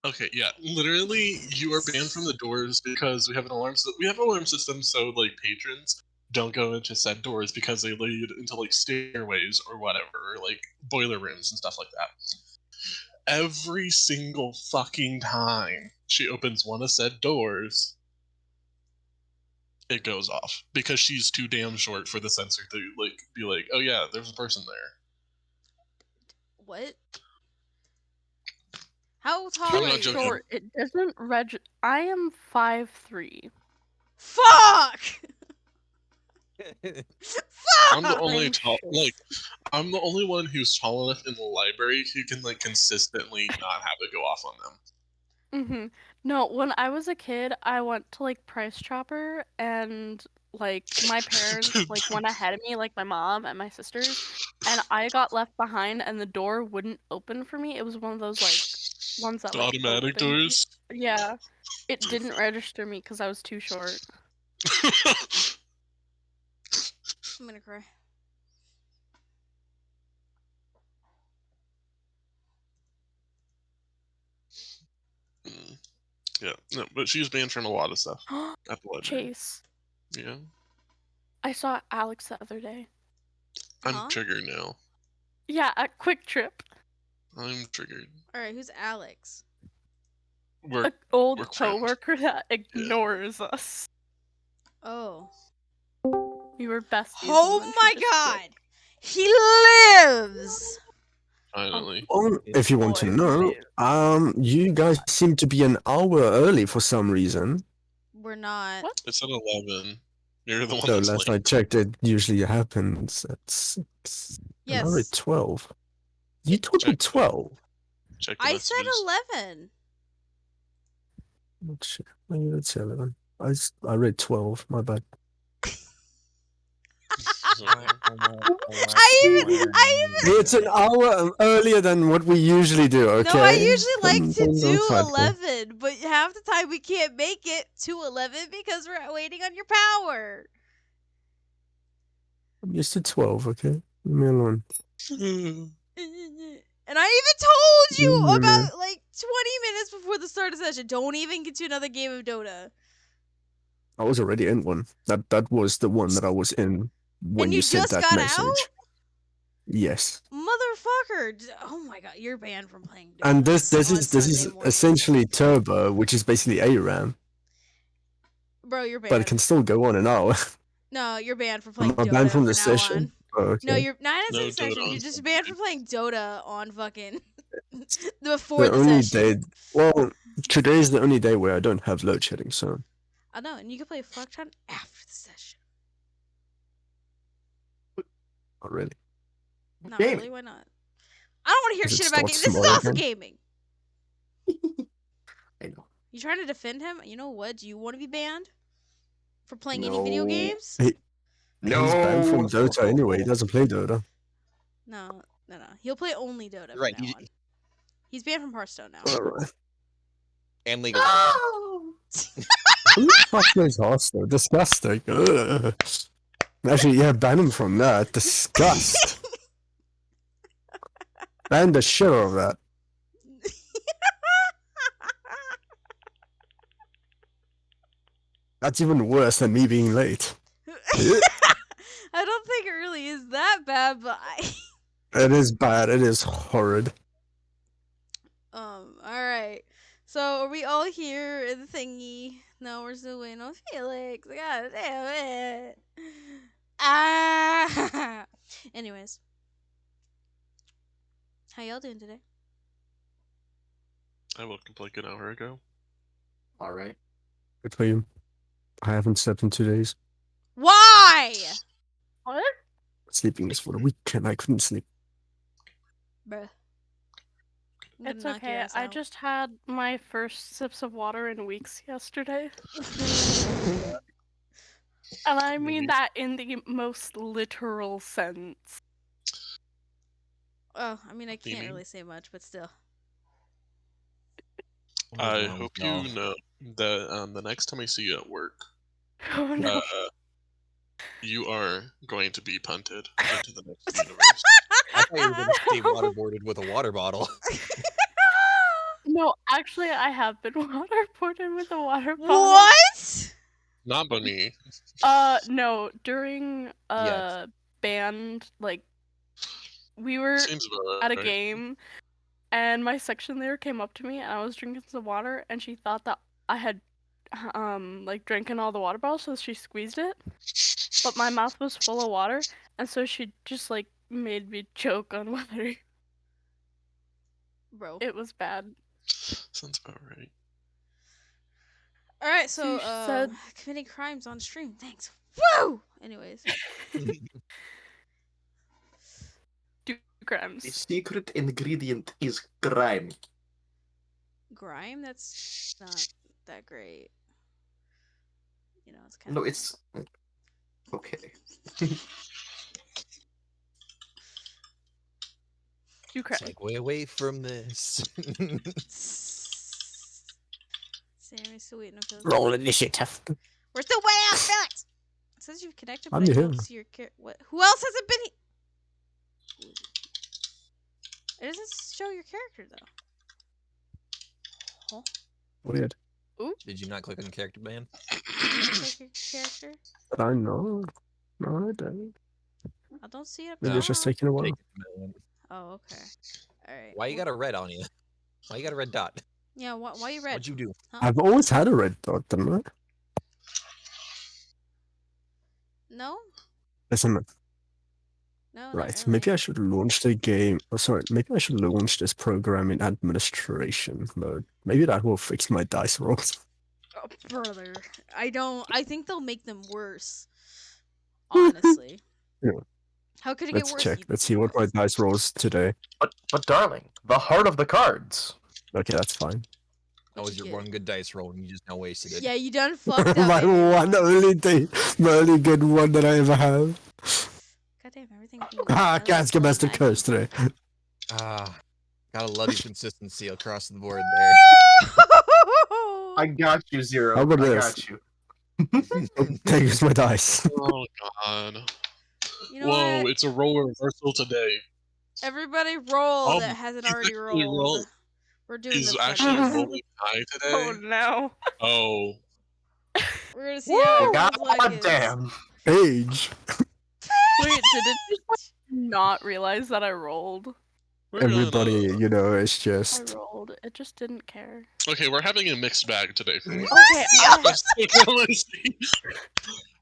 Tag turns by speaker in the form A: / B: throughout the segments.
A: Okay, yeah. Literally, you are banned from the doors because we have an alarm. We have an alarm system, so like patrons don't go into said doors because they lead into like stairways or whatever, or like boiler rooms and stuff like that. Every single fucking time she opens one of said doors, it goes off because she's too damn short for the sensor to like be like, oh yeah, there's a person there.
B: What? How tall
A: I'm
B: are
A: not
B: you?
A: joking.
C: Short. It doesn't I am 5'3".
B: Fuck!
A: I'm the only
C: I'm
A: tall,
C: short.
A: like, I'm the only one who's tall enough in the library who can like consistently not have it go off on them.
C: No, when I was a kid, I went to like Price Chopper, and like my parents like went ahead of me, like my mom and my sisters, and I got left behind, and the door wouldn't open for me. It was one of those like ones that
A: The
C: like
A: automatic
C: open.
A: doors.
C: Yeah, it didn't register me because I was too short.
B: I'm gonna cry.
A: Yeah, no, but she was banned from a lot of stuff at the library.
C: Chase,
A: Yeah,
C: I saw Alex the other day.
A: I'm triggered now.
C: Yeah, at Quick Trip.
A: I'm triggered.
B: Alright, who's Alex?
C: An old
A: work
C: coworker that ignores us.
B: Oh.
C: We were besties.
B: Oh
C: and then
B: my
C: she just
B: god!
C: quit.
B: He lives!
A: Finally.
D: Well, if you want to know, you guys seem to be an hour early for some reason.
B: We're not.
C: What?
A: It's at 11. You're the one
D: So
A: that's
D: last
A: late.
D: I checked, it usually happens at 6.
B: Yes.
D: And I'm at 12. You told me 12.
A: Check the
B: I said
A: messages.
B: 11.
D: Not sure. Maybe that's 11. I read 12. My bad. It's an hour earlier than what we usually do, okay?
B: No, I usually like to
D: Don't
B: do
D: fight me.
B: 11, but half the time we can't make it to 11 because we're waiting on your power.
D: I'm used to 12, okay? Leave me alone.
B: And I even told you about like 20 minutes before the start of the session. Don't even get to another game of Dota.
D: I was already in one. That was the one that I was in when
B: And
D: you
B: you
D: sent
B: just
D: that
B: got
D: message.
B: out?
D: Yes.
B: Motherfucker! Oh my god, you're banned from playing Dota.
D: And this
B: on
D: is
B: Sunday morning.
D: essentially Turbo, which is basically ARAM.
B: Bro, you're banned.
D: But it can still go on an hour.
B: No, you're banned for playing
D: Am I
B: Dota
D: banned from
B: from
D: the
B: now
D: session?
B: on.
D: Oh, okay.
B: No, you're not in
A: No
B: the session.
A: Dota
B: You're
A: on
B: just
A: Sunday.
B: banned for playing Dota on fucking before
D: The
B: the
D: only
B: session.
D: day. Well, today is the only day where I don't have load shedding, so.
B: I know, and you can play fuck ton after the session.
D: Not really.
B: Not
E: Gaming.
B: really. Why not? I don't want to hear
D: Does it
B: shit about
D: start
B: gaming. This is
D: tomorrow
B: also
D: again?
B: gaming.
E: I know.
B: You trying to defend him? You know what? Do you want to be banned for playing any video
E: No.
B: games?
D: He's banned from Dota anyway. He doesn't play Dota.
B: No. He'll play only Dota
E: Right,
B: from now on. He's banned from Hearthstone now.
D: Alright.
E: And League of
D: Who the fuck plays Hearthstone? Disgusting. Ugh. Actually, yeah, ban him from that. Disgust. Ban the shit out of that. That's even worse than me being late.
B: I don't think it really is that bad, but
D: It is bad. It is horrid.
B: Alright. So, are we all here in the thingy? No, we're still waiting on Felix. God damn it. Ah! Anyways. How y'all doing today?
A: I woke up like an hour ago.
E: Alright.
D: Good for you. I haven't slept in 2 days.
B: Why?
C: What?
D: Sleeping is for the weekend. I couldn't sleep.
B: Bruh.
C: It's okay. I just had my first sips of water in weeks yesterday. And I mean that in the most literal sense.
B: Oh, I mean, I can't really say much, but still.
A: I hope you know that the next time I see you at work,
C: Oh no.
A: you are going to be punted into the next universe.
E: I thought you were going to stay waterboarded with a water bottle.
C: No, actually, I have been waterboarded with a water bottle.
B: What?
A: Not by me.
C: No, during
E: Yes.
C: band, like, we were
A: Seems about
C: at a
A: right.
C: game, and my section leader came up to me, and I was drinking some water, and she thought that I had, like, drinking all the water bottles, so she squeezed it, but my mouth was full of water, and so she just, like, made me choke on water.
B: Bro.
C: It was bad.
A: Sounds about right.
B: Alright,
C: So
B: so,
C: she said-
B: committing crimes on stream. Thanks. Woo! Anyways.
C: Do
E: The
C: crimes.
E: secret ingredient is crime.
B: Grime? That's not that great. You know, it's kind
E: No,
B: of.
E: it's okay.
C: Do crimes.
E: It's like way away from this.
B: Sammy still waiting on Felix.
D: Roll initiative.
B: We're still waiting on Felix! It says you've connected, but
D: I'm
B: I
D: here.
B: don't see your what? Who else hasn't been Who is it? It doesn't show your character, though. Huh?
D: Weird.
E: Did you not click on character ban?
B: Did you check your character?
D: But I know. No, I don't.
B: I don't see it.
D: Maybe it's just taking a while.
E: Take it, man.
B: Oh, okay. Alright.
E: Why you got a red on you? Why you got a red dot?
B: Yeah, why you red?
E: What'd you do?
B: Huh?
D: I've always had a red dot, didn't I?
B: No?
D: Listen,
B: No, not
D: right.
B: really.
D: Maybe I should launch the game. Oh, sorry. Maybe I should launch this program in administration mode. Maybe that will fix my dice rolls.
B: Oh, brother. I think they'll make them worse. Honestly.
D: Yeah.
B: How could it
D: Let's
B: get worse?
D: check.
B: You
D: Let's see what my
B: dumbass?
D: dice rolls today.
F: But darling, the heart of the cards.
D: Okay, that's fine.
E: That
B: What'd
E: was
B: you
E: your
B: get?
E: one good dice roll, and you just now wasted it.
B: Yeah, you done fucked up.
D: my
B: everyone.
D: my only good one that I ever have.
B: Goddamn, everything.
D: Can't get best of curse today.
E: Ah, gotta love your consistency across the board there.
F: I got you, Zero.
D: How about
F: I
D: this?
F: got you.
D: Take us my dice.
A: Oh god.
B: You know
A: Whoa,
B: what?
A: it's a role reversal today.
B: Everybody roll
A: Oh,
B: that hasn't
A: he's
B: already
A: actually
B: rolled. We're doing
A: He's
B: the
A: actually
B: fucking-
A: rolling high
C: Oh
A: today.
C: no.
A: Oh.
B: We're gonna see how
F: God
B: everyone's luck is.
F: damn.
D: Age.
C: Wait, did it just like, not realize that I rolled?
A: We're
D: Everybody,
A: gonna-
D: you know, it's
C: I
D: just.
C: rolled. It just didn't care.
A: Okay, we're having a mixed bag today.
C: Okay,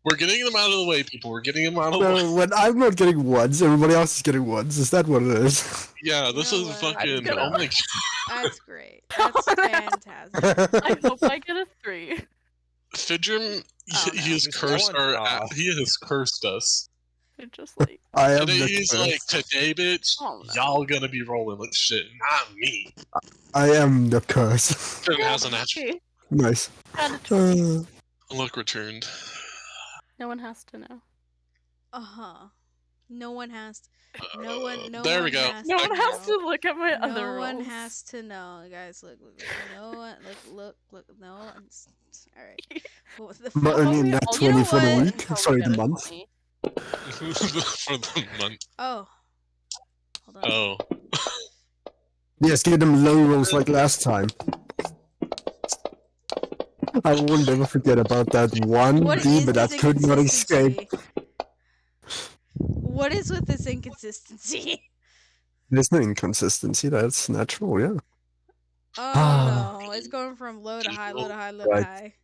A: We're getting them out of the way, people. We're getting them out of the way.
D: No, when I'm not getting ones, everybody else is getting ones. Is that what it is?
A: Yeah, this
B: You know
A: is
B: what?
A: fucking.
C: gonna-
A: Oh my god.
B: That's great. That's fantastic.
C: I hope I get a 3.
A: Fidrum,
B: Oh,
A: he
B: no.
A: has cursed our.
E: Aw.
A: He has cursed us.
C: It just like
D: I am
A: Today
D: the
A: he's
D: curse.
A: like, today, bitch,
C: Oh, no.
A: y'all gonna be rolling with shit, not me.
D: I am the curse.
A: Fidrum has an actual
C: Okay,
D: Nice.
C: got a 20.
A: look returned.
C: No one has to know.
B: Uh-huh. No one has to. No one. No
A: there
B: one
A: we go.
B: Has
C: No
B: to
C: one has
B: know.
C: to look at my other
B: No
C: rolls.
B: one has to know, guys. Look. No one. Look. No one. All right. What the
D: But
B: fuck?
D: only that
C: I'll
D: 20
B: know
D: for the
B: what?
D: week.
C: Until we
D: Sorry,
C: get
D: the
C: a
D: month.
C: 20.
A: For the month.
B: Oh. Hold on.
A: Oh.
D: Yes, give them low rolls like last time. I will never forget about that one
B: What is
D: demon
B: this
D: that could not escape.
B: inconsistency? What is with this inconsistency?
D: There's no inconsistency, that's natural, yeah.
B: Oh no, it's going from low to high, low to high, low to
D: Right.
B: high.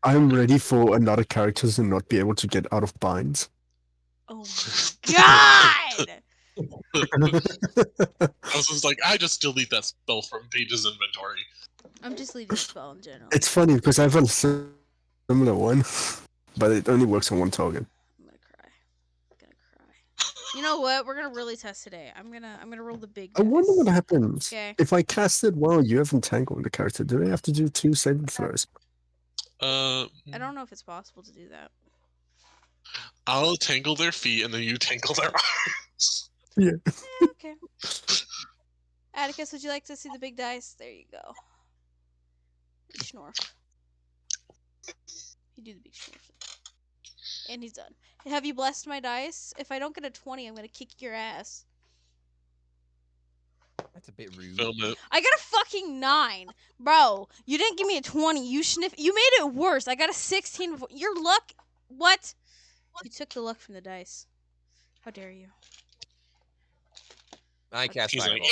D: I'm ready for another character to not be able to get out of binds.
B: Oh my god!
A: I was just like, I just delete that spell from Paige's inventory.
B: I'm just leaving the spell in general.
D: It's funny because I have a similar one, but it only works on one target.
B: I'm gonna cry. I'm gonna cry. You know what? We're gonna really test today. I'm gonna roll the big
D: I wonder
B: dice.
D: what happens
B: Okay.
D: if I cast it while you have entangled the character. Do they have to do 2 saving throws?
B: I don't know if it's possible to do that.
A: I'll tangle their feet and then you tangle their arms.
B: Okay. Atticus, would you like to see the big dice? There you go. Big schnorf. You do the big schnorf. And he's done. Have you blessed my dice? If I don't get a 20, I'm gonna kick your ass.
E: That's a bit rude.
A: Film it.
B: I got a fucking 9. Bro, you didn't give me a 20. You made it worse. I got a 16 before. Your luck. What? You took the luck from the dice. How dare you?
E: I cast
A: He's like,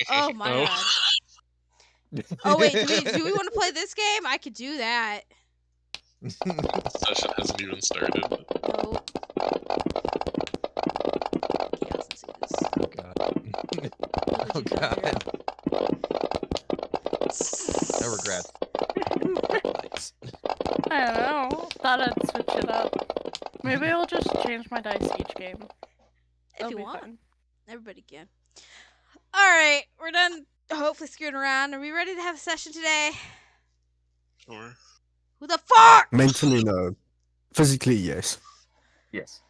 B: Oh my
A: Oh.
B: god. Oh wait, do we want to play this game? I could do that.
A: Session hasn't even started.
B: Oh. Chaos, let's see this.
E: Oh god.
B: What
E: Oh
B: did you do there?
E: god. No regrets. Nice.
C: I don't know. Thought I'd switch it up. Maybe I'll just change my dice each game.
B: If
C: That'll
B: you
C: be
B: want.
C: fun.
B: Everybody can. Alright, we're done hopefully screwing around. Are we ready to have a session today?
A: Or
B: Who the fuck?
D: Mentally, no. Physically, yes.
F: Yes.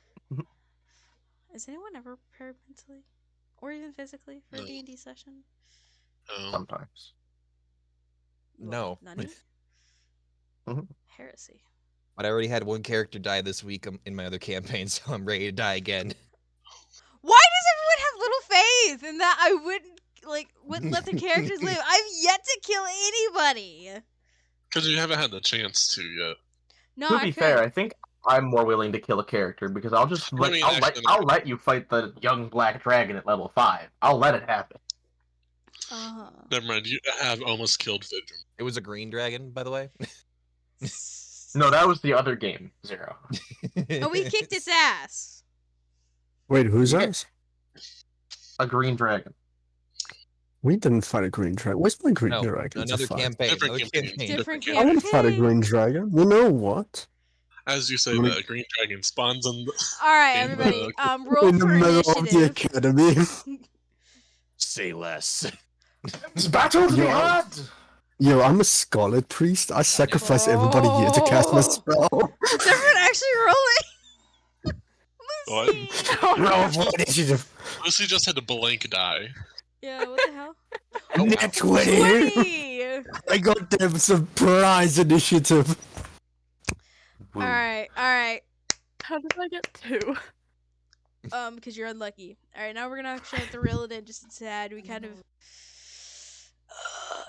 B: Is anyone ever prepared mentally? Or even physically for a
A: No.
B: D&D session?
F: Sometimes.
B: What,
E: No.
B: None?
F: Mhm.
B: Heresy.
E: But I already had one character die this week in my other campaign, so I'm ready to die again.
B: Why does everyone have little faith in that I wouldn't let the characters live? I've yet to kill anybody.
A: because you haven't had the chance to yet.
B: No,
F: To
B: I
F: be
B: could.
F: fair, I think I'm more willing to kill a character because I'll just
A: I mean, actually,
F: I'll let you fight the young black dragon at level 5. I'll let it happen.
B: Uh-huh.
A: Never mind. You have almost killed Vidrum.
E: It was a green dragon, by the way.
F: No, that was the other game, Zero.
B: Oh, we kicked its ass.
D: Wait, who's
F: Yeah.
D: that?
F: A green dragon.
D: We didn't fight a green dragon. Where's my green
E: No,
D: dragon? to
E: another
D: fight?
E: campaign.
A: Different
E: Another
A: campaign.
E: campaign.
B: Different
D: I want to fight a
B: campaign.
D: green dragon. You know what?
A: As you say,
D: Really?
A: that a green dragon spawns in the.
B: All right,
A: Game
B: everybody.
A: mode.
B: Roll
D: In the
B: for
D: middle of the
B: initiative.
D: academy.
E: Say less.
F: It's battle to be
D: Yo.
F: had!
D: Yo, I'm a Scarlet Priest. I sacrifice everybody here to cast my
B: Oh.
D: spell.
B: Is everyone actually rolling?
A: What?
B: Lucy.
D: Roll for initiative.
A: Lucy just had to blank die.
B: Yeah, what the hell?
A: Oh, wow.
D: Net 20.
B: 20!
D: I got them surprise initiative.
F: Woo.
B: Alright.
C: How did I get 2?
B: Because you're unlucky. Alright, now we're gonna actually have to reel it in just a tad. We kind of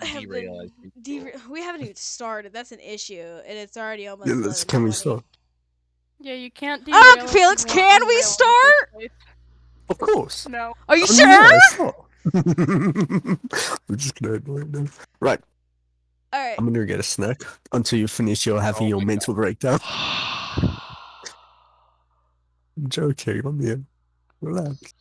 B: have
E: Derailed.
B: been we haven't even started. That's an issue, and it's already almost.
D: Yeah, can we
B: 11:20.
D: start?
C: Yeah, you can't do.
B: Felix, can we start?
D: Of course.
C: No.
B: Are you
D: I mean,
B: sure?
D: yeah, sure. We're just gonna do it now. Right,
B: Alright.
D: I'm gonna get a snack until you finish your having
E: Oh
D: your
E: my
D: mental breakdown. I'm joking, I'm here. Relax.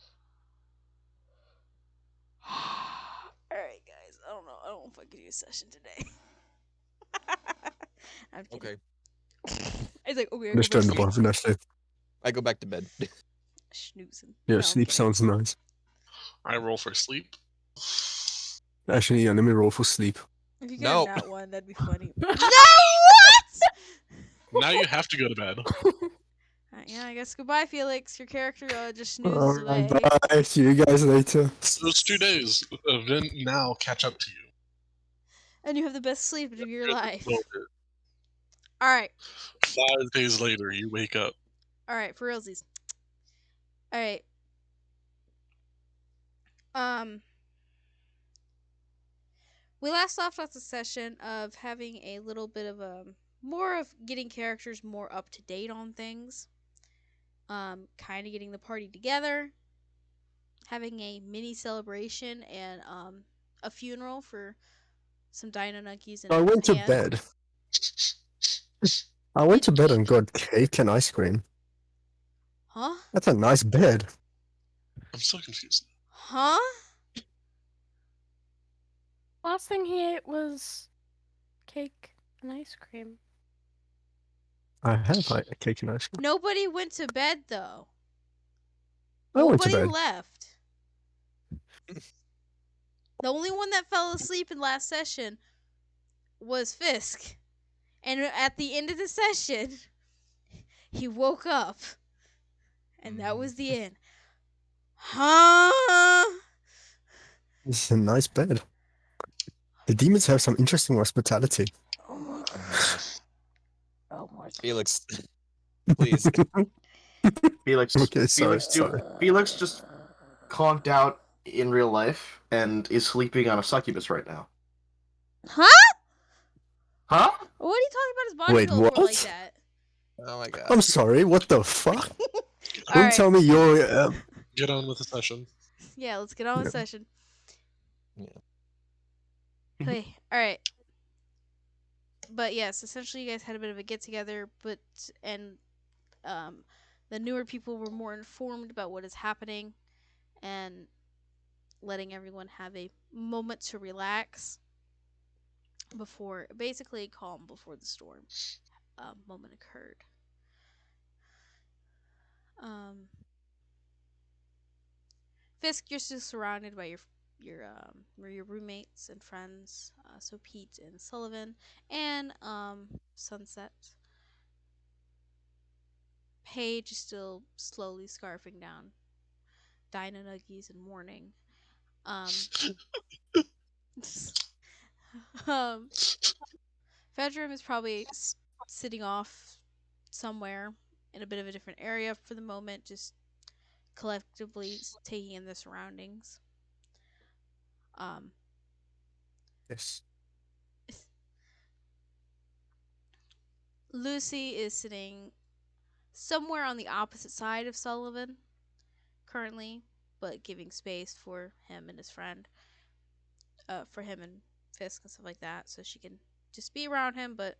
B: Alright, guys. I don't know. I don't fucking do a session today. I'm kidding.
E: Okay.
B: It's like, okay, I go back to
D: Understandable,
B: sleep.
D: Vanessa.
E: I go back to bed.
B: Snoozing.
D: Yeah,
B: No, I'm
D: sleep
B: kidding.
D: sounds nice.
A: I roll for sleep.
D: Actually, yeah, let me roll for sleep.
B: If you
E: No.
B: got that one, that'd be funny. no, what?
A: Now you have to go to bed.
B: Yeah, I guess goodbye, Felix. Your character just snoozes
D: Alright,
B: away.
D: bye. See you guys later.
A: Those 2 days then now catch up to you.
B: And you have the best sleep of your
A: It's
B: life.
A: over.
B: Alright.
A: 5 days later, you wake up.
B: Alright, for realsies. Alright. We last left off the session of having a little bit of more of getting characters more up to date on things. Kind of getting the party together. Having a mini celebration and a funeral for some Dino Nuggies and
D: I went to
B: Ann.
D: bed. I went to bed and got cake and ice cream.
B: Huh?
D: That's a nice bed.
A: I'm so confused.
B: Huh?
C: Last thing he ate was cake and ice cream.
D: I have a cake and ice cream.
B: Nobody went to bed though.
D: I went to
B: Nobody
D: bed.
B: left. The only one that fell asleep in last session was Fisk. And at the end of the session, he woke up. And that was the end. Huh?
D: This is a nice bed. The demons have some interesting hospitality.
B: Oh my god. Oh my
E: Felix, please.
F: Felix,
D: Okay, sorry,
F: Felix just conked out in real life and is sleeping on a succubus right now.
B: Huh?
F: Huh?
B: What are you talking about his body
D: Wait,
B: pillow for like
D: what?
B: that?
E: Oh my god.
D: I'm sorry, what the fuck?
B: All
D: Don't
B: right.
D: tell me you're.
A: Get on with the session.
B: Yeah, let's get on with
D: Yeah.
B: session.
E: Yeah.
B: Hey, all right. But yes, essentially, you guys had a bit of a get together, and um, the newer people were more informed about what is happening, and letting everyone have a moment to relax before, basically, calm before the storm moment occurred. Fisk, you're still surrounded by your roommates and friends. So Pete and Sullivan and Sunset. Paige is still slowly scarfing down Dino Nuggies and mourning. Um, Fedrum is probably sitting off somewhere in a bit of a different area for the moment, just collectively taking in the surroundings.
D: Yes.
B: Lucy is sitting somewhere on the opposite side of Sullivan currently, but giving space for him and his friend, for him and Fisk and stuff like that, so she can just be around him, but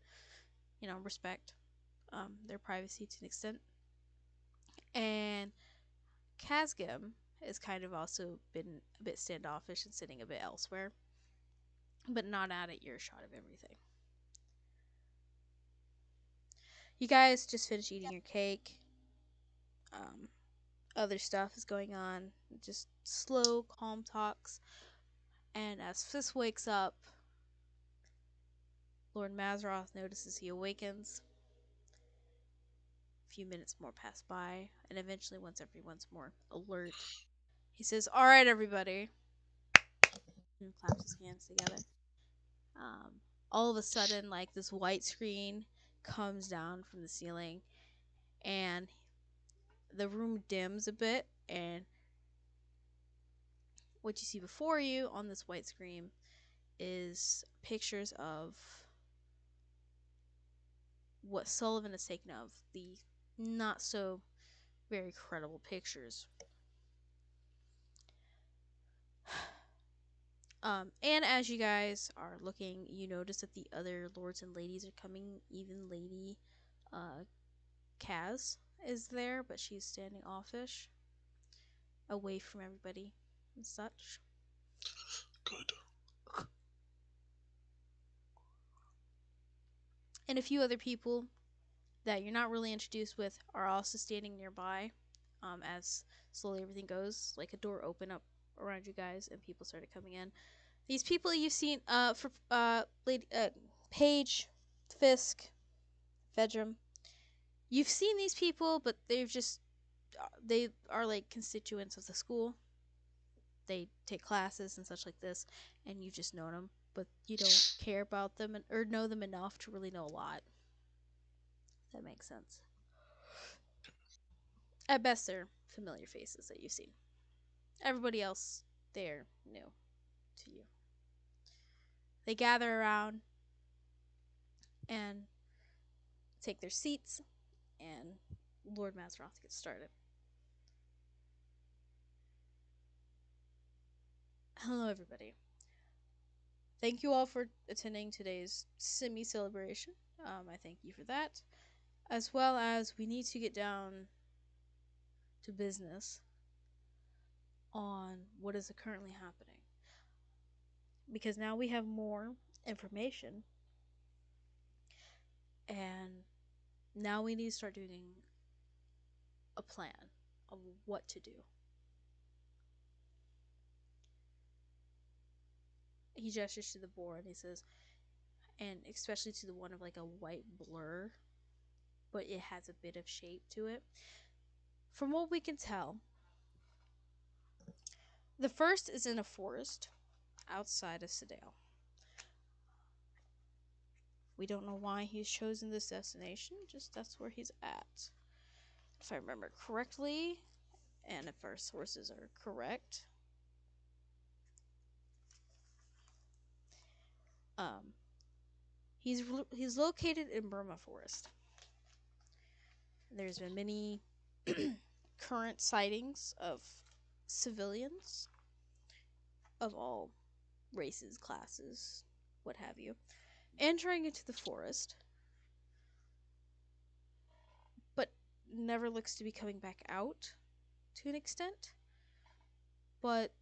B: respect their privacy to an extent. And Kazgim has kind of also been a bit standoffish and sitting a bit elsewhere, but not out of earshot of everything. You guys just finished eating your cake. Other stuff is going on. Just slow, calm talks. And as Fisk wakes up, Lord Mazroth notices he awakens. A few minutes more pass by, and eventually, once everyone's more alert, he says, "All right, everybody," and claps his hands together. All of a sudden, like this white screen comes down from the ceiling, and the room dims a bit, and what you see before you on this white screen is pictures of what Sullivan has taken of the not so very credible pictures. And as you guys are looking, you notice that the other lords and ladies are coming. Even Lady Kaz is there, but she's standing offish, away from everybody and such.
A: Good.
B: And a few other people that you're not really introduced with are also standing nearby, as slowly everything goes. Like a door opened up around you guys, and people started coming in. These people you've seen, Paige, Fisk, Fedrum. You've seen these people, but they are like constituents of the school. They take classes and such like this, and you've just known them, but you don't care about them or know them enough to really know a lot. If that makes sense. At best, they're familiar faces that you've seen. Everybody else, they're new to you. They gather around and take their seats, and Lord Mazroth gets started. Hello, everybody. Thank you all for attending today's semi-celebration. I thank you for that. As well as we need to get down to business on what is currently happening. Because now we have more information, and now we need to start doing a plan of what to do. He gestures to the board and he says, and especially to the one of like a white blur, but it has a bit of shape to it. From what we can tell, the first is in a forest outside of Sedale. We don't know why he's chosen this destination, just that's where he's at. If I remember correctly, and if our sources are correct, Um, he's located in Burma Forest. There's been many current sightings of civilians of all races, classes, what have you, entering into the forest, but never looks to be coming back out to an extent. But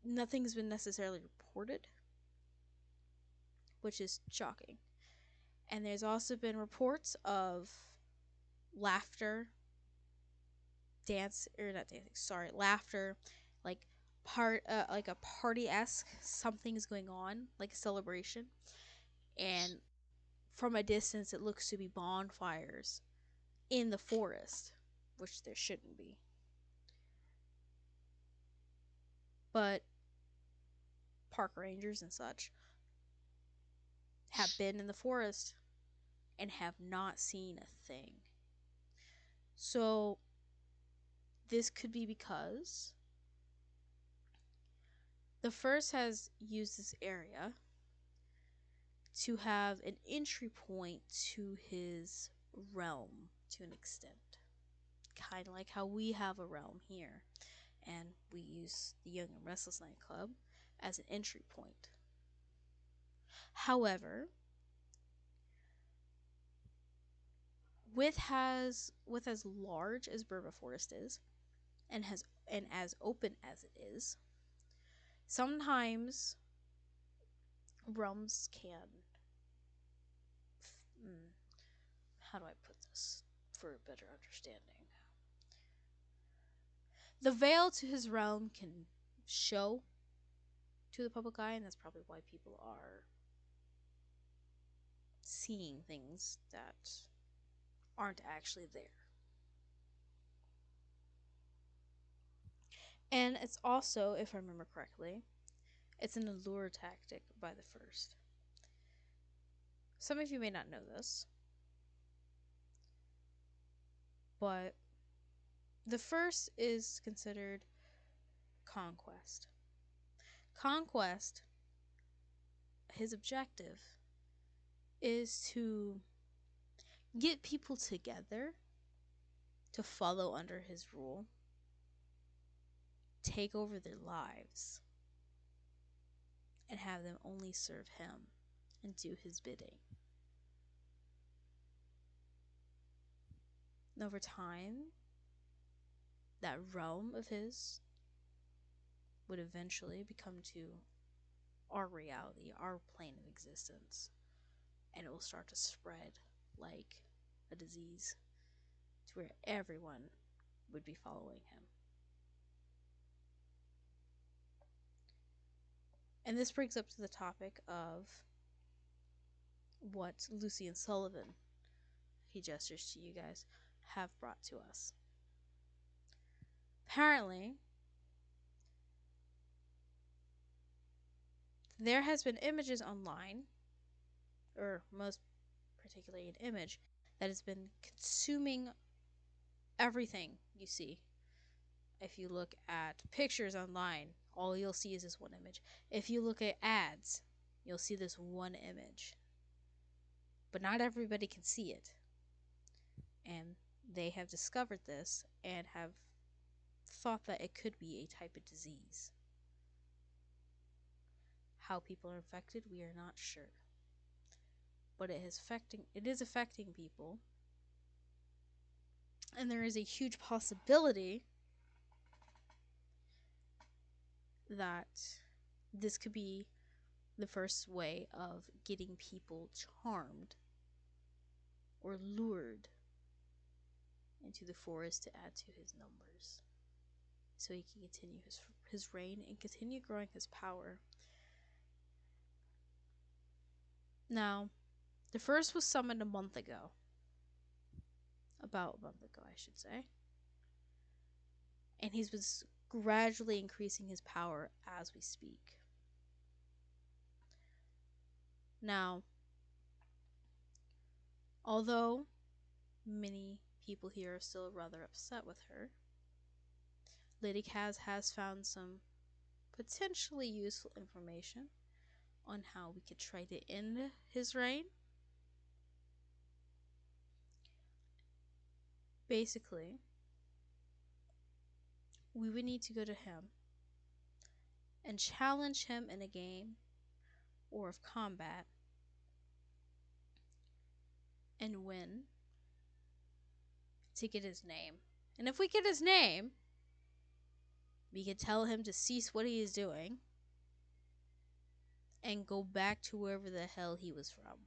B: nothing's been necessarily reported, which is shocking. And there's also been reports of laughter, laughter, like like a party-esque something's going on, like a celebration. And from a distance, it looks to be bonfires in the forest, which there shouldn't be. But park rangers and such have been in the forest and have not seen a thing. So this could be because the first has used this area to have an entry point to his realm to an extent. Kind of like how we have a realm here, and we use the Young and Restless nightclub as an entry point. However, with as large as Burma Forest is, and as open as it is, sometimes realms can how do I put this for a better understanding? The veil to his realm can show to the public eye, and that's probably why people are seeing things that aren't actually there. And it's also, if I remember correctly, it's an allure tactic by the first. Some of you may not know this, but the first is considered conquest. Conquest, his objective is to get people together to follow under his rule, take over their lives, and have them only serve him and do his bidding. And over time, that realm of his would eventually become to our reality, our plane of existence, and it will start to spread like a disease to where everyone would be following him. And this brings up to the topic of what Lucy and Sullivan, he gestures to you guys, have brought to us. Apparently, there has been images online, or most particularly an image, that has been consuming everything you see. If you look at pictures online, all you'll see is this one image. If you look at ads, you'll see this one image. But not everybody can see it. And they have discovered this and have thought that it could be a type of disease. How people are infected, we are not sure. But it is affecting people. And there is a huge possibility that this could be the first way of getting people charmed or lured into the forest to add to his numbers, so he can continue his reign and continue growing his power. Now, the first was summoned a month ago. About a month ago, I should say. And he's been gradually increasing his power as we speak. Now, although many people here are still rather upset with her, Lady Kaz has found some potentially useful information on how we could try to end his reign. Basically, we would need to go to him and challenge him in a game or of combat and win to get his name. And if we get his name, we could tell him to cease what he is doing and go back to wherever the hell he was from.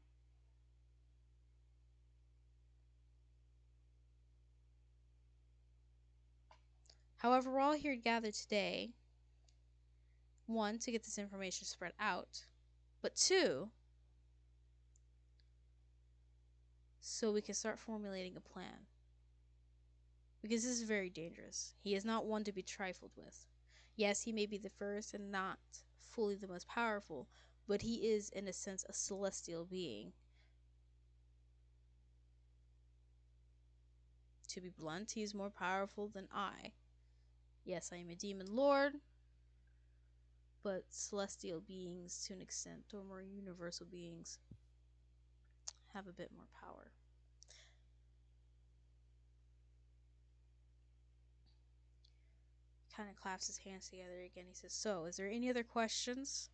B: However, we're all here gathered today, one, to get this information spread out, but two, so we can start formulating a plan. Because this is very dangerous. He is not one to be trifled with. Yes, he may be the first and not fully the most powerful, but he is, in a sense, a celestial being. To be blunt, he is more powerful than I. Yes, I am a demon lord, but celestial beings, to an extent, or more universal beings, have a bit more power. Kind of claps his hands together again. He says, "So, is there any other questions?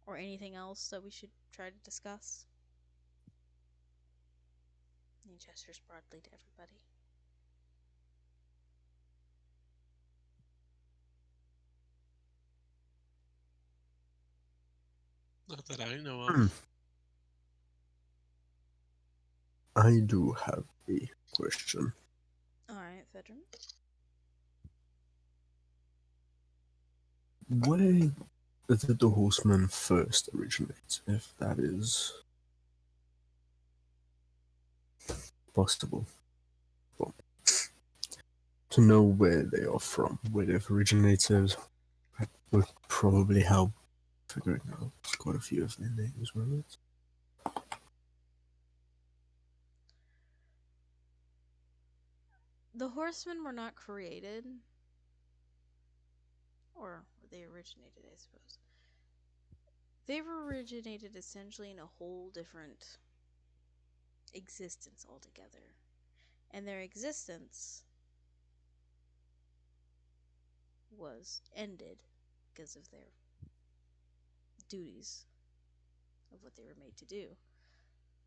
B: Or anything else that we should try to discuss?" And he gestures broadly to everybody.
A: Not that I know
D: Hmm.
A: of.
D: I do have a question.
B: Alright, veteran.
D: Where did the horseman first originate, if that is possible? Well, to know where they are from, where they've originated, that would probably help figuring out quite a few of their names, wouldn't it?
B: The horsemen were not created, or they originated, I suppose. They've originated essentially in a whole different existence altogether. And their existence was ended because of their duties of what they were made to do.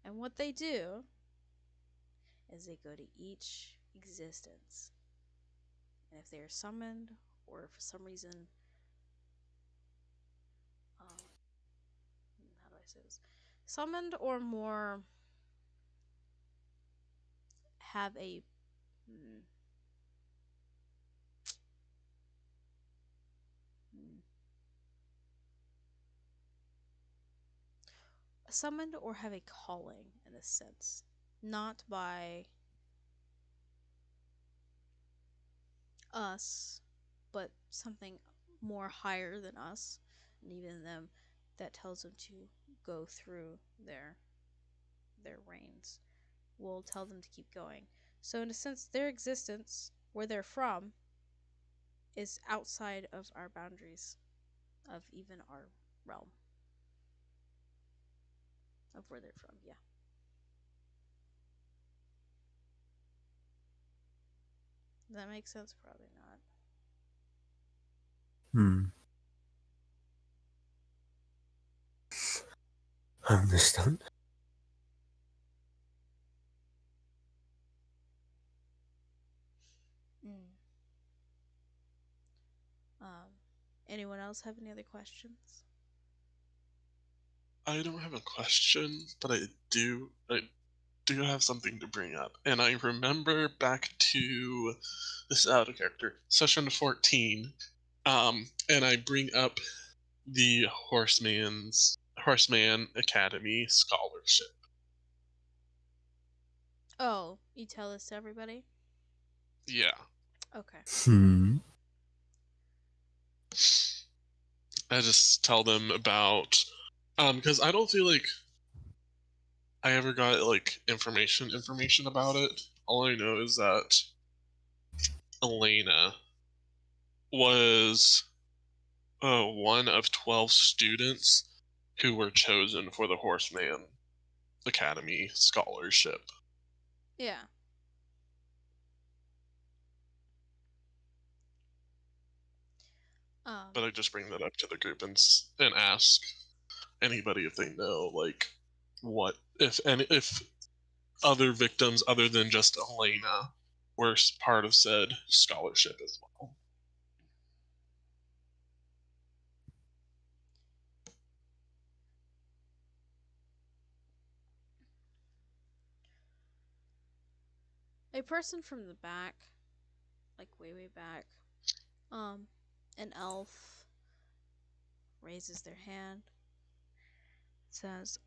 B: And what they do is they go to each existence. And if they are summoned, or for some reason, how do I say this? Summoned or more have a summoned or have a calling in a sense, not by us, but something more higher than us and even them that tells them to go through their reigns. Will tell them to keep going. So in a sense, their existence, where they're from, is outside of our boundaries, of even our realm, of where they're from. Yeah. Does that make sense? Probably not.
D: I understand.
B: Anyone else have any other questions?
A: I don't have a question, but I do have something to bring up. And I remember back to this is out of character, session 14, and I bring up the Horseman Academy scholarship.
B: Oh, you tell this to everybody?
A: Yeah.
B: Okay.
A: I just tell them about because I don't feel like I ever got like information about it. All I know is that Elena was one of 12 students who were chosen for the Horseman Academy scholarship.
B: Yeah.
A: But I just bring that up to the group and ask anybody if they know, like, what if other victims other than just Elena were part of said scholarship as well.
B: A person from the back, like way back, an elf raises their hand, says,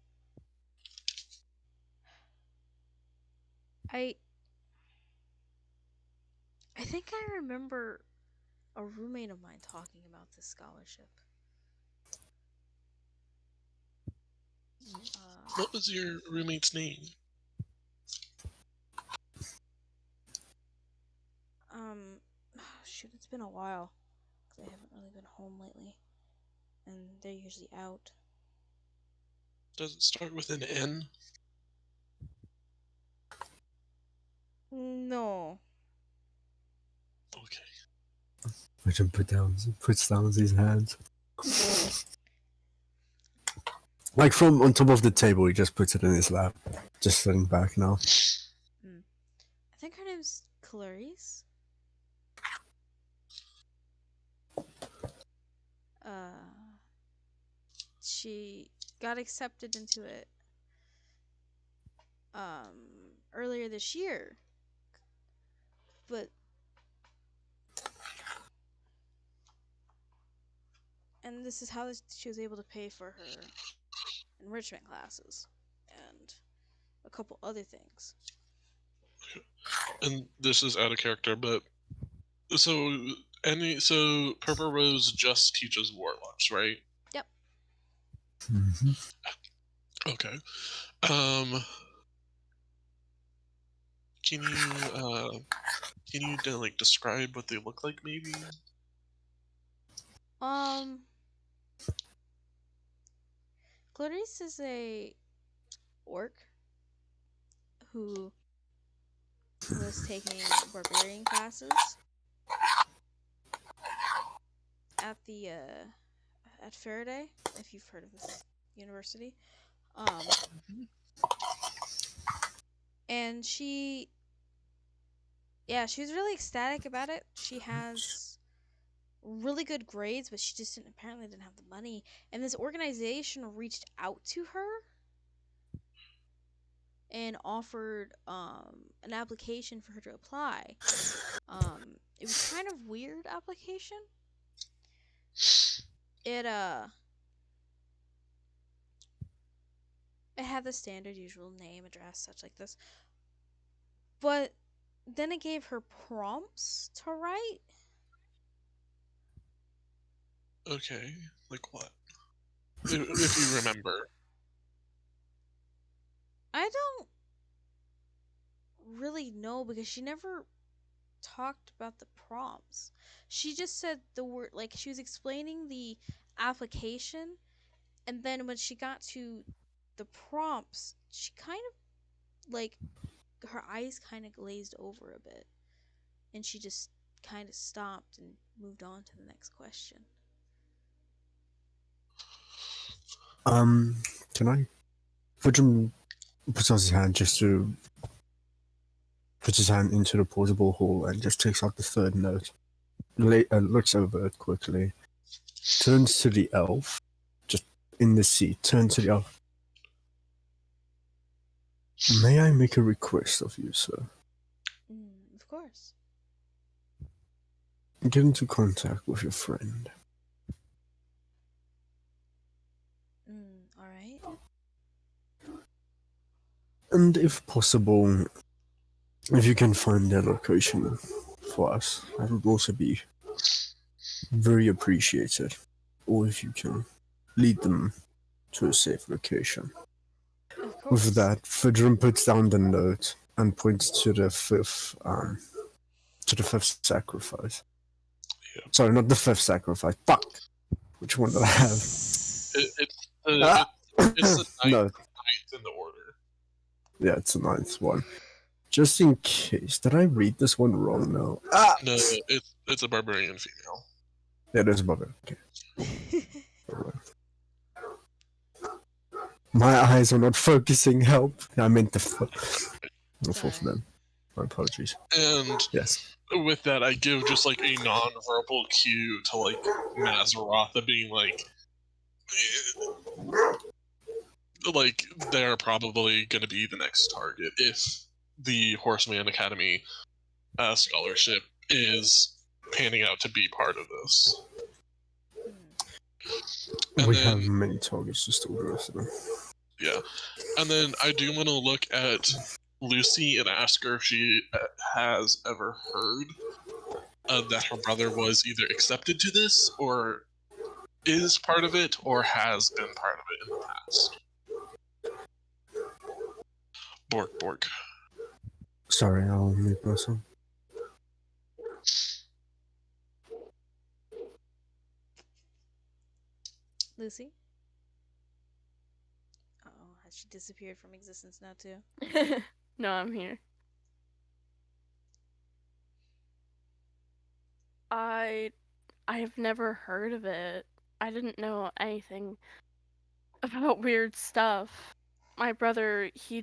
B: I think I remember a roommate of mine talking about this scholarship.
A: What was your roommate's name?
B: Shoot, it's been a while, because I haven't really been home lately, and they're usually out.
A: Does it start with an N?
B: No.
A: Okay.
D: Richard puts down his hands. Like from on top of the table, he just puts it in his lap. Just sitting back now.
B: I think her name's Clarice. She got accepted into it earlier this year. But and this is how she was able to pay for her enrichment classes and a couple other things.
A: And this is out of character, but so Purple Rose just teaches warlocks, right?
B: Yep.
D: Mm-hmm.
A: Okay. Can you like describe what they look like, maybe?
B: Clarice is a orc who was taking barbarian classes at the at Faraday, if you've heard of this university. And she was really ecstatic about it. She has really good grades, but she just apparently didn't have the money. And this organization reached out to her and offered an application for her to apply. It was kind of weird application. It had the standard usual name, address, such like this. But then it gave her prompts to write.
A: Okay, like what? If you remember.
B: I don't really know because she never talked about the prompts. She just said the word, like she was explaining the application, and then when she got to the prompts, she kind of like her eyes kind of glazed over a bit, and she just kind of stopped and moved on to the next question.
D: Can I? Fudgem puts out his hand puts his hand into the portable hole and just takes out the third note. Looks over it quickly. Turns to the elf, just in the seat. Turns to the elf. May I make a request of you, sir?
B: Of course.
D: Get into contact with your friend.
B: Alright.
D: And if possible, if you can find their location for us, that would also be very appreciated. Or if you can lead them to a safe location.
B: Of course.
D: With that, Fudrum puts down the note and points to the fifth sacrifice.
A: Yeah.
D: Sorry, not the fifth sacrifice. Fuck! Which one do I have?
A: It's the
D: No,
A: ninth in the order.
D: yeah, it's the 9th one. Just in case, did I read this one wrong? No.
A: No, it's a barbarian female.
D: Yeah, there's above it. Okay. My eyes are not focusing. Help! I meant the fourth man. My apologies.
A: And
D: Yes.
A: with that, I give just like a non-verbal cue to like Mazaratha being like they're probably going to be the next target if the Horseman Academy scholarship is panning out to be part of this. And
D: we
A: then,
D: have many targets to still go through.
A: Yeah. And then I do want to look at Lucy and ask her if she has ever heard that her brother was either accepted to this, or is part of it, or has been part of it in the past. Bork.
D: Sorry, I'll mute myself.
B: Lucy? Oh, has she disappeared from existence now too?
C: No, I'm here. I've never heard of it. I didn't know anything about weird stuff. My brother, he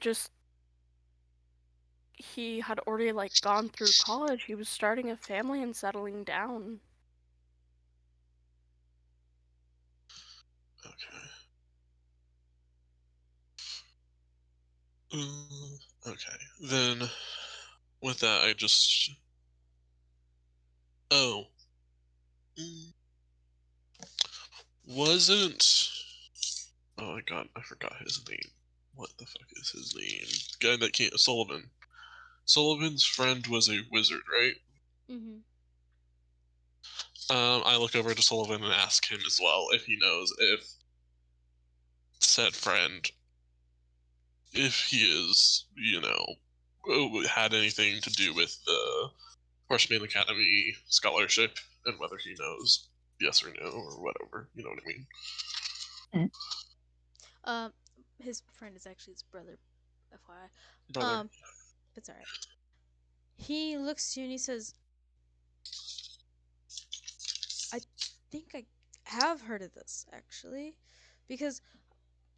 C: had already like gone through college. He was starting a family and settling down.
A: Okay. Then, with that, I just... Oh. Wasn't... Oh my god, I forgot his name. What the fuck is his name? The guy that can't... Sullivan. Sullivan's friend was a wizard, right?
B: Mm-hmm.
A: I look over to Sullivan and ask him as well if he knows if said friend, if he is, had anything to do with the Horseman Academy scholarship, and whether he knows yes or no or whatever. You know what I mean?
B: His friend is actually his brother, FYI.
A: Brother.
B: It's alright. He looks to you and he says, I think I have heard of this, actually. Because,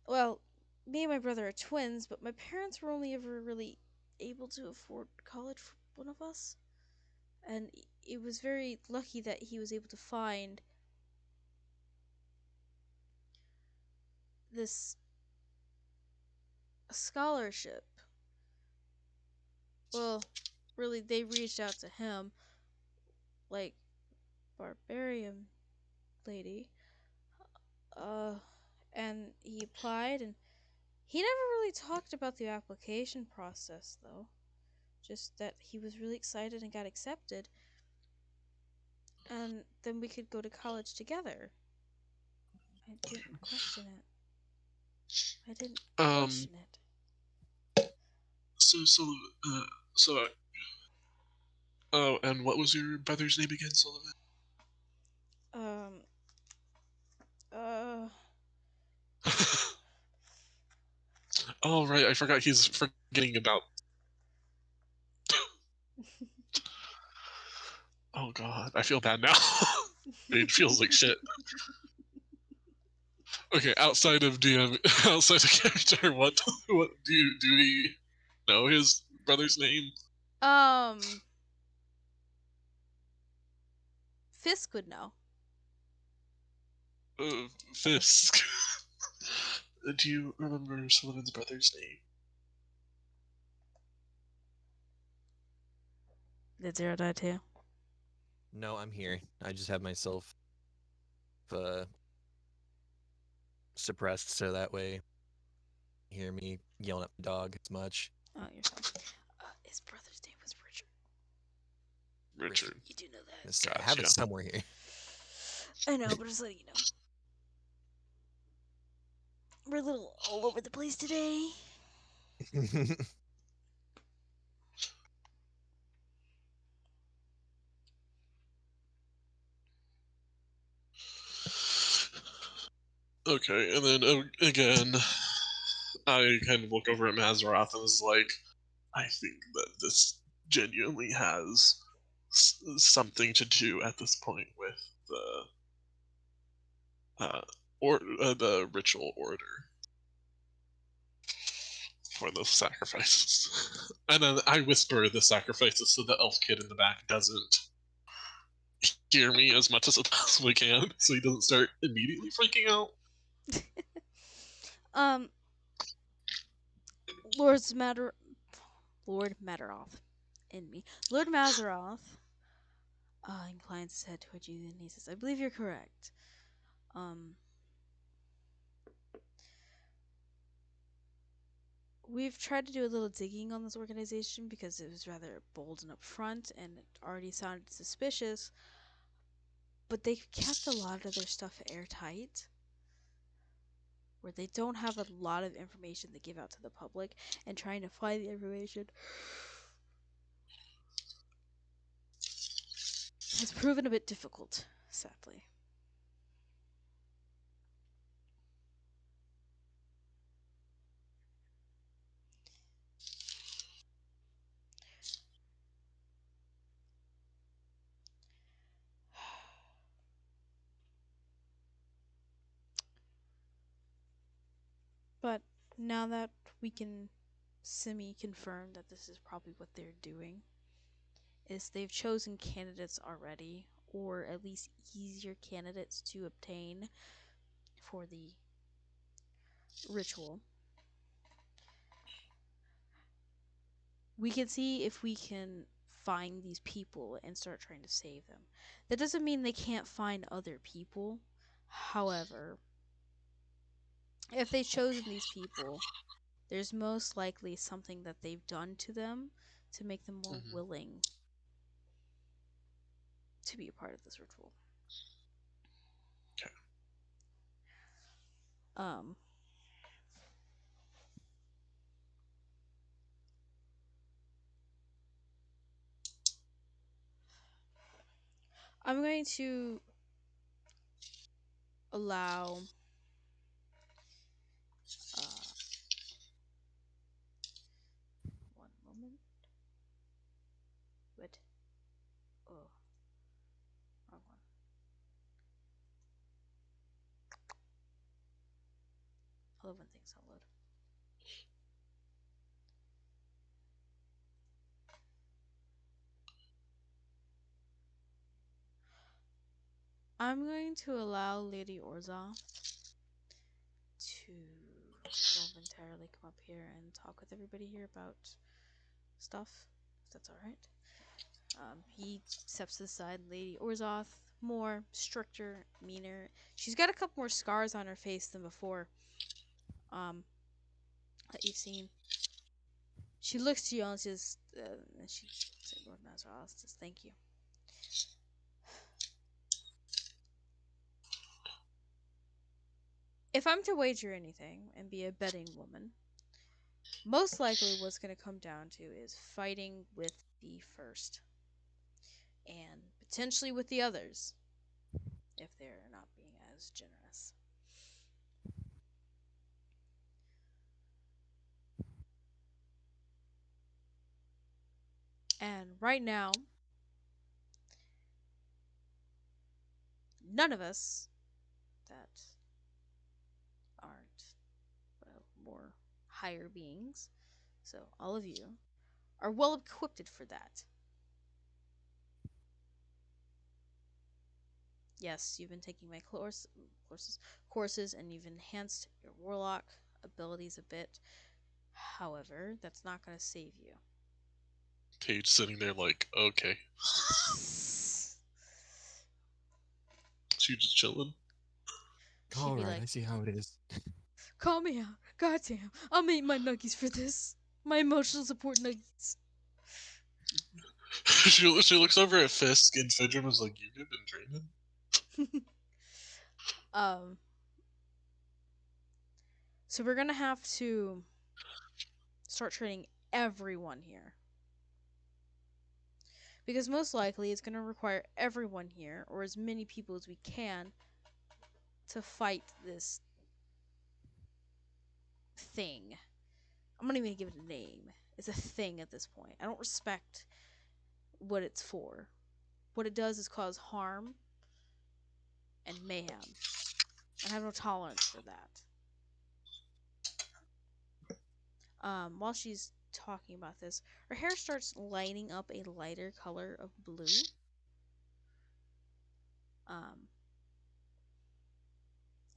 B: well, me and my brother are twins, but my parents were only ever really able to afford college for one of us. And it was very lucky that he was able to find this scholarship. Well, really, they reached out to him, like, barbarian lady, and he applied, and he never really talked about the application process, though. Just that he was really excited and got accepted, and then we could go to college together. I didn't question it.
A: Oh, and what was your brother's name again, Sullivan? Oh, right, I forgot he's forgetting about... Oh god, I feel bad now. It feels like shit. Okay, outside of DM, outside of character, what do we know his brother's name?
B: Fisk would know.
A: Fisk. Do you remember Sullivan's brother's name?
B: Did Zero die too?
E: No, I'm here. I just have myself suppressed so that way you hear me yelling at the dog as much.
B: Oh, you're fine. His brother's name was Richard.
A: Richard.
B: You do know that.
E: Gotcha. I have it somewhere here.
B: I know, but just letting you know. We're a little all over the place today.
A: Okay, and then again, I kind of look over at Mazaroth and is like, I think that this genuinely has something to do at this point with uh, the ritual order for the sacrifices. And then I whisper the sacrifices so the elf kid in the back doesn't hear me as much as it possibly can, so he doesn't start immediately freaking out.
B: Um, Lord's Matter, Lord Matteroth, in me. Lord Mazaroth inclines his head toward you, and he says, "I believe you're correct. Um, we've tried to do a little digging on this organization because it was rather bold and upfront, and it already sounded suspicious. But they've kept a lot of their stuff airtight, where they don't have a lot of information to give out to the public, and trying to find the information has proven a bit difficult, sadly." But now that we can semi-confirm that this is probably what they're doing, is they've chosen candidates already, or at least easier candidates to obtain for the ritual. We can see if we can find these people and start trying to save them. That doesn't mean they can't find other people. However, if they've chosen these people, there's most likely something that they've done to them to make them more willing to be a part of this ritual.
A: Okay.
B: I'm going to allow one moment. What? Oh, wrong one. I love when things don't load. I'm going to allow Lady Orzoth to momentarily come up here and talk with everybody here about stuff, if that's alright. He steps to the side. Lady Orzoth, more stricter, meaner. She's got a couple more scars on her face than before. That you've seen. She looks to you and says, Lord Mazaroth says, "Thank you." If I'm to wager anything and be a betting woman, most likely what's going to come down to is fighting with the first. And potentially with the others, if they're not being as generous. And right now, none of us that aren't, well, more higher beings, so all of you, are well equipped for that. Yes, you've been taking my courses, and you've enhanced your warlock abilities a bit. However, that's not going to save you.
A: Paige sitting there like, okay. She just chilling.
E: All right,
B: like,
E: I see how it is.
B: "Call me out. Goddamn. I'll eat my nuggies for this. My emotional support nuggies."
A: she looks over at Fisk and Fidrin was like, "You've been training."
B: So we're gonna have to start training everyone here. Because most likely it's gonna require everyone here, or as many people as we can, to fight this thing. I'm not even gonna give it a name. It's a thing at this point. I don't respect what it's for. What it does is cause harm and mayhem. And I have no tolerance for that. While she's talking about this, her hair starts lighting up a lighter color of blue.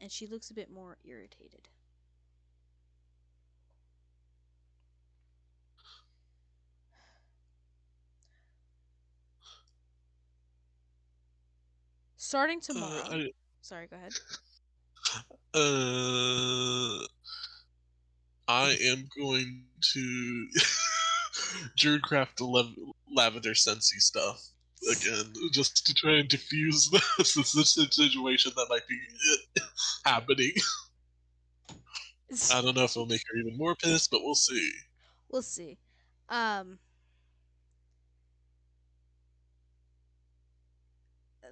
B: And she looks a bit more irritated. Starting tomorrow. Sorry, go ahead.
A: I am going to Druidcraft lavender scentsy stuff again, just to try and diffuse the situation that might be happening. I don't know if it'll make her even more pissed, but we'll see.
B: We'll see.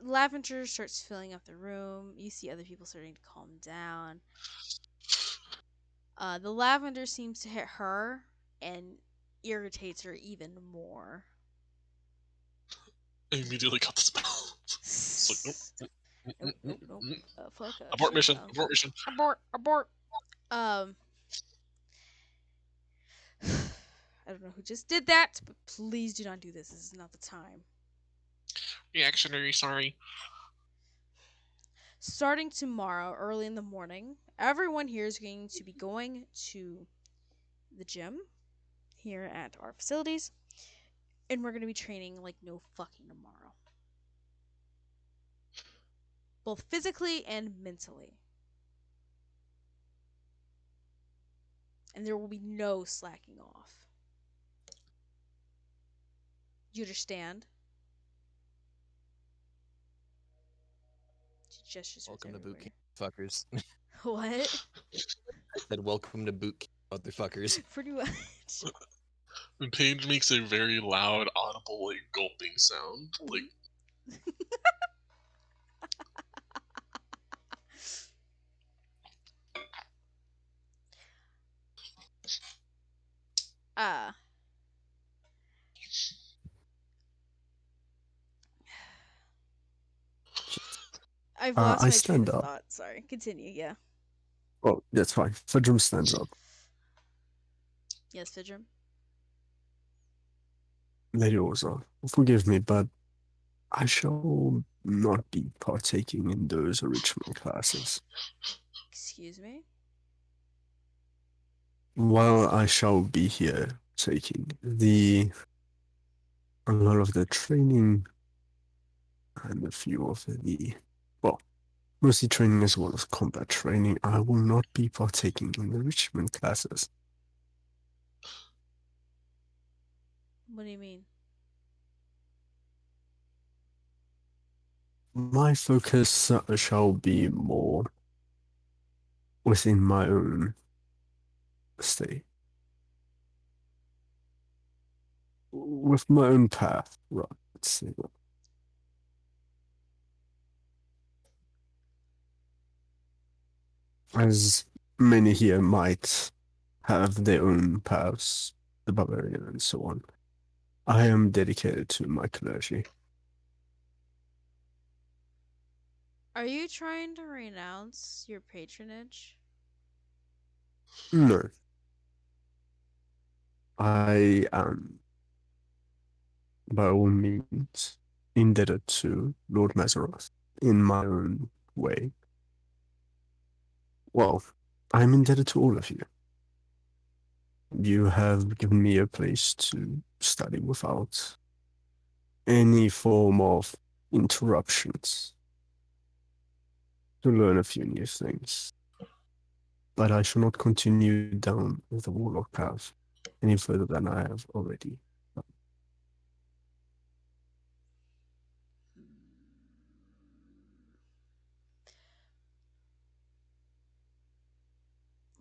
B: Lavender starts filling up the room. You see other people starting to calm down. The lavender seems to hit her and irritates her even more.
A: I immediately cut the spell. It's like,
B: Nope. Fuck up.
A: Abort mission. Abort mission.
B: Abort. I don't know who just did that, but please do not do this. This is not the time.
A: Reactionary, sorry.
B: Starting tomorrow, early in the morning, everyone here is going to be going to the gym here at our facilities, and we're going to be training like no fucking tomorrow. Both physically and mentally. And there will be no slacking off. You understand? She gestures
E: Welcome to boot
B: everywhere.
E: camp, fuckers.
B: What?
E: I said, welcome to boot camp, motherfuckers.
B: Pretty much.
A: And Paige makes a very loud, audible, like, gulping sound. Like,
B: I've lost
D: I
B: my train
D: stand
B: of
D: up.
B: thought. Sorry. Continue, yeah.
D: Oh, that's fine. Fidrum stands up.
B: Yes, Fidrum?
D: Lady Orza, forgive me, but I shall not be partaking in those enrichment classes.
B: Excuse me?
D: While I shall be here taking a lot of the training and a few of mostly training as well as combat training, I will not be partaking in the enrichment classes.
B: What do you mean?
D: My focus shall be more within my own state. With my own path, right? Let's see. As many here might have their own paths, the barbarian and so on. I am dedicated to my clergy.
B: Are you trying to renounce your patronage?
D: No. I am, by all means, indebted to Lord Mazaroth in my own way. Well, I'm indebted to all of you. You have given me a place to study without any form of interruptions, to learn a few new things. But I shall not continue down the warlock path any further than I have already.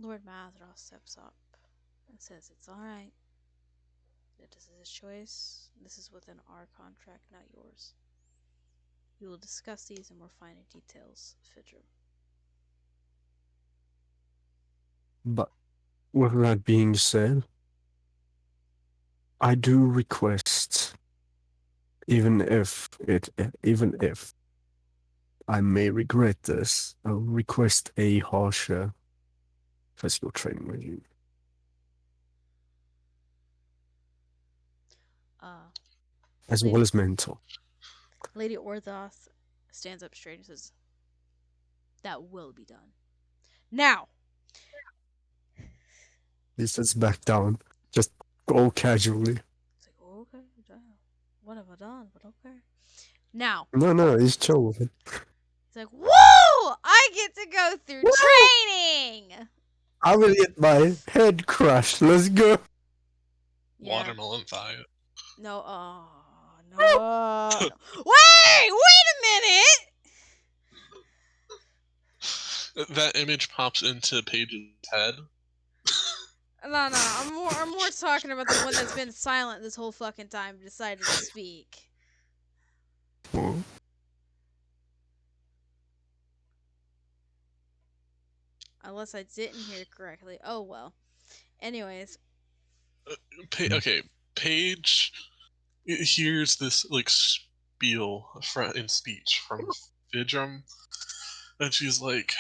B: Lord Mathroth steps up and says, "It's alright. This is his choice. This is within our contract, not yours. We will discuss these in more finer details, Fidrum."
D: But With that being said, I do request, even if I may regret this, I'll request a harsher physical training regime. As
B: Lady,
D: well as mental.
B: Lady Orthoth stands up straight and says, "That will be done." Now,
D: He sits back down, just all casually.
B: it's like, oh, okay, damn. What have I done? But okay. Now,
D: No, he's chill with it.
B: it's like, woo! I get to go through
D: Woo!
B: training!
D: I will get my head crushed. Let's go.
B: Yeah.
A: Watermelon thigh.
B: No, no. Wait a minute!
A: That image pops into Paige's head.
B: No. I'm more talking about the one that's been silent this whole fucking time and decided to speak.
D: Whoa.
B: Unless I didn't hear correctly. Oh well. Anyways.
A: Okay, Paige hears this like spiel in speech from Vidrum, and she's like,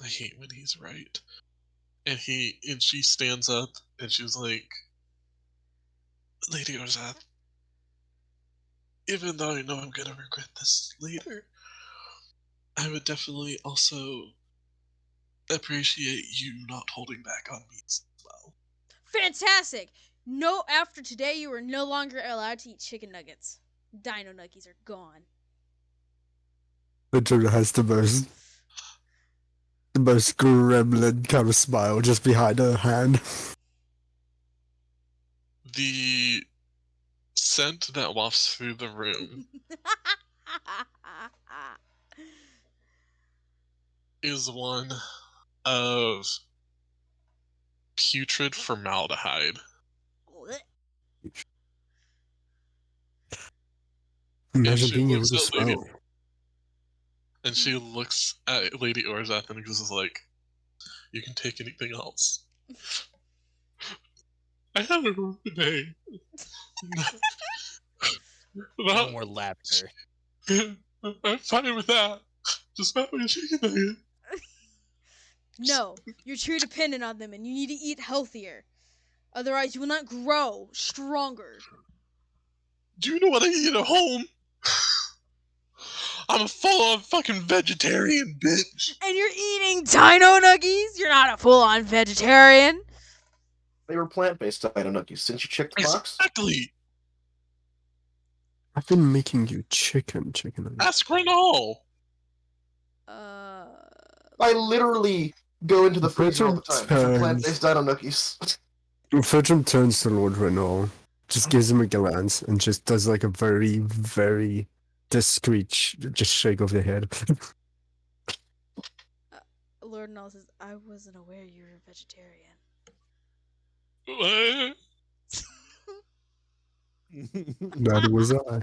A: "I hate when he's right." And she stands up and she's like, "Lady Orzath, even though I know I'm gonna regret this later, I would definitely also appreciate you not holding back on me as well."
B: Fantastic! No, after today, you are no longer allowed to eat chicken nuggets. Dino nuggies are gone.
D: Literally has the most gremlin kind of smile just behind her hand.
A: The scent that wafts through the room is one of putrid formaldehyde.
D: Imagine
A: she
D: being able
A: looks
D: to
A: at Lady-
D: smell.
A: And she looks at Lady Orzath and is like, "You can take anything else. I had a rough day.
E: No more laughter.
A: I'm fine with that. Just not my chicken nugget."
B: No, you're too dependent on them and you need to eat healthier. Otherwise, you will not grow stronger.
A: Do you know what I eat at home? I'm a full-on fucking vegetarian, bitch.
B: And you're eating dino nuggies? You're not a full-on vegetarian.
F: They were plant-based dino nuggies. Didn't you check the box?
A: Exactly.
D: I've been making you chicken nuggets.
A: Ask Renal.
F: I literally go into the freezer all the time for
D: Turns.
F: plant-based dino nuggies.
D: Fredrum turns to Lord Renault, just gives him a glance, and just does like a very, very discreet just shake of the head.
B: Lord Null says, I wasn't aware you were a vegetarian.
A: What?
D: That was I.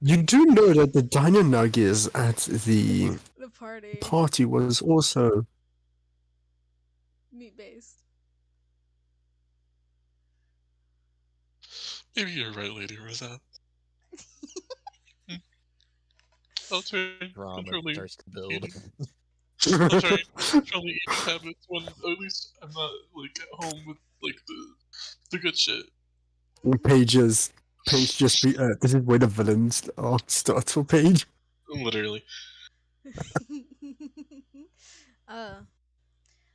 D: You do know that the dino nuggets at the party was also
B: meat-based.
A: Maybe you're right, Lady Rosette. I'll try controlling
E: starts to build.
A: I'll try controlling eating habits when at least I'm not like at home with like the good shit.
D: Paige just be this is where the villains starts for Paige.
A: Literally.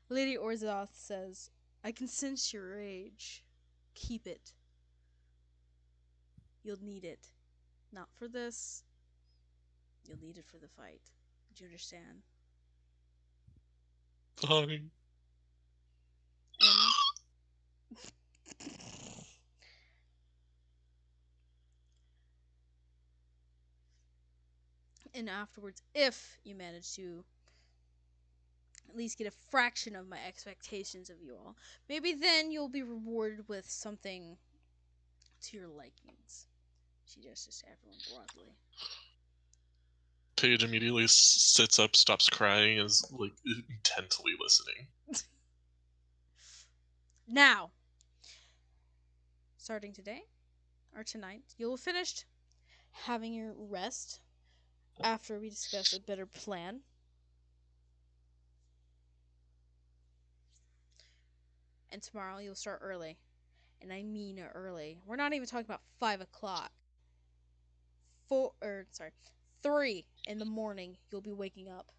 B: Lady Orzoth says, I can sense your rage. Keep it. You'll need it. Not for this. You'll need it for the fight. Do you understand?
A: Fine.
B: And afterwards, if you manage to at least get a fraction of my expectations of you all, maybe then you'll be rewarded with something to your likings. She gestures to everyone broadly.
A: Paige immediately sits up, stops crying, and is like intently listening.
B: Now, starting today or tonight, you'll have finished having your rest after we discuss a better plan. And tomorrow you'll start early. And I mean early. We're not even talking about 5 o'clock. 3 in the morning you'll be waking up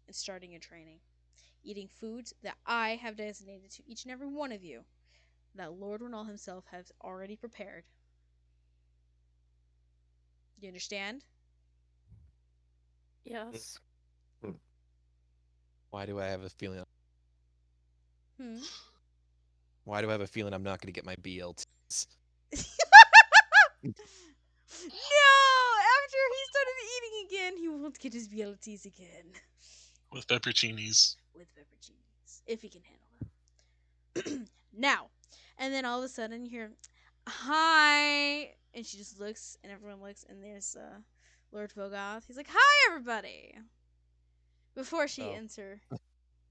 B: and starting your training. Eating foods that I have designated to each and every one of you that Lord Renal himself has already prepared. You understand?
C: Yes.
E: Why do I have a feeling?
B: Hmm.
E: Why do I have a feeling I'm not going to get my BLTs?
B: No! After he started eating again, he won't get his BLTs again.
A: With pepperoncinis.
B: With pepperoncinis. If he can handle them. Now. And then all of a sudden you hear, hi! And she just looks, and everyone looks, and there's Lord Vogoth. He's like, hi, everybody! Before she ends her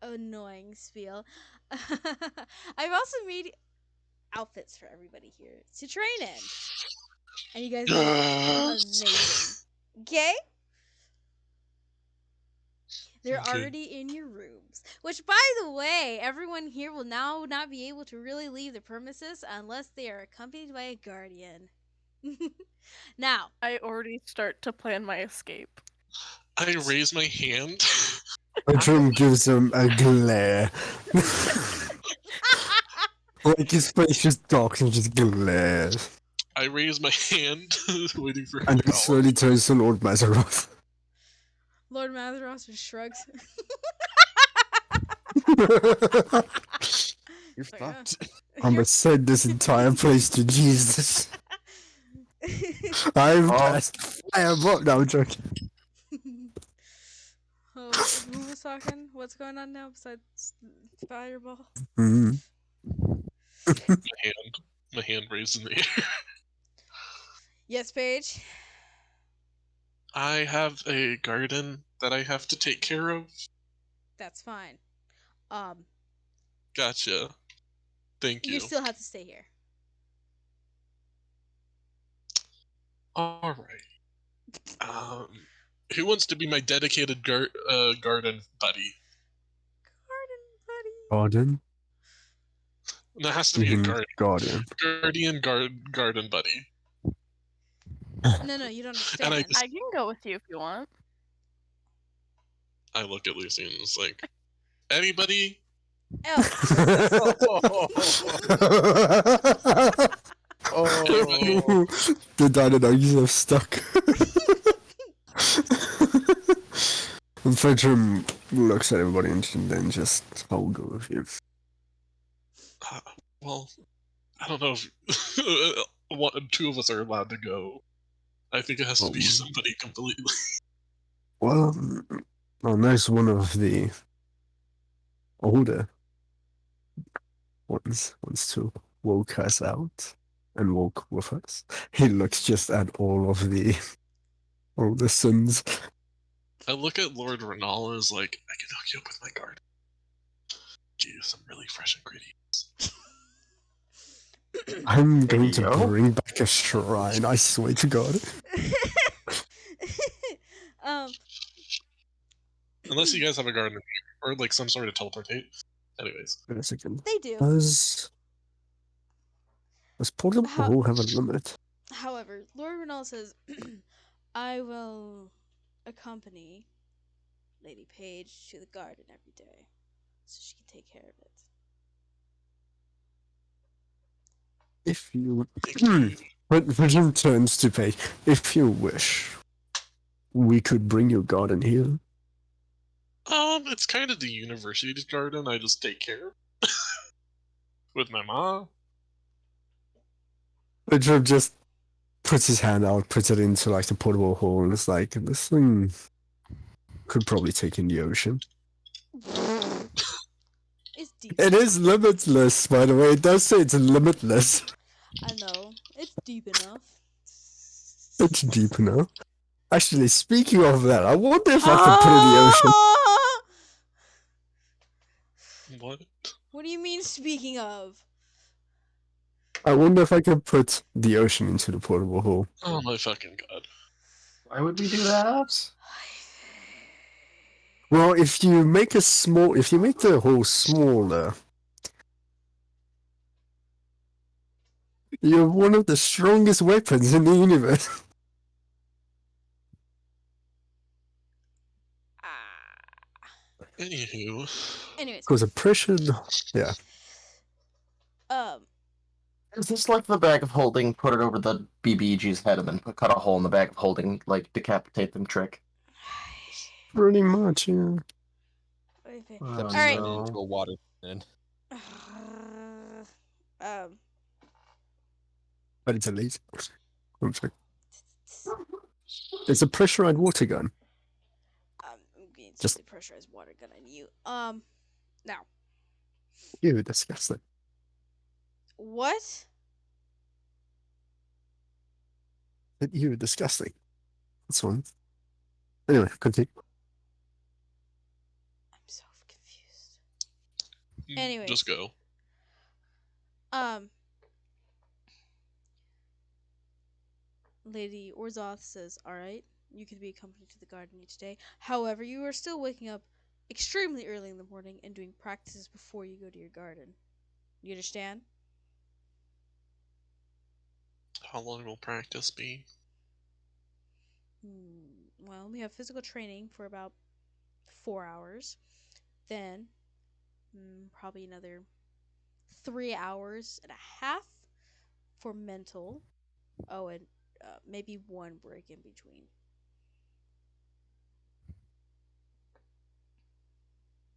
B: annoying spiel. I've also made outfits for everybody here to train in. And you guys look amazing. Okay? They're already in your rooms. Which, by the way, everyone here will now not be able to really leave the premises unless they are accompanied by a guardian. Now.
C: I already start to plan my escape.
A: I raise my hand.
D: Bertram gives him a glare. Like his face just darks and just glares.
A: I raise my hand, waiting for him
D: And
A: to
D: he
A: go.
D: slowly turns to Lord Mazaroth.
B: Lord Mazaroth just shrugs.
E: You're
B: Like, huh?
E: fucked.
D: I'm gonna send this entire place to Jesus. I'm just fireball. No, I'm joking.
B: Oh, who was talking? What's going on now besides fireball?
D: Mhm.
A: My hand raised in the air.
B: Yes, Paige.
A: I have a garden that I have to take care of.
B: That's fine.
A: Gotcha. Thank you.
B: You still have to stay here.
A: All right. Who wants to be my dedicated garden buddy?
B: Garden buddy.
D: Garden?
A: That has to be a
D: Guardian.
A: garden buddy.
B: No, you don't
A: And
B: understand.
C: I can go with you if you want.
A: I look at Lucy and it's like, anybody?
B: Elf.
E: Oh,
D: The dinosaurs are stuck. And Bertram looks at everybody and then just, I'll go with you.
A: Well, I don't know if two of us are allowed to go. I think it has to be somebody completely.
D: Well, unless one of the older ones wants to walk us out and walk with us. He looks just at all the sons.
A: I look at Lord Renal and is like, I can hook you up with my garden. Give you some really fresh ingredients.
D: I'm going to bring back a shrine, I swear to God.
A: Unless you guys have a garden or like some sort of teleportate. Anyways.
D: Wait a second.
B: They do.
D: Does portable hole have a limit?
B: However, Lord Renal says, I will accompany Lady Paige to the garden every day so she can take care of it.
D: If you... Virgin turns to Paige. If you wish, we could bring your garden here.
A: It's kind of the university's garden. I just take care of with my mom.
D: Virgin just puts his hand out, puts it into like the portable hole, and it's like, this thing could probably take in the ocean.
B: It's deep.
D: It is limitless, by the way. It does say it's limitless.
B: I know. It's deep enough.
D: It's deep enough. Actually, speaking of that, I wonder if I can put in the ocean.
A: What?
B: What do you mean, speaking of?
D: I wonder if I can put the ocean into the portable hole.
A: Oh my fucking god.
F: Why would we do that?
D: Well, if you make the hole smaller, you have one of the strongest weapons in the universe.
A: Anywho.
B: Anyways.
D: Because a pressure, yeah.
F: Is this like the bag of holding, put it over the BBG's head and then cut a hole in the bag of holding, like decapitate them trick?
D: Pretty much, yeah.
E: Except
F: Oh,
E: it's
B: Alright.
E: turning into a water cannon.
D: But it's a laser. I'm sorry. It's a pressurized water gun.
B: I'm going to
D: Just-
B: the pressurized water gun on you. Now.
D: Ew, disgusting.
B: What?
D: Ew, disgusting. That's one. Anyway, continue.
B: I'm so confused. Anyways.
A: Just go.
B: Lady Orzoth says, alright, you can be accompanied to the garden each day. However, you are still waking up extremely early in the morning and doing practices before you go to your garden. You understand?
A: How long will practice be?
B: Well, we have physical training for about 4 hours. Then, probably another 3 hours and a half for mental. Oh, and maybe one break in between.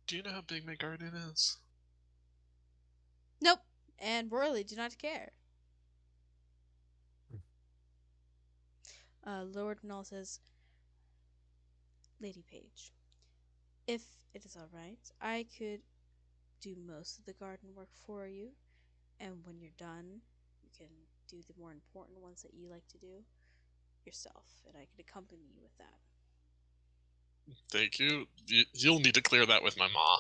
A: Do you know how big my garden is?
B: Nope. And royally do not care. Lord Null says, Lady Page, if it is alright, I could do most of the garden work for you, and when you're done, you can do the more important ones that you like to do yourself, and I can accompany you with that.
A: Thank you. You'll need to clear that with my ma.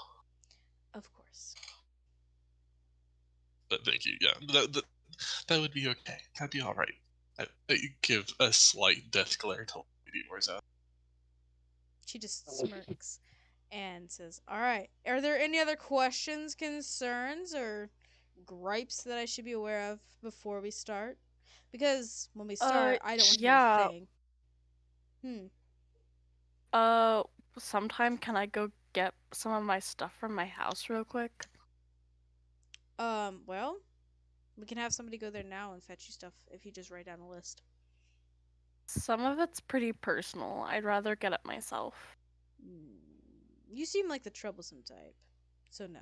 B: Of course.
A: But thank you. Yeah, that would be okay. That'd be all right. I give a slight death glare to Lady Orza.
B: She just smirks and says, alright, are there any other questions, concerns, or gripes that I should be aware of before we start? Because when we start, I don't want to
C: yeah.
B: do a thing.
C: Sometime can I go get some of my stuff from my house real quick?
B: Well, we can have somebody go there now and fetch you stuff if you just write down a list.
C: Some of it's pretty personal. I'd rather get it myself.
B: You seem like the troublesome type, so no.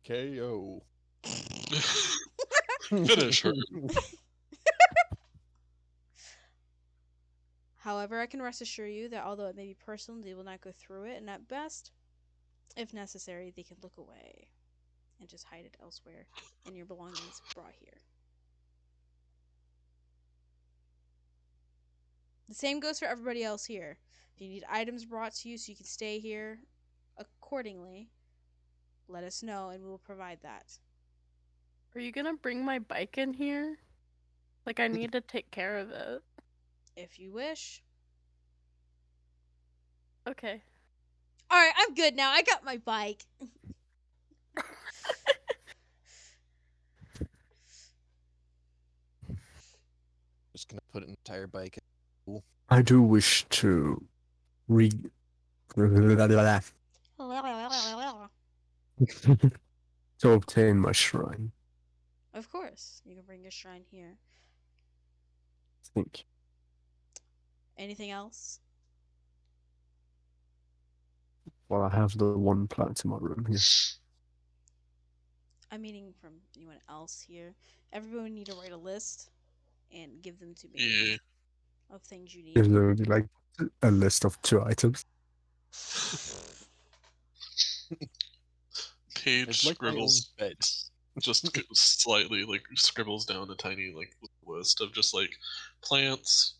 E: KO.
A: Finish her.
B: However, I can rest assure you that although it may be personal, they will not go through it, and at best, if necessary, they can look away and just hide it elsewhere, and your belongings brought here. The same goes for everybody else here. If you need items brought to you so you can stay here accordingly, let us know and we will provide that.
C: Are you gonna bring my bike in here? Like, I need to take care of it.
B: If you wish.
C: Okay.
B: Alright, I'm good now. I got my bike.
E: Just gonna put an entire bike in.
D: I do wish to to obtain my shrine.
B: Of course. You can bring your shrine here.
D: Thank you.
B: Anything else?
D: Well, I have the one plant in my room here.
B: I'm meaning from anyone else here. Everyone would need to write a list and give them to me
A: Yeah.
B: of things you need.
D: Is there like a list of 2 items?
A: Page
E: It's like my own
A: scribbles.
E: bed.
A: just slightly like scribbles down a tiny like list of just like plants,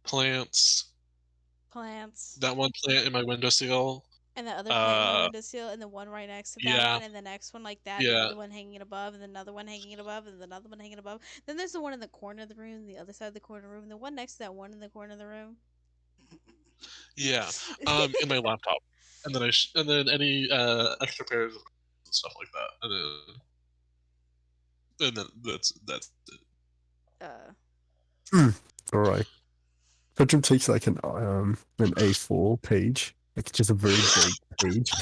B: Plants.
A: that one plant in my windowsill.
B: And the other plant in the
A: Uh,
B: windowsill, and the one right next to that
A: yeah,
B: one, and the next one like that, and
A: yeah,
B: another one hanging above, and another one hanging above, and another one hanging above. Then there's the one in the corner of the room, the other side of the corner of the room, and the one next to that one in the corner of the room.
A: yeah. In my laptop, and then and then any extra pairs of and stuff like that, and then that's it.
D: Alright. Pedram takes like an A4 page, like just a very big page.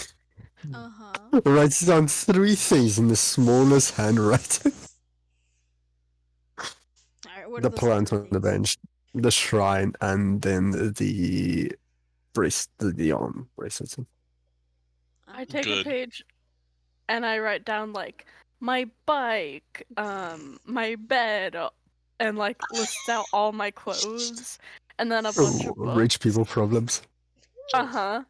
D: Writes down 3 things in the smallest handwriting.
B: Alright, what are
D: The
B: those
D: plant
B: 3
D: on the
B: things?
D: bench, the shrine, and then the arm bracelets.
C: I take
A: Good.
C: a page and I write down like my bike, my bed, and like lists out all my clothes, and then a bunch of books.
D: Rich people problems.
C: And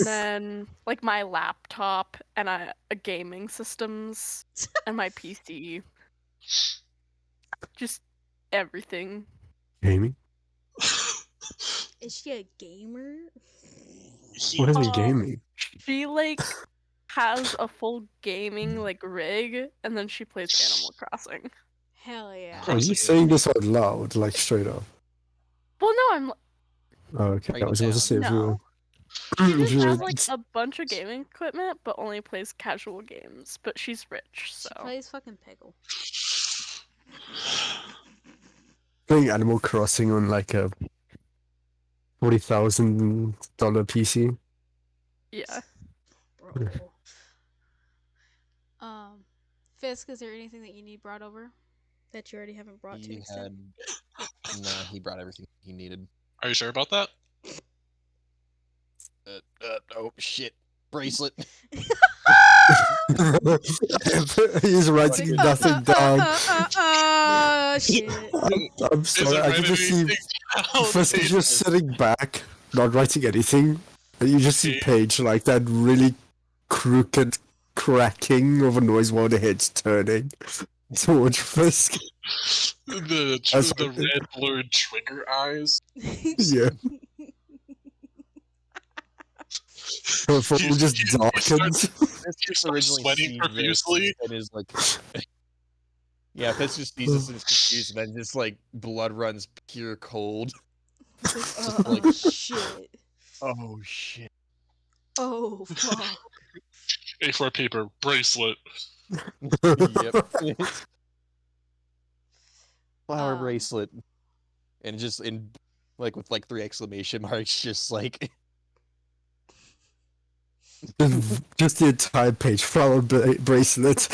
C: then like my laptop and a gaming systems and my PC. Just everything.
D: Gaming?
B: Is she a gamer?
D: What is he gaming?
C: She like has a full gaming like rig, and then she plays Animal Crossing.
B: Hell yeah.
D: Are you saying this out loud, like straight up?
C: Well, no, I'm.
D: Oh, okay, I was about to say if you
C: No.
D: were.
C: She just has like a bunch of gaming equipment, but only plays casual games. But she's rich, so.
B: She plays fucking Peggle.
D: Playing Animal Crossing on like a $40,000 PC.
C: Yeah.
B: Bro. Fisk, is there anything that you need brought over that you already haven't brought to an extent?
E: No, he brought everything he needed.
A: Are you sure about that?
E: Oh shit! Bracelet.
D: He's writing nothing down.
B: Shit.
D: I'm sorry, I can just see First he's just sitting back, not writing anything, and you just see Paige like that really crooked cracking of a noise while the head's turning towards Fisk.
A: The red blurred trigger eyes.
D: Yeah. Her phone just darkens.
E: Fisk originally
A: sweating profusely
E: and is like, yeah, Fisk just sees this and is confused, and then just like blood runs pure cold.
B: Oh shit.
E: Oh shit.
B: Oh fuck.
A: A4 paper bracelet.
E: Yep. Flower bracelet, and just in like with like 3 exclamation marks, just like.
D: Just the entire page, flower bracelet.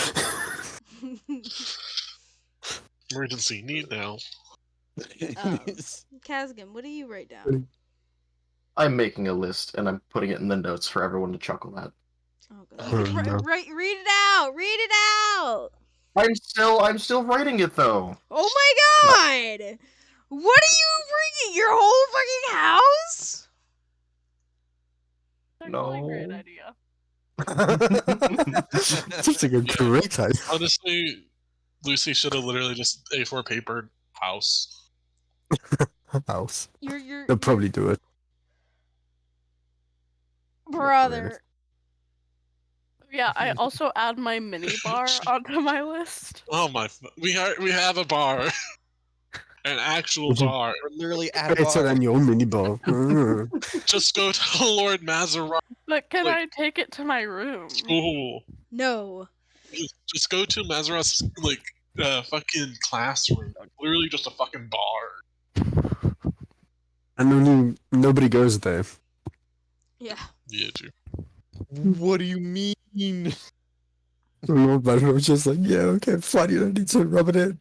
A: Emergency need now.
B: Kazgan, what do you write down?
F: I'm making a list and I'm putting it in the notes for everyone to chuckle at.
B: Oh god. Read it out. Read it out.
F: I'm still writing it though.
B: Oh my god! What are you bringing? Your whole fucking house?
F: No.
C: A great idea.
D: Such a great idea.
A: Honestly, Lucy should have literally just A4 papered house.
D: House.
B: You're
D: They'll probably do it.
B: brother.
C: Yeah, I also add my mini bar onto my list.
A: Oh my! We have a bar, an actual bar.
E: We're literally at a
D: Better
E: bar.
D: than your mini bar.
A: Just go to Lord Mazarin
C: But can I take it to my room?
A: school.
B: No.
A: Just go to Mazarin's like fucking classroom. Literally just a fucking bar.
D: And nobody goes there.
B: Yeah.
A: Yeah, true.
E: What do you mean?
D: Lord Mazarin was just like, yeah, okay, fine, you don't need to rub it in.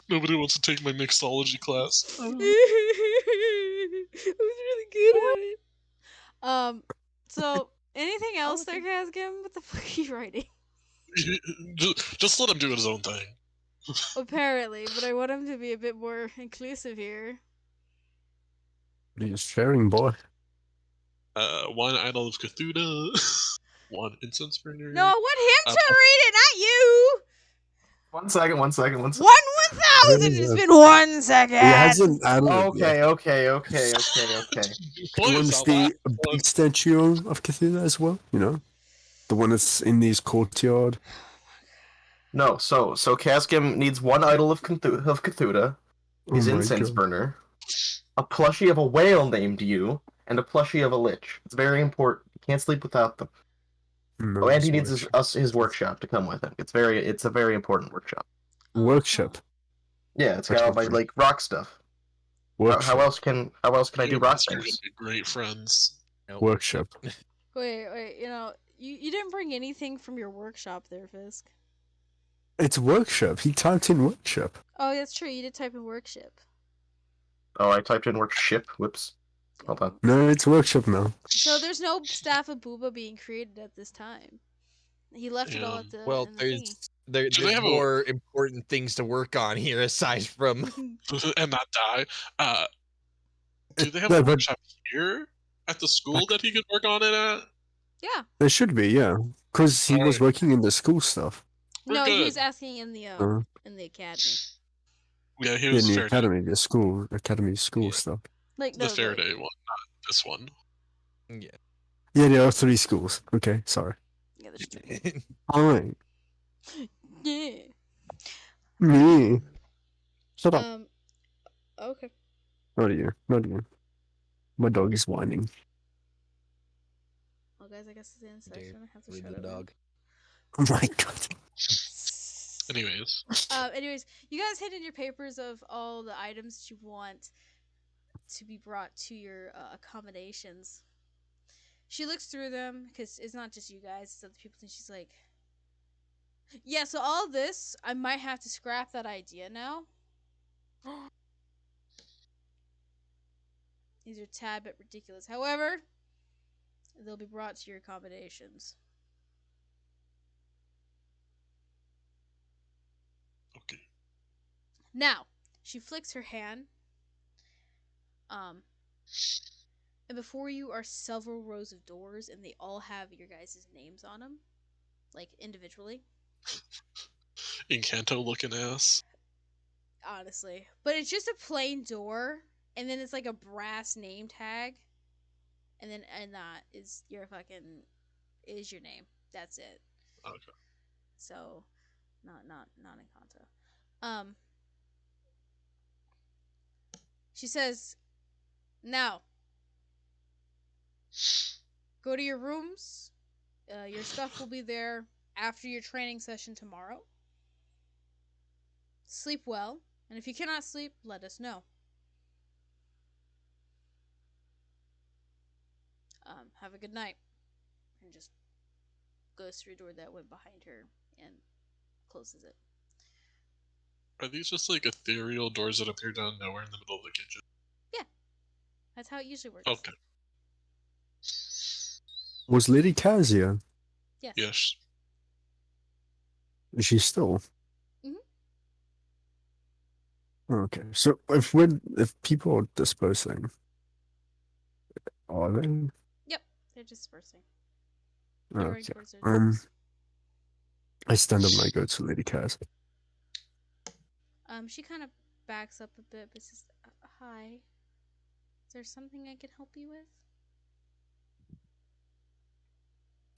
A: Nobody wants to take my mixology class.
B: I was really good at it. So anything else there, Kazgan? What the fuck are you writing?
A: Just let him do his own thing.
B: Apparently, but I want him to be a bit more inclusive here.
D: He's sharing, boy.
A: One Idol of Cthulhu. 1 incense burner.
B: No, I want him to read it, not you.
F: 1 second, 1 second, 1 second.
B: 1,000. It's been 1 second.
D: He hasn't added it yet.
F: Okay.
D: He wants the big statue of Cthulhu as well, you know? The one that's in this courtyard.
F: No, so Cascam needs 1 idol of Cthulhu, his
D: Oh my
F: incense
D: god.
F: burner, a plushie of a whale named you, and a plushie of a lich. It's very important. You can't sleep without them.
D: No,
F: Oh, and he
D: it's
F: needs
D: workshop.
F: his workshop to come with him. It's a very important workshop.
D: Workshop.
F: Yeah, it's got all my like rock stuff.
D: Workshop.
F: How else can I do rock
A: You're gonna
F: things?
A: be great friends.
D: Workshop.
B: Wait. You didn't bring anything from your workshop there, Fisk.
D: It's workshop. He typed in workshop.
B: Oh, that's true. You did type in workshop.
F: Oh, I typed in workship. Whoops. Hold on.
D: No, it's workshop now.
B: So there's no staff of Booba being created at this time. He left it all at the.
E: Well,
B: in the thingy.
E: there's
A: they have
E: more important things to work on here aside from.
A: And not die. Do they have
D: No,
A: a
D: but-
A: workshop here at the school that he could work on it at?
B: Yeah.
D: There should be, yeah. Because he was
A: Alright.
D: working in the school stuff.
A: We're
B: No, he
A: good.
B: was asking in the academy.
A: Yeah, he
D: In
A: was
D: the
A: Faraday.
D: academy school
A: Yeah.
D: stuff.
B: Like
A: The Faraday one, not this one.
E: Yeah.
D: Yeah, there are 3 schools. Okay, sorry.
B: Yeah, there's 2.
D: Alright.
B: Yeah.
D: Me. Shut up.
B: Okay.
D: Not you. Not you. My dog is whining.
B: Well, guys, I guess it's the end
E: Dude,
B: section. I have to
E: leave
B: shut
E: the
B: up.
E: dog.
D: Oh my god.
A: Anyways.
B: Anyways, you guys hid in your papers of all the items that you want to be brought to your accommodations. She looks through them because it's not just you guys; it's other people. And she's like, "Yeah, so all this, I might have to scrap that idea now. These are tad bit ridiculous. However, they'll be brought to your accommodations."
A: Okay.
B: Now, she flicks her hand. And before you are several rows of doors, and they all have your guys' names on them, like individually.
A: Encanto looking ass.
B: Honestly, but it's just a plain door, and then it's like a brass name tag, and that is your name. That's it.
A: Okay.
B: So, not Encanto. She says, "Now, go to your rooms. Your stuff will be there after your training session tomorrow. Sleep well, and if you cannot sleep, let us know. Have a good night." And just goes through a door that went behind her and closes it.
A: Are these just like ethereal doors that appear down nowhere in the middle of the kitchen?
B: That's how it usually works.
A: Okay.
D: Was Lady Kazia?
B: Yes.
A: Yes.
D: Is she still?
B: Mhm.
D: Okay, so if people are dispersing, are they?
B: Yep. They're dispersing. They're going
D: Okay.
B: towards their doors.
D: I stand up and I go to Lady Kaz.
B: She kind of backs up a bit, but says, "Hi. Is there something I can help you with?"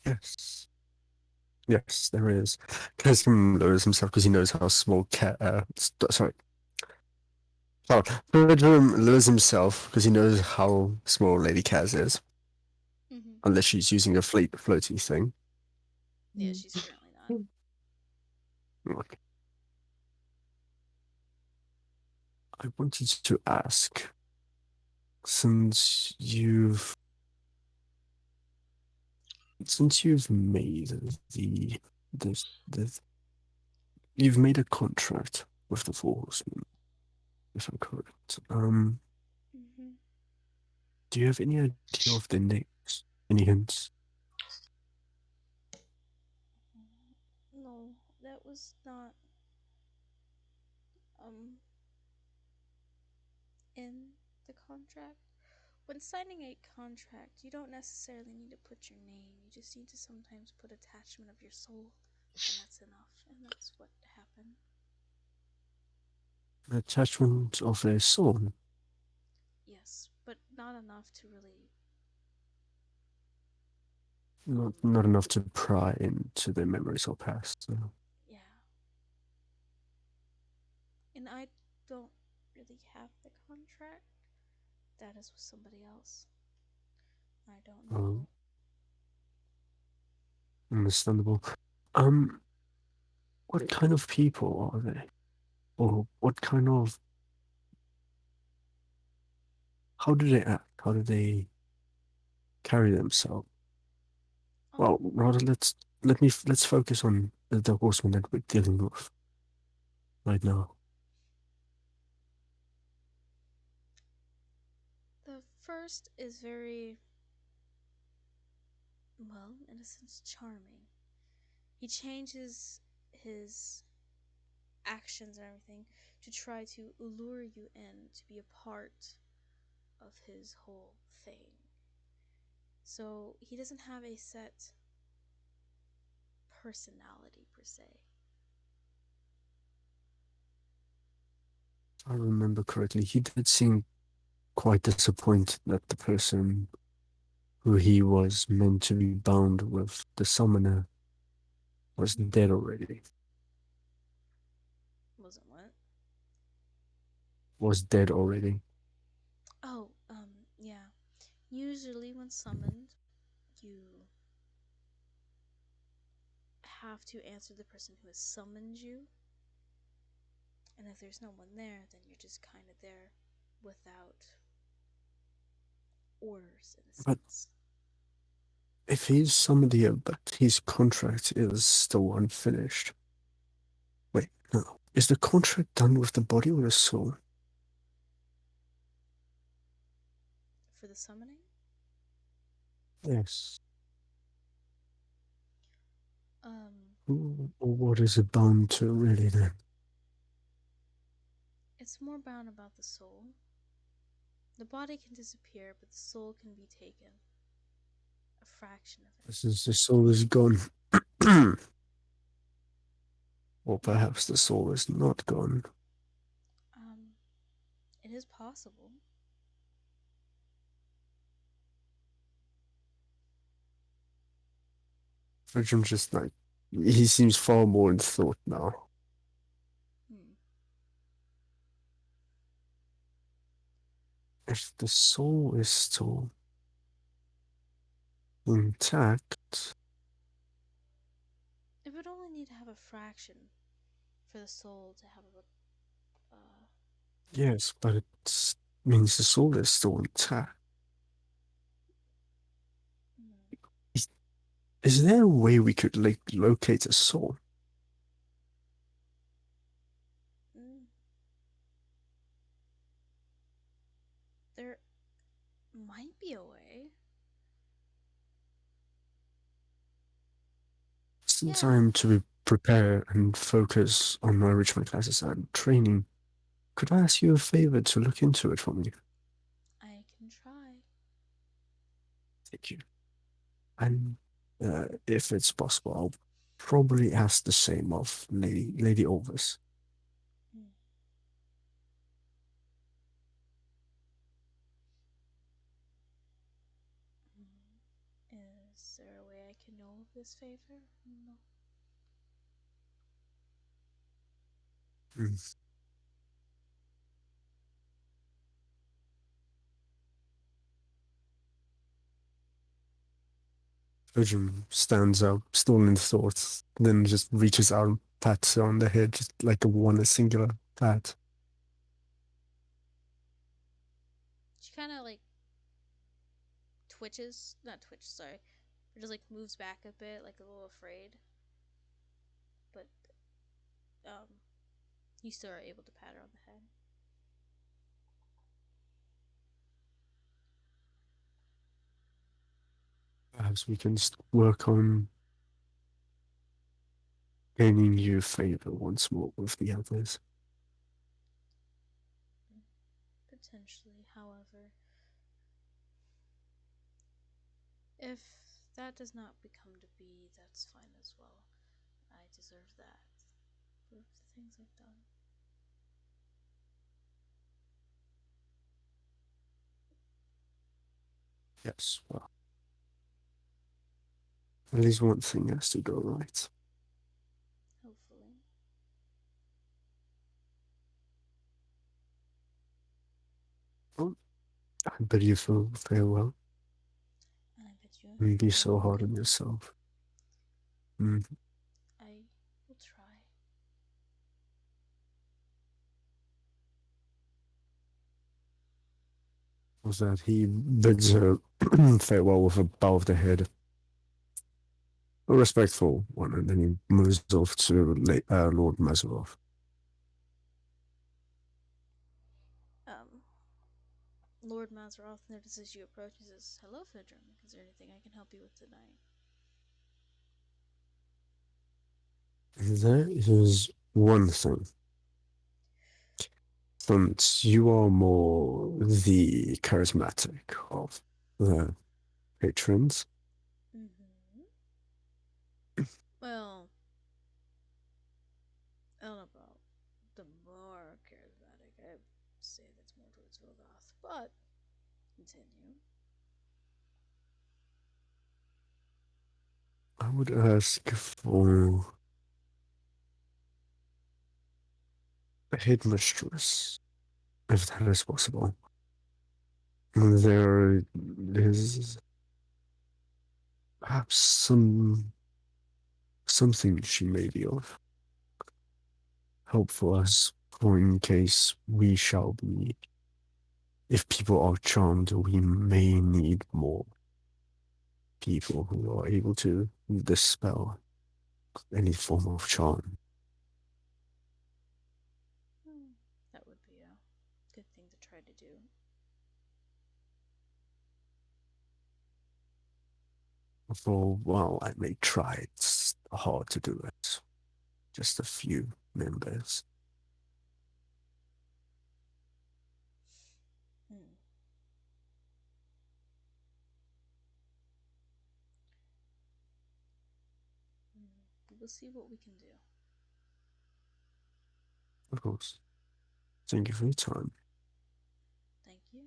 D: Yes. Yes, there is. Kaz lowers himself because he knows how small sorry. Pedram lowers himself because he knows how small Lady Kaz is.
B: Mm-hmm.
D: Unless she's using a floaty thing.
B: Yeah, she's currently not.
D: Okay. I wanted to ask, since you've made you've made a contract with the Four Horsemen, if I'm correct.
B: Mm-hmm.
D: Do you have any idea of their names? Any hints?
B: No, that was not in the contract. When signing a contract, you don't necessarily need to put your name. You just need to sometimes put attachment of your soul, and that's enough. And that's what happened.
D: Attachment of a soul.
B: Yes, but not enough to really.
D: Not enough to pry into their memories or past. So.
B: Yeah. And I don't really have the contract. That is with somebody else. I don't know.
D: Understandable. What kind of people are they? Or what kind of... How do they act? How do they carry themselves? Well, rather let's focus on the horseman that we're dealing with right now.
B: The first is very, well, in a sense, charming. He changes his actions and everything to try to lure you in to be a part of his whole thing. So he doesn't have a set personality per se.
D: If I remember correctly, he did seem quite disappointed that the person who he was meant to be bound with, the summoner, was dead already.
B: Wasn't what?
D: Was dead already.
B: Oh, yeah. Usually when summoned, you have to answer the person who has summoned you. And if there's no one there, then you're just kind of there without orders, in a
D: But
B: sense.
D: if he's somebody, but his contract is still unfinished. Wait, no. Is the contract done with the body or the soul?
B: For the summoning?
D: Yes. Or what is it bound to, really, then?
B: It's more bound about the soul. The body can disappear, but the soul can be taken. A fraction of it.
D: Since the soul is gone. Or perhaps the soul is not gone.
B: It is possible.
D: Which I'm just like, he seems far more in thought now. If the soul is still intact,
B: It would only need to have a fraction for the soul to have a.
D: yes, but it means the soul is still intact. Is there a way we could locate a soul?
B: There might be a way.
D: Since I'm to prepare and focus on my enrichment classes and training, could I ask you a favor to look into it for me?
B: I can try.
D: Thank you. And if it's possible, I'll probably ask the same of Lady Olvis.
B: Is there a way I can know of this favor? No.
D: Virgin stands up, still in thoughts, then just reaches out and pats her on the head, just like a singular pat.
B: She kind of like twitches, not twitches, sorry, or just like moves back a bit, like a little afraid. But you still are able to pat her on the head.
D: Perhaps we can work on gaining you favor once more with the others.
B: Potentially, however, If that does not become to be, that's fine as well. I deserve that. For the things I've done.
D: Yes, well. At least one thing has to go right.
B: Hopefully.
D: I bid you farewell.
B: And I bet you.
D: And be so
B: have a
D: hard
B: good
D: on
B: night.
D: yourself.
B: I will try.
D: Was that he bids her farewell with a bow of the head. A respectful one, and then he moves off to Lord Mazarov.
B: Lord Mazeroth notices you approach and says, "Hello, Fidrum. Is there anything I can help you with tonight?"
D: There is one thing. Since you are more the charismatic of the patrons.
B: Well, I don't know about the more charismatic. I say that's more towards Vilgoth, but continue.
D: I would ask for a headmistress, if that is possible. There is perhaps something she may be of help for us, for in case we shall be. If people are charmed, we may need more people who are able to dispel any form of charm.
B: That would be a good thing to try to do.
D: For while I may try, it's hard to do it. Just a few members.
B: We will see what we can do.
D: Of course. Thank you for your time.
B: Thank you.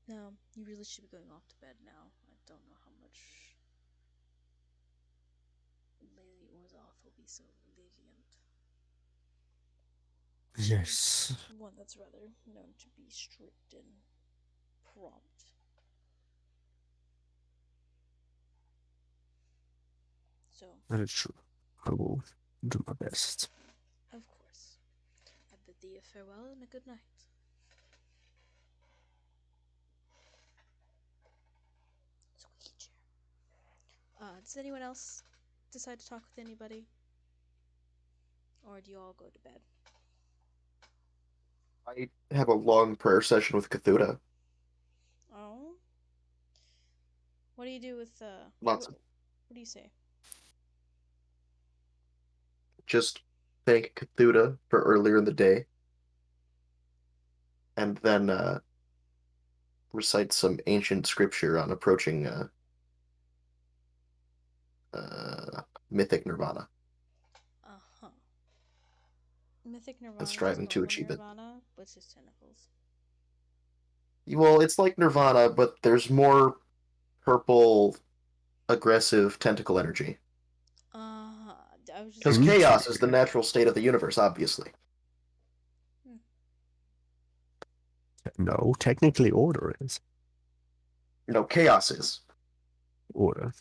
B: No, you really should be going off to bed now. I don't know how much Lady Orzoth will be so lenient.
D: Yes.
B: She's one that's rather known to be strict and prompt. So,
D: That is true. I will do my best.
B: of course, I bid thee a farewell and a good night. Squeaky chair. Does anyone else decide to talk with anybody? Or do you all go to bed?
F: I have a long prayer session with Cthulhu.
B: Oh? What do you do with,
F: Lots of
B: what do you say?
F: just thank Cthulhu for earlier in the day, and then recite some ancient scripture on approaching mythic nirvana.
B: Uh-huh. Mythic
F: And
B: Nirvana is
F: striving to
B: normal
F: achieve it.
B: Nirvana, but it's just tentacles.
F: Well, it's like Nirvana, but there's more purple, aggressive tentacle energy.
B: I was just
F: Because chaos is the natural state of the universe, obviously.
D: No, technically order is.
F: No, chaos is.
D: Order.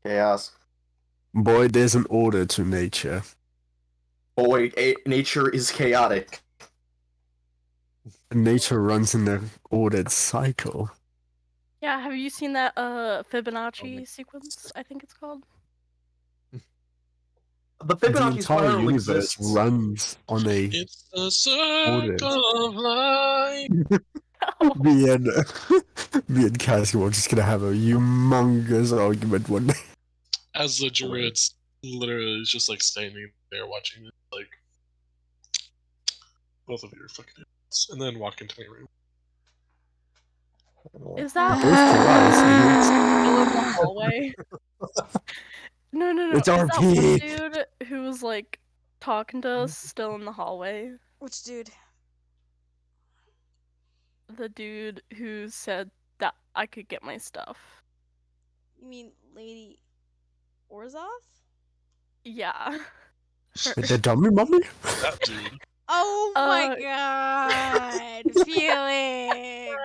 F: Chaos.
D: Boy, there's an order to nature.
F: Oh wait, nature is chaotic.
D: Nature runs in an ordered cycle.
C: Yeah, have you seen that Fibonacci sequence, I think it's called?
F: The
D: The
F: Fibonacci
D: entire
F: spiral
D: universe
F: exists.
D: runs on a
A: It's the circle
D: ordered.
A: of life.
D: Me and Cassie are just gonna have a humongous argument one day.
A: As the druid's literally just like standing there watching it, like, both of you are fucking idiots, and then walk into my room.
C: Is that
D: Both
C: still in the hallway? No.
D: It's
C: Is that one
D: RP.
C: dude who was like talking to us still in the hallway?
B: Which dude?
C: The dude who said that I could get my stuff.
B: You mean Lady Orzov?
C: Yeah. Her.
D: The dummy mummy?
A: That dude.
B: Oh my
C: Uh,
B: god, Felix!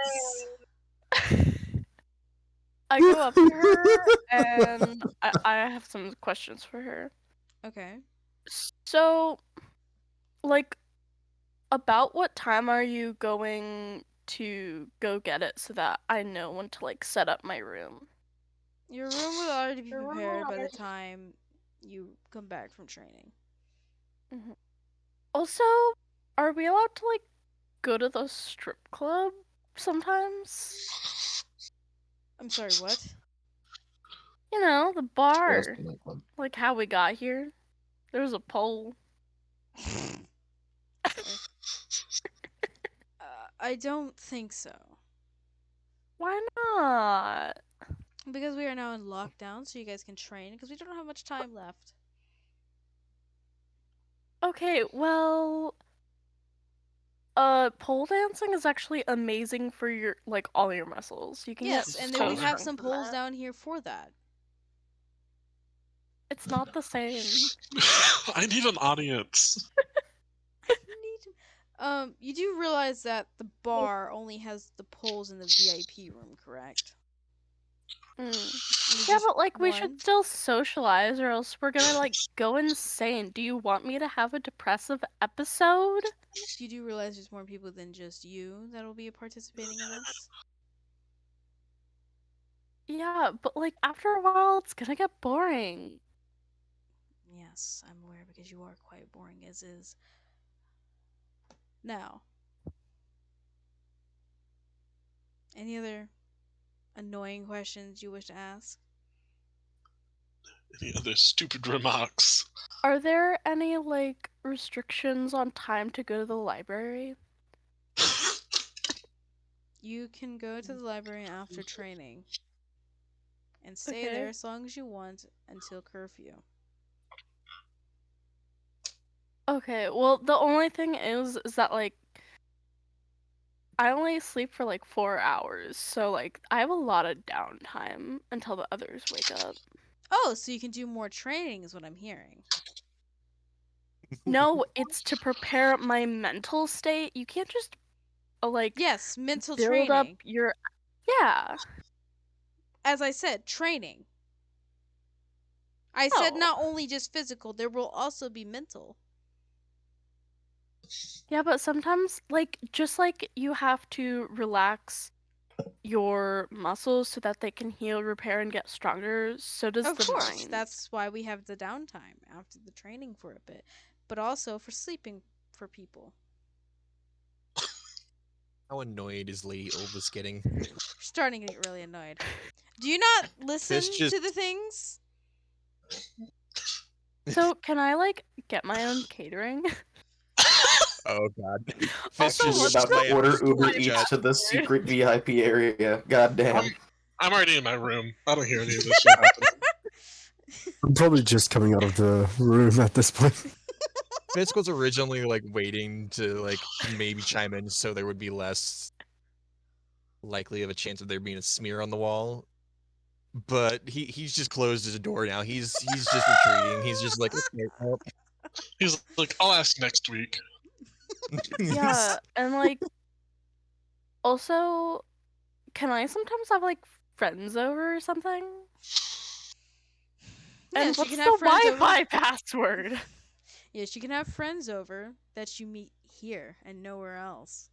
C: I go up to her and I have some questions for her.
B: Okay.
C: So, like, about what time are you going to go get it so that I know when to, like, set up my room?
B: Your room will already be prepared by the time you come back from training.
C: Also, are we allowed to, like, go to the strip club sometimes?
B: I'm sorry, what?
C: You know, the bar.
F: Yes, Nightclub.
C: Like how we got here. There was a pole.
B: I don't think so.
C: Why not?
B: Because we are now in lockdown, so you guys can train, because we don't have much time left.
C: Okay, well, pole dancing is actually amazing for your, like, all your muscles. You can
B: Yes,
C: get
B: and
C: so
B: then we have
C: strong
B: some
C: from
B: poles
C: that.
B: down here for that.
C: It's not the same.
A: I need an audience.
B: You do realize that the bar only has the poles in the VIP room, correct?
C: Yeah, but, like, we should still socialize or else we're gonna, like, go insane. Do you want me to have a depressive episode?
B: You do realize there's more people than just you that will be participating in this?
C: Yeah, but, like, after a while, it's gonna get boring.
B: Yes, I'm aware because you are quite boring as is. Now, any other annoying questions you wish to ask?
A: Any other stupid remarks?
C: Are there any, like, restrictions on time to go to the library?
B: You can go to the library after training and stay
C: Okay.
B: there as long as you want until curfew.
C: Okay, well, the only thing is that, like, I only sleep for, like, 4 hours, so, like, I have a lot of downtime until the others wake up.
B: Oh, so you can do more training is what I'm hearing.
C: No, it's to prepare my mental state. You can't just, like,
B: Yes, mental
C: build up
B: training.
C: your... Yeah.
B: As I said, training. I said
C: Oh.
B: not only just physical, there will also be mental.
C: Yeah, but sometimes, like, just like you have to relax your muscles so that they can heal, repair, and get stronger, so does
B: Of
C: the
B: course,
C: mind.
B: that's why we have the downtime after the training for a bit, but also for sleeping for people.
E: How annoyed is Lady Olvis getting?
B: We're starting to get really annoyed. Do you not listen
E: just-
B: to the things?
C: So, can I, like, get my own catering?
E: Oh god.
C: Also,
F: We're
C: what's
F: about
C: the
F: to order
C: worst
F: Uber
C: part
F: Eats
C: about
F: to the
C: it?
F: secret VIP area. God damn.
A: I'm already in my room. I don't hear any of this shit happening.
D: I'm probably just coming out of the room at this point.
E: Fisk was originally like waiting to like maybe chime in so there would be less likely of a chance of there being a smear on the wall. But he's just closed his door now. He's just retreating. He's just like, okay, well.
A: He's like, I'll ask next week.
C: Yeah, and, like, also, can I sometimes have, like, friends over or something? And
B: Yes, you
C: what's
B: can
C: the
B: have friends over.
C: Wi-Fi password?
B: Yes, you can have friends over that you meet here and nowhere else.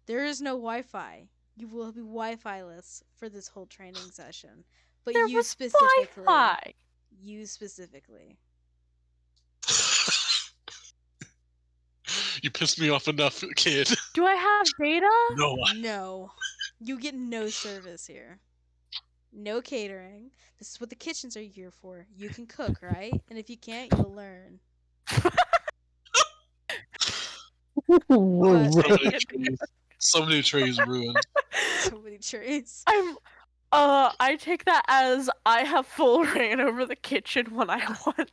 B: There is no Wi-Fi. You will be Wi-Fi-less for this whole training session. But
C: There
B: you
C: was
B: specifically.
C: Wi-Fi.
B: You specifically.
A: You pissed me off enough, kid.
C: Do I have data?
A: No.
B: No. You get no service here. No catering. This is what the kitchens are here for. You can cook, right? And if you can't, you'll learn. But-
A: So many trees ruined.
B: So many trees.
C: I take that as I have full reign over the kitchen when I want.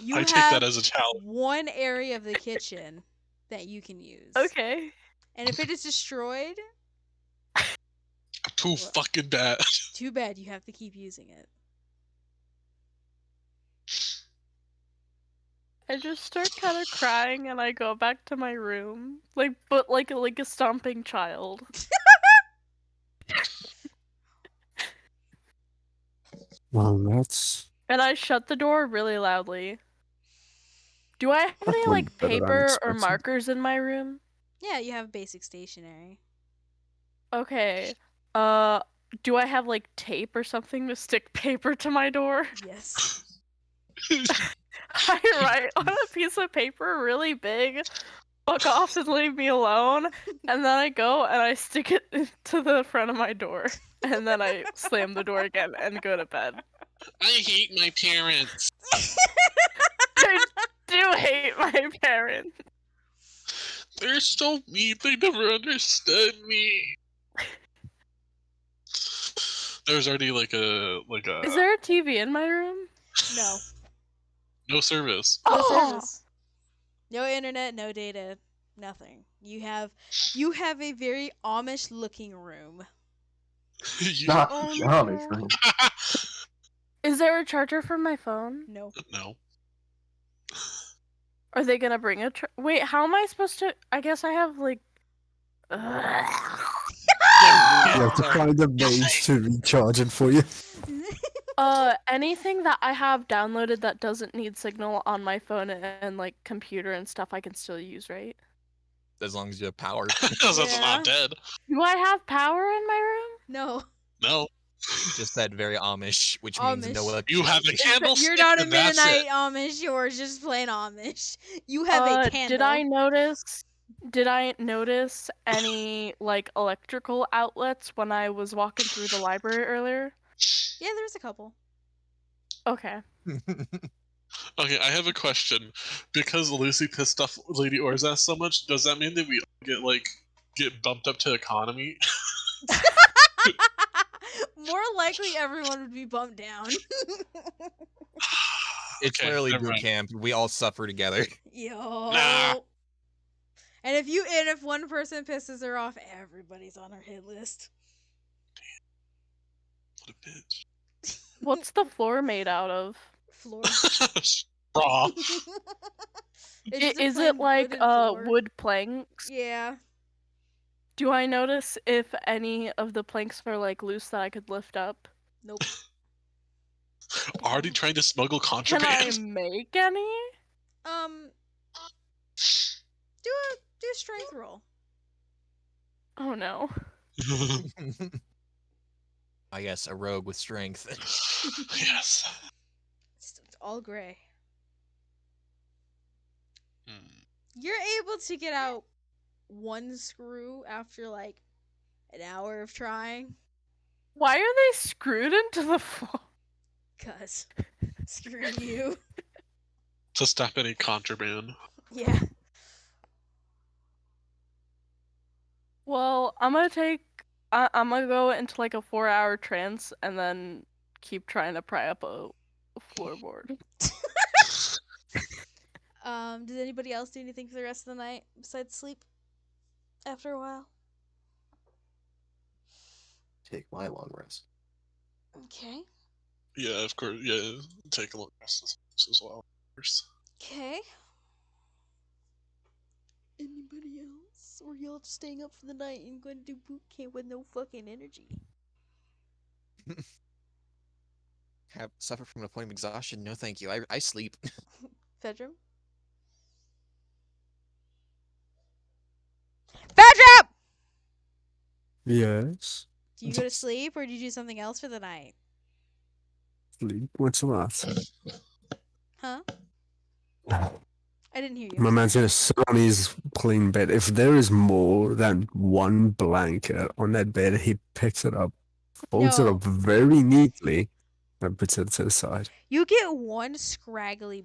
B: You
A: I take
B: have
A: that as a challenge.
B: one area of the kitchen that you can use.
C: Okay.
B: And if it is destroyed,
A: Too fucking bad.
B: too bad, you have to keep using it.
C: I just start kind of crying and I go back to my room, like a stomping child.
D: Well, that's
C: And I shut the door really loudly. Do I have
D: That
C: any
D: went
C: like
D: better than
C: paper or
D: expected.
C: markers in my room?
B: Yeah, you have basic stationery.
C: Okay. Do I have like tape or something to stick paper to my door?
B: Yes.
C: I write on a piece of paper really big, fuck off and leave me alone, and then I go and I stick it to the front of my door, and then I slam the door again and go to bed.
A: I hate my parents.
C: I do hate my parents.
A: They're so mean. They never understood me. There's already like a
C: Is there a TV in my room?
B: No.
A: no service.
B: No
C: Oh!
B: service. No internet, no data, nothing. You have a very Amish looking room.
F: Not
C: Oh,
F: Johnny's
C: no.
F: room.
C: Is there a charger for my phone?
B: No.
A: No.
C: Are they gonna bring a wait, how am I supposed to? I guess I have like.
D: You have to find a mage to recharge it for you.
C: Anything that I have downloaded that doesn't need signal on my phone and like computer and stuff, I can still use, right?
E: As long as you have power.
A: Because that's
B: Yeah.
A: not dead.
C: Do I have power in my room?
B: No.
A: No.
E: Just said very Amish, which means no
B: Amish.
E: electricity.
A: You have a candlestick.
B: You're not a
A: and that's
B: Mennonite
A: it.
B: Amish. You're just plain Amish. You have a candle.
C: Did I notice any like electrical outlets when I was walking through the library earlier?
B: Yeah, there was a couple.
C: Okay.
A: Okay, I have a question. Because Lucy pissed off Lady Orzas so much, does that mean that we get bumped up to economy?
B: More likely, everyone would be bumped down.
E: It's
A: Okay,
E: literally
A: never
E: boot
A: mind.
E: camp. We all suffer together.
B: Yo.
A: Nah.
B: And if one person pisses her off, everybody's on her hit list.
A: What a bitch.
C: What's the floor made out of?
B: Floor.
A: Straw.
B: It's just a
C: Is
B: plain
C: it like
B: wooden floor.
C: wood planks?
B: Yeah.
C: Do I notice if any of the planks are like loose that I could lift up?
B: Nope.
A: Already trying to smuggle
C: Can
A: contraband.
C: I make any?
B: Do a strength roll.
C: Oh no.
E: I guess a rogue with strength.
A: Yes.
B: It's all gray.
A: Hmm.
B: You're able to get out one screw after like an hour of trying.
C: Why are they screwed into the floor?
B: Cause screw you.
A: To stop any contraband.
B: Yeah.
C: Well, I'm gonna go into like a 4-hour trance and then keep trying to pry up a floorboard.
B: Does anybody else do anything for the rest of the night besides sleep? After a while.
F: Take my long rest.
B: Okay.
A: Yeah, of course. Yeah, take a look as well.
B: Okay. Anybody else? Or y'all just staying up for the night and going to do boot camp with no fucking energy?
E: Have suffer from a point of exhaustion? No, thank you. I sleep.
B: Fedrum? Fedrum!
D: Yes.
B: Do you go to sleep or do you do something else for the night?
D: Sleep. What's the matter?
B: Huh? I didn't hear you.
D: My man's gonna sit on his clean bed. If there is more than one blanket on that bed, he picks it up, folds it
B: No.
D: up very neatly, and puts it to the side.
B: You get one scraggly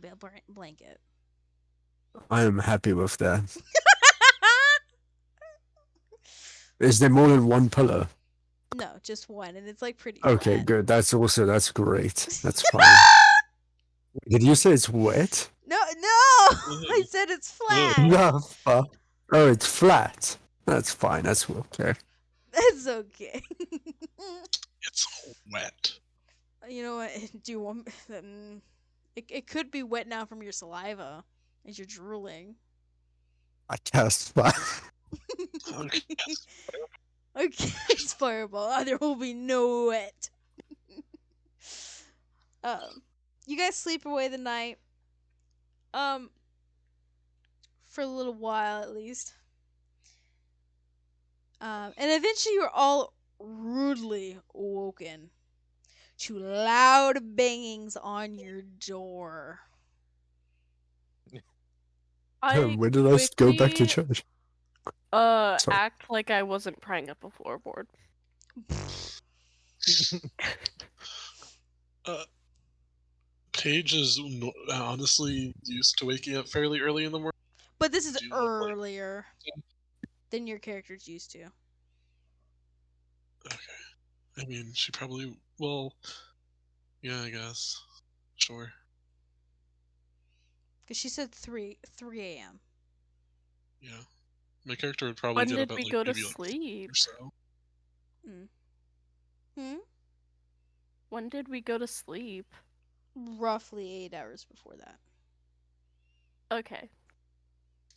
B: blanket.
D: I am happy with that. Is there more than one pillar?
B: No, just one, and it's like pretty
D: Okay,
B: flat.
D: good. That's great. That's fine. Did you say it's wet?
B: No, I said it's flat.
D: No. Oh, it's flat. That's fine. That's okay.
B: That's okay.
A: It's wet.
B: You know what? Do you want? It could be wet now from your saliva as you're drooling.
D: I cast fire.
A: Okay.
B: Okay, it's fireball. There will be no wet. You guys sleep away the night. For a little while at least. And eventually you're all rudely woken to loud bangings on your door.
D: When did I go back to
C: quickly,
D: church? Sorry.
C: act like I wasn't prying up a floorboard.
A: Paige is honestly used to waking up fairly early in the morning.
B: But this is
A: Do you want, like-
B: earlier than your character's used to.
A: Okay. I mean, she probably. Well. Yeah, I guess. Sure.
B: Because she said 3 a.m.
A: Yeah. My character would probably
C: When
A: get
C: did
A: up at
C: we
A: like
C: go to
A: maybe like 4
C: sleep?
A: or so.
C: When did we go to sleep?
B: Roughly 8 hours before that.
C: Okay.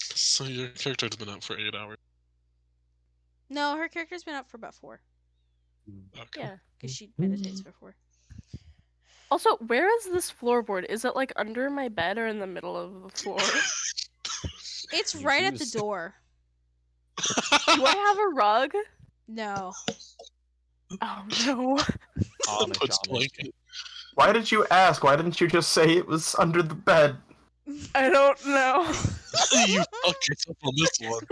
A: So your character's been up for 8 hours.
B: No, her character's been up for about 4.
A: Okay.
C: Yeah.
B: Because she meditates for 4.
C: Also, where is this floorboard? Is it like under my bed or in the middle of the floor?
B: It's
E: You
B: right at the
E: choose.
B: door.
C: Do I have a rug?
B: No.
C: Oh no.
E: Amish,
A: Puts
E: Amish.
A: blanket.
F: Why did you ask? Why didn't you just say it was under the bed?
C: I don't know.
A: You fucked yourself on this one.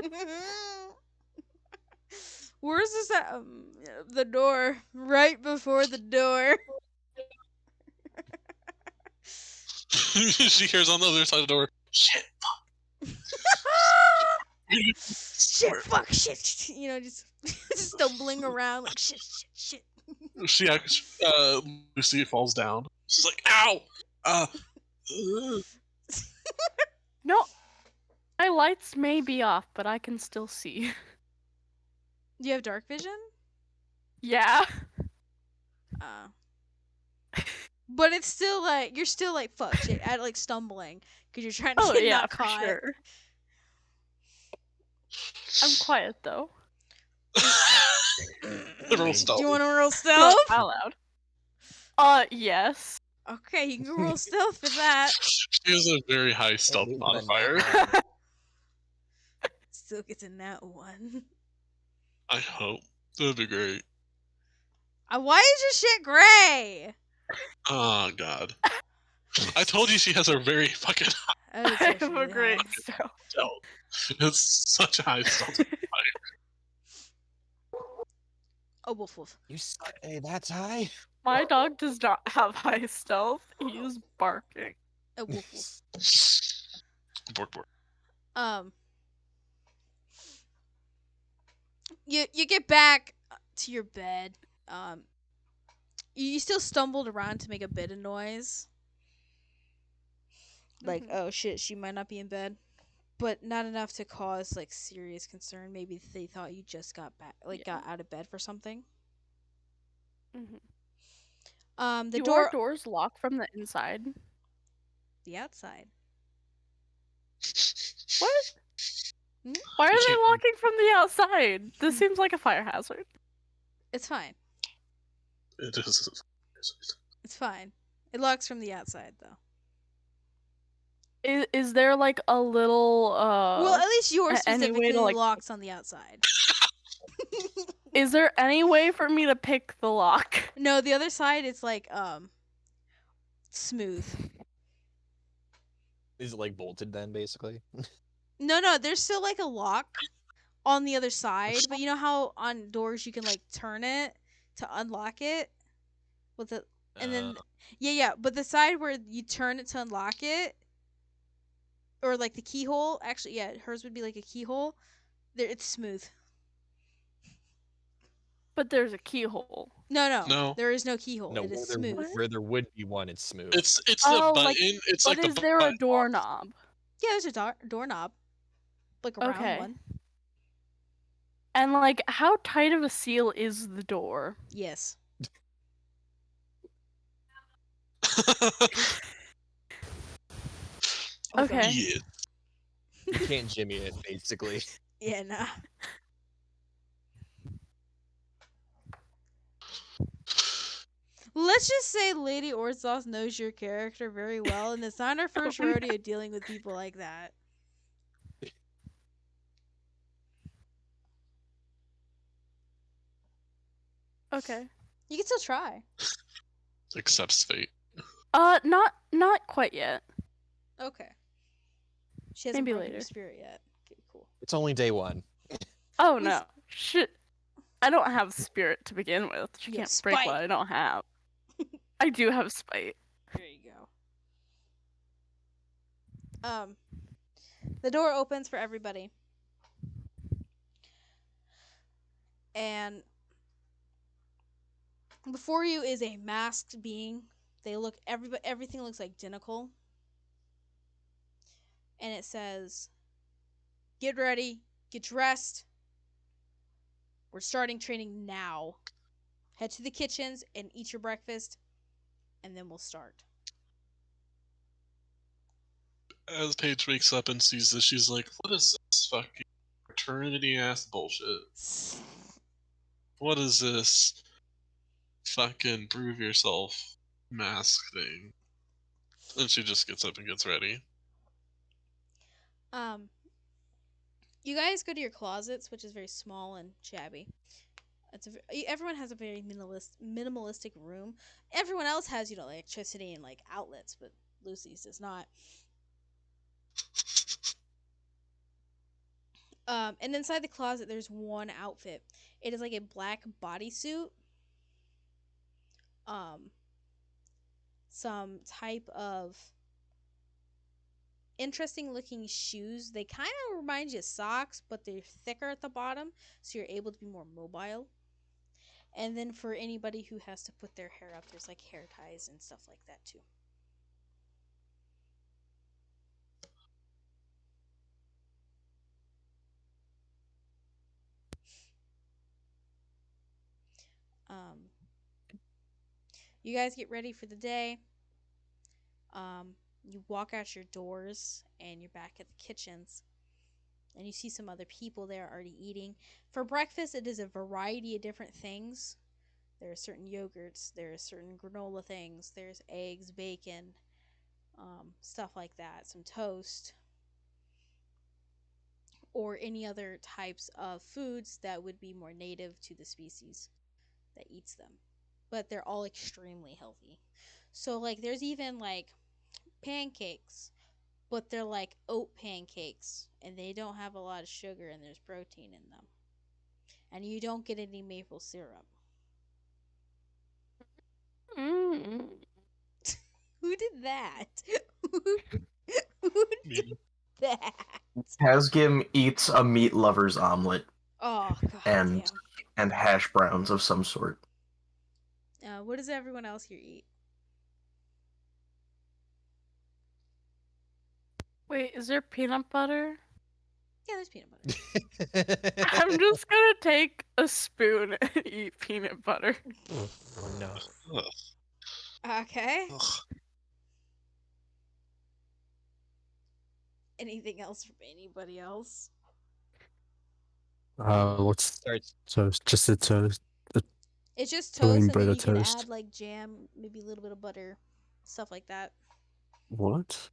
B: Where's this at? The door. Right before the door.
A: She hears on the other side of the door. Shit.
B: Shit, fuck, shit. You know, just stumbling around like shit.
A: She Lucy falls down. She's like, "Ow!"
C: No. My lights may be off, but I can still see.
B: Do you have dark vision?
C: Yeah.
B: But it's still like you're still like fuck shit at like stumbling because you're trying to
C: Oh
B: get
C: yeah,
B: not
C: for
B: caught.
C: sure. I'm quiet though.
A: Roll stealth.
B: Do you want to roll
C: Not
B: stealth?
C: out loud. Yes.
B: Okay, you can roll stealth for that.
A: She has a very high stealth
E: Ooh,
A: modifier.
E: the
B: Still gets in that one.
A: I hope. That'd be great.
B: Why is your shit gray?
A: Oh god. I told you she has a very fucking high
B: Oh, it's
C: I
B: actually
C: have a
B: really
C: great
B: high.
C: stealth.
A: stealth. It's such a high stealth.
B: Oh, woof.
E: You say that's high?
C: My dog does not have high stealth. He is barking.
B: Oh, woof.
A: Bork.
B: You get back to your bed. You still stumbled around to make a bit of noise. Like, oh shit, she might not be in bed, but not enough to cause like serious concern. Maybe they thought you just got back, got out of bed for something.
C: Mm-hmm.
B: The
C: Do
B: door,
C: our doors lock from the inside?
B: the outside.
C: What? Why are they locking from the outside? This seems like a fire hazard.
B: It's fine.
A: It is.
B: It's fine. It locks from the outside though.
C: Is there like a little
B: Well, at least yours
C: any way
B: specifically
C: to, like-
B: locks on the outside.
C: Is there any way for me to pick the lock?
B: No, the other side it's like smooth.
E: Is it like bolted then, basically?
B: No, there's still like a lock on the other side, but you know how on doors you can like turn it to unlock it with the and then yeah, but the side where you turn it to unlock it or like the keyhole, actually hers would be like a keyhole. There it's smooth.
C: But there's a keyhole.
B: No,
A: No.
B: there is no keyhole.
E: No,
B: It is
E: where there,
B: smooth.
E: where there would be one, it's smooth.
A: It's the
C: Oh,
A: button.
C: like-
A: It's
C: But
A: like the
C: is there a
A: button box.
C: doorknob?
B: Yeah, there's a doorknob, like a round
C: Okay.
B: one.
C: And like, how tight of a seal is the door?
B: Yes.
C: Okay.
A: Yeah.
E: You can't jimmy it, basically.
B: Yeah, nah. Let's just say Lady Orzov knows your character very well, and it's not her first rodeo dealing with people like that.
C: Okay.
B: You can still try.
A: Accepts fate.
C: Not quite yet.
B: Okay. She hasn't
C: Maybe
B: broken your
C: later.
B: spirit yet. Okay, cool.
E: It's only day one.
C: Oh
B: Who's-
C: no. Shit. I don't have spirit to begin with. She
B: You
C: can't
B: have
C: break
B: spite.
C: what I don't have. I do have spite.
B: There you go. The door opens for everybody. And before you is a masked being. Everything looks identical. And it says, "Get ready, get dressed. We're starting training now. Head to the kitchens and eat your breakfast, and then we'll start."
A: As Paige wakes up and sees this, she's like, "What is this fucking fraternity ass bullshit? What is this fucking prove yourself mask thing?" And she just gets up and gets ready.
B: You guys go to your closets, which is very small and shabby. Everyone has a very minimalistic room. Everyone else has, electricity and like outlets, but Lucy's does not. And inside the closet, there's one outfit. It is like a black bodysuit. Some type of interesting looking shoes. They kind of remind you of socks, but they're thicker at the bottom, so you're able to be more mobile. And then for anybody who has to put their hair up, there's like hair ties and stuff like that too. You guys get ready for the day. You walk out your doors and you're back at the kitchens. And you see some other people there already eating. For breakfast, it is a variety of different things. There are certain yogurts, there are certain granola things, there's eggs, bacon, stuff like that, some toast, or any other types of foods that would be more native to the species that eats them. But they're all extremely healthy. So, like, there's even, like, pancakes, but they're like oat pancakes, and they don't have a lot of sugar, and there's protein in them. And you don't get any maple syrup.
C: Mm.
B: Who did that? Who did that?
F: Hasgim eats a meat lover's omelet
B: Oh, god
F: and
B: damn.
F: and hash browns of some sort.
B: What does everyone else here eat?
C: Wait, is there peanut butter?
B: Yeah, there's peanut butter.
C: I'm just gonna take a spoon and eat peanut butter.
E: Oh no.
A: Ugh.
B: Okay.
A: Ugh.
B: Anything else from anybody else?
D: What's
E: Starts.
D: toast? Just a toast.
B: It's just
D: Plain
B: toast, and
D: bread
B: then
D: or
B: you can
D: toast?
B: add like jam, maybe a little bit of butter, stuff like that.
D: What?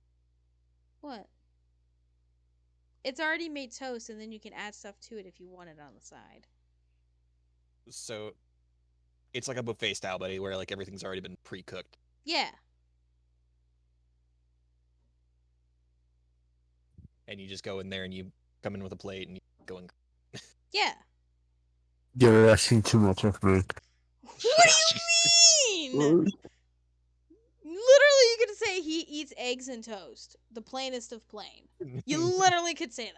B: What? It's already made toast, and then you can add stuff to it if you want it on the side.
E: So it's like a buffet style, buddy, where like everything's already been pre-cooked.
B: Yeah.
E: And you just go in there and you come in with a plate and you go in.
B: Yeah.
D: You're asking too much of me.
B: What do you mean? Literally, you could say he eats eggs and toast. The plainest of plain. You literally could say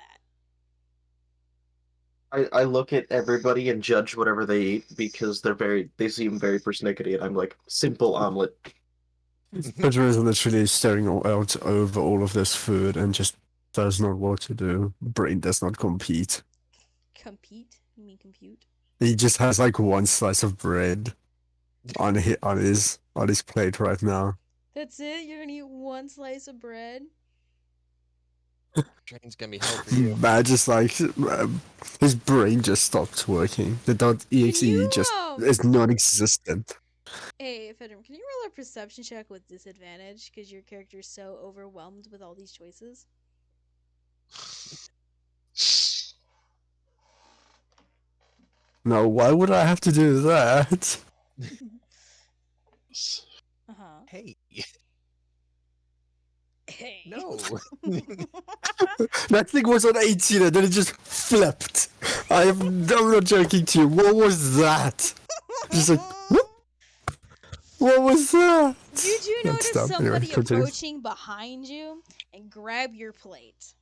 B: that.
F: I look at everybody and judge whatever they eat because they seem very persnickety, and I'm like, simple omelet.
D: Pedro is literally staring out over all of this food and just does not want to do. Brain does not compete.
B: Compete? You mean compute?
D: He just has like one slice of bread on his plate right now.
B: That's it? You're gonna eat one slice of bread?
E: Train's gonna be hell for you.
D: Man, just like his brain just stopped working. The .exe
B: you,
D: just is non-existent.
B: Hey, Fedram, can you roll a perception check with disadvantage because your character is so overwhelmed with all these choices?
D: No, why would I have to do that?
B: Uh-huh.
E: Hey,
B: Hey.
E: no.
D: That thing was on 18 and then it just flipped. I'm not joking to you. What was that? Just like, whoop. What was that?
B: You do
D: That's
B: notice
D: dumb. Anyway,
B: somebody
D: continue.
B: approaching behind you and grab your plate.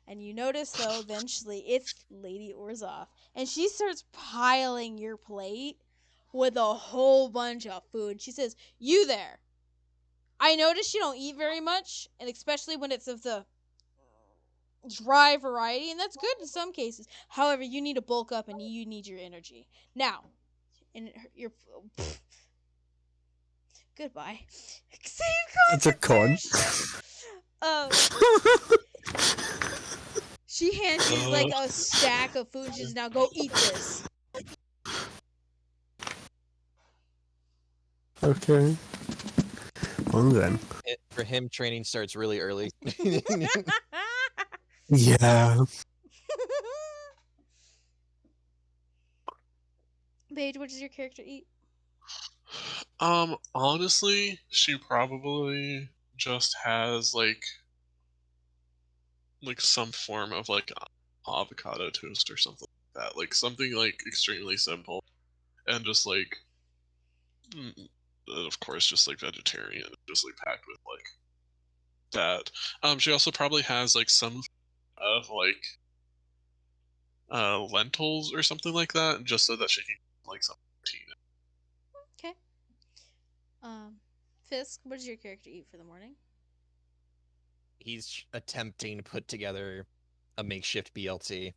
B: And you notice, though, eventually it's Lady Orzov. And she starts piling your plate with a whole bunch of food. She says, "You there. I notice you don't eat very much, and especially when it's of the dry variety, and that's good in some cases. However, you need to bulk up and you need your energy. Now, and your goodbye. Save
D: It's a con.
B: She hands you like a stack of food. She's now go eat this.
D: Okay. Well then.
E: For him, training starts really early.
D: Yeah.
B: Paige, what does your character eat?
A: Honestly, she probably just has like some form of like avocado toast or something like that. Like something like extremely simple and just like of course just like vegetarian, just like packed with like that. She also probably has like some of like lentils or something like that, just so that she can like some protein.
B: Okay. Fisk, what does your character eat for the morning?
E: He's attempting to put together a makeshift BLT.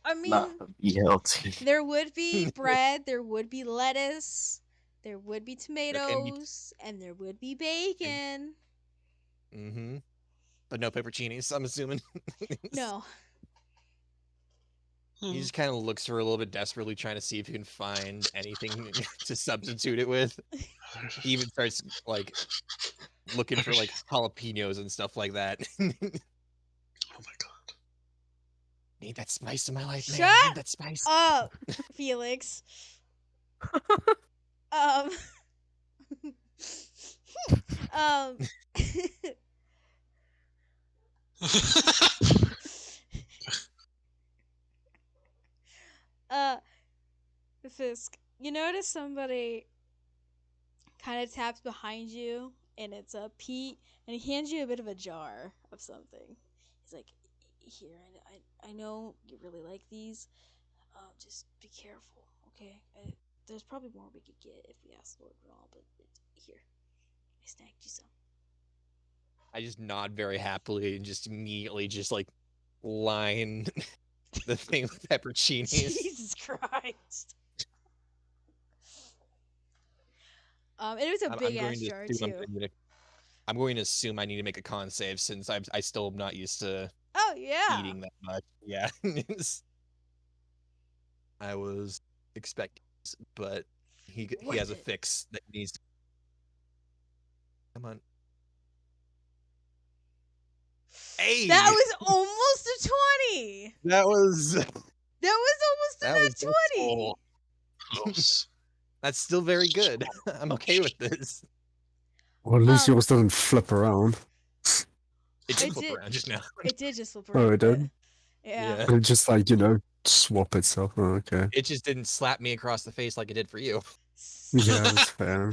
B: I mean,
F: Not BLT.
B: there would be bread, there would be lettuce, there would be tomatoes, and there would be bacon.
E: Mm-hmm. But no pepperoncinis, I'm assuming.
B: No.
E: He just kind of looks for a little bit desperately, trying to see if he can find anything to substitute it with. He even starts like looking for like jalapenos and stuff like that.
A: Oh my god!
E: Need that spice in my life, man.
B: Shut
E: Need that spice.
B: up, Felix. Um. Fisk, you notice somebody kind of taps behind you, and it's Pete, and he hands you a bit of a jar of something. He's like, "Here, I know you really like these. Just be careful, okay? There's probably more we could get if we ask Lord Raw, but here, I snagged you some."
E: I just nod very happily and just immediately just like line the thing with pepperoncinis.
B: Jesus Christ. It was a big ass jar too.
E: I'm going to assume I need to make a con save since I still am not used to
B: Oh yeah.
E: eating that much. Yeah. I was expecting this, but he has a fix that he needs to. Come on. Hey!
B: That was almost a 20.
E: That was
B: almost a 20.
A: Close.
E: That's still very good. I'm okay with this.
D: Well, at least yours doesn't flip around.
E: It did flip around just now.
B: It did just flip around.
D: Oh, it did?
B: Yeah.
D: It just like, swap itself. Oh, okay.
E: It just didn't slap me across the face like it did for you.
D: Yeah, that's fair.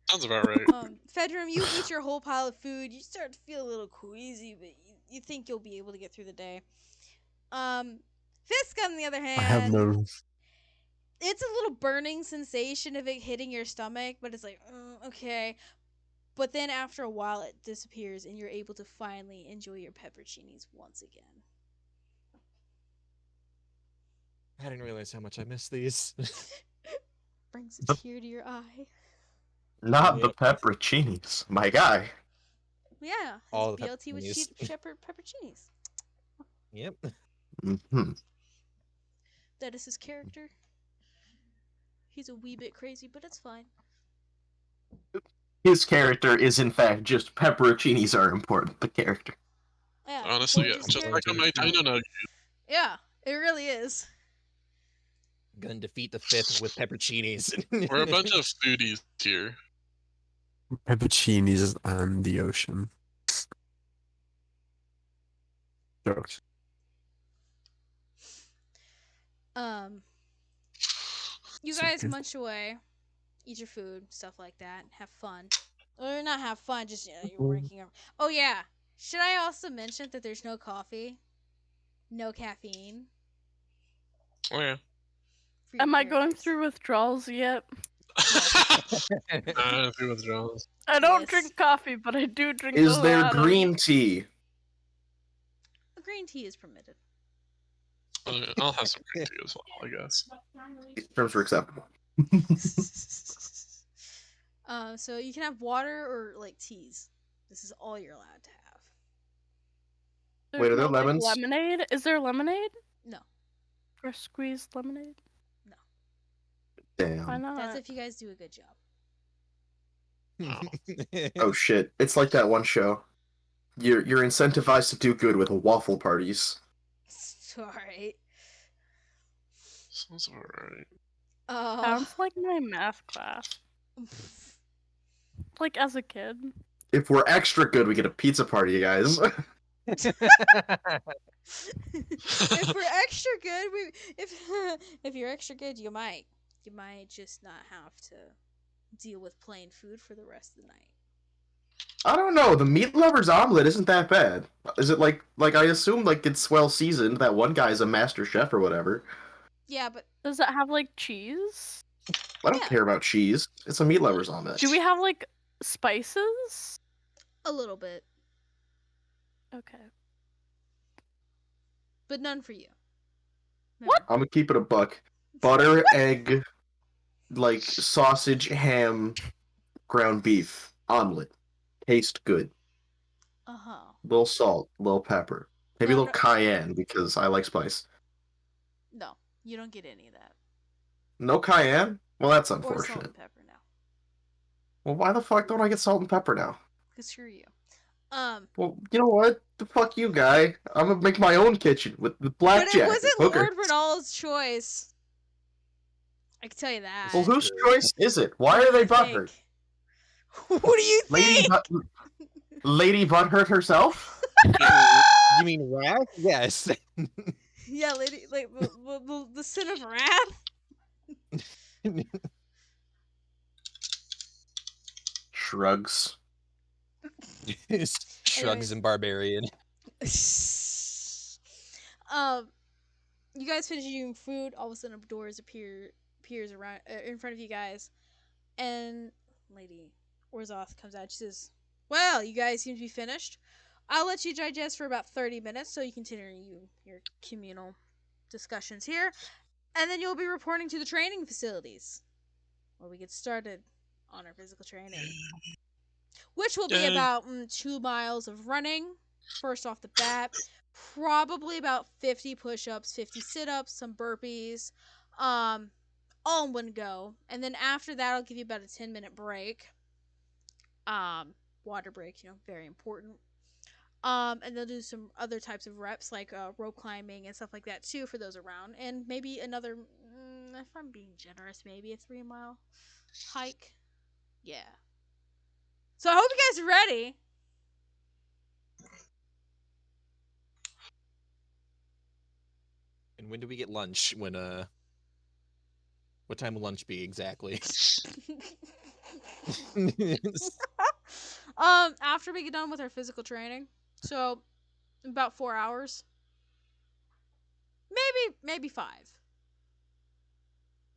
A: Sounds about right.
B: Fedram, you eat your whole pile of food. You start to feel a little queasy, but you think you'll be able to get through the day. Fisk, on the other hand,
D: I have no.
B: it's a little burning sensation of it hitting your stomach, but it's like, okay. But then after a while, it disappears, and you're able to finally enjoy your pepperoncinis once again.
E: I didn't realize how much I missed these.
B: Brings a tear to your eye.
F: Not the
E: Yep.
F: pepperoncinis, my guy.
B: Yeah, his
E: All the
B: BLT with
E: pepperoncinis.
B: shepherd pepperoncinis.
E: Yep.
F: Hmm.
B: That is his character. He's a wee bit crazy, but it's fine.
F: His character is, in fact, just pepperoncinis are important. The character.
B: Yeah,
A: Honestly, yeah,
B: Forge's
A: just like
B: character
A: on my
B: is
A: Dino
B: dope.
A: Nugget.
B: Yeah, it really is.
E: Gonna defeat the 5th with pepperoncinis.
A: We're a bunch of foodies here.
D: Pepperoncinis and the ocean. Jokes.
B: You
D: So
B: guys
D: good.
B: munch away, eat your food, stuff like that, have fun. Or not have fun, just you're ranking up. Oh yeah, should I also mention that there's no coffee, no caffeine?
A: Oh yeah.
B: For your
C: Am I going
B: characters?
C: through withdrawals yet?
A: Through withdrawals.
C: I don't
B: Yes.
C: drink coffee, but I do drink
F: Is
C: a
F: there
C: lot
F: green tea?
B: Green tea is permitted.
A: I'll have some green tea as well, I guess.
F: These terms are acceptable.
B: So you can have water or like teas. This is all you're allowed to have.
C: There's
F: Wait, are there
C: no, like,
F: lemons?
C: lemonade? Is there lemonade?
B: No,
C: Fresh squeezed lemonade? Why
F: Damn.
C: not?
B: that's if you guys do a good job.
F: Oh shit! It's like that one show. You're incentivized to do good with waffle parties.
B: Alright.
A: Sounds alright.
C: Sounds like my math class. Like as a kid.
F: If we're extra good, we get a pizza party, you guys.
B: If we're extra good, if you're extra good, you might just not have to deal with plain food for the rest of the night.
F: I don't know. The meat lover's omelet isn't that bad. Is it like I assume like it's well seasoned? That one guy's a master chef or whatever.
B: Yeah, but
C: Does it have like cheese?
F: I don't
B: Yeah.
F: care about cheese. It's a meat lover's omelet.
C: Do we have like spices?
B: a little bit,
C: Okay.
B: but none for you.
C: What?
F: I'm gonna keep it a buck. Butter, egg, like sausage, ham, ground beef, omelet. Taste good.
B: Uh-huh.
F: Little salt, little pepper, maybe a
B: No,
F: little cayenne because I like spice.
B: No, you don't get any of that.
F: No cayenne? Well, that's
B: Or salt
F: unfortunate.
B: and pepper now.
F: Well, why the fuck don't I get salt and pepper now?
B: Cause screw you.
F: Well, you know what? The fuck you, guy. I'm gonna make my own kitchen with
B: But
F: blackjack.
B: it wasn't
F: and
B: Lord
F: hookers.
B: Ronald's choice. I can tell you that.
F: Well, whose choice is it? Why are they
B: What do you
F: butthurt?
B: think? What do you
F: Lady,
B: think?
F: Lady Butthurt herself?
E: You mean Wrath? Yes.
B: Yeah, lady, like the sin of wrath.
F: Shrugs.
E: Shrugs and Barbarian.
B: You guys finish eating food. All of a sudden, a door appears around in front of you guys, and Lady Orzoth comes out. She says, "Well, you guys seem to be finished. I'll let you digest for about 30 minutes, so you continue your communal discussions here, and then you'll be reporting to the training facilities, where we get started on our physical training, which will be
A: Yay.
B: about 2 miles of running. First off the bat, probably about 50 push-ups, 50 sit-ups, some burpees, all in one go. And then after that, I'll give you about a 10-minute break. Water break, very important. And they'll do some other types of reps like rope climbing and stuff like that too for those around. And maybe another, if I'm being generous, maybe a 3-mile hike. Yeah. So I hope you guys are ready.
E: And when do we get lunch? What time will lunch be exactly?
B: After we get done with our physical training, so about 4 hours. Maybe 5.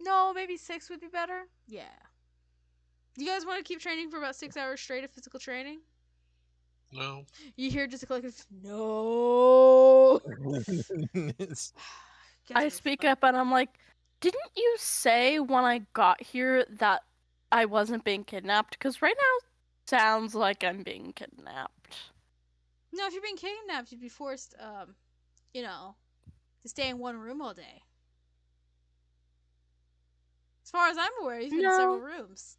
B: No, maybe 6 would be better. Yeah. Do you guys want to keep training for about 6 hours straight of physical training?
A: No.
B: You hear just a collective no.
C: I speak up and I'm like, didn't you say when I got here that I wasn't being kidnapped? Because right now sounds like I'm being kidnapped.
B: No, if you're being kidnapped, you'd be forced, to stay in one room all day. As far as I'm aware, you've been in several rooms.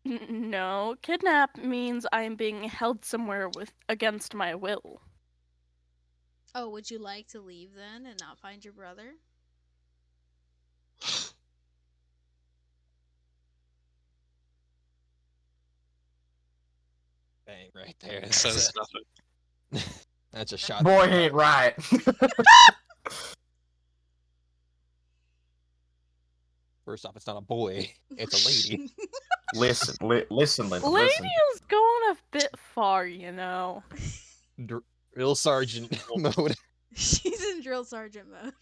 C: No, kidnap means I'm being held somewhere against my will.
B: Oh, would you like to leave then and not find your brother?
E: Bang, right there.
A: Says nothing.
E: That's a shot.
F: Boy ain't right.
E: First off, it's not a boy. It's a lady.
F: Listen, listen.
C: Lady is going a bit far, you know.
E: Drill sergeant mode.
B: She's in drill sergeant mode.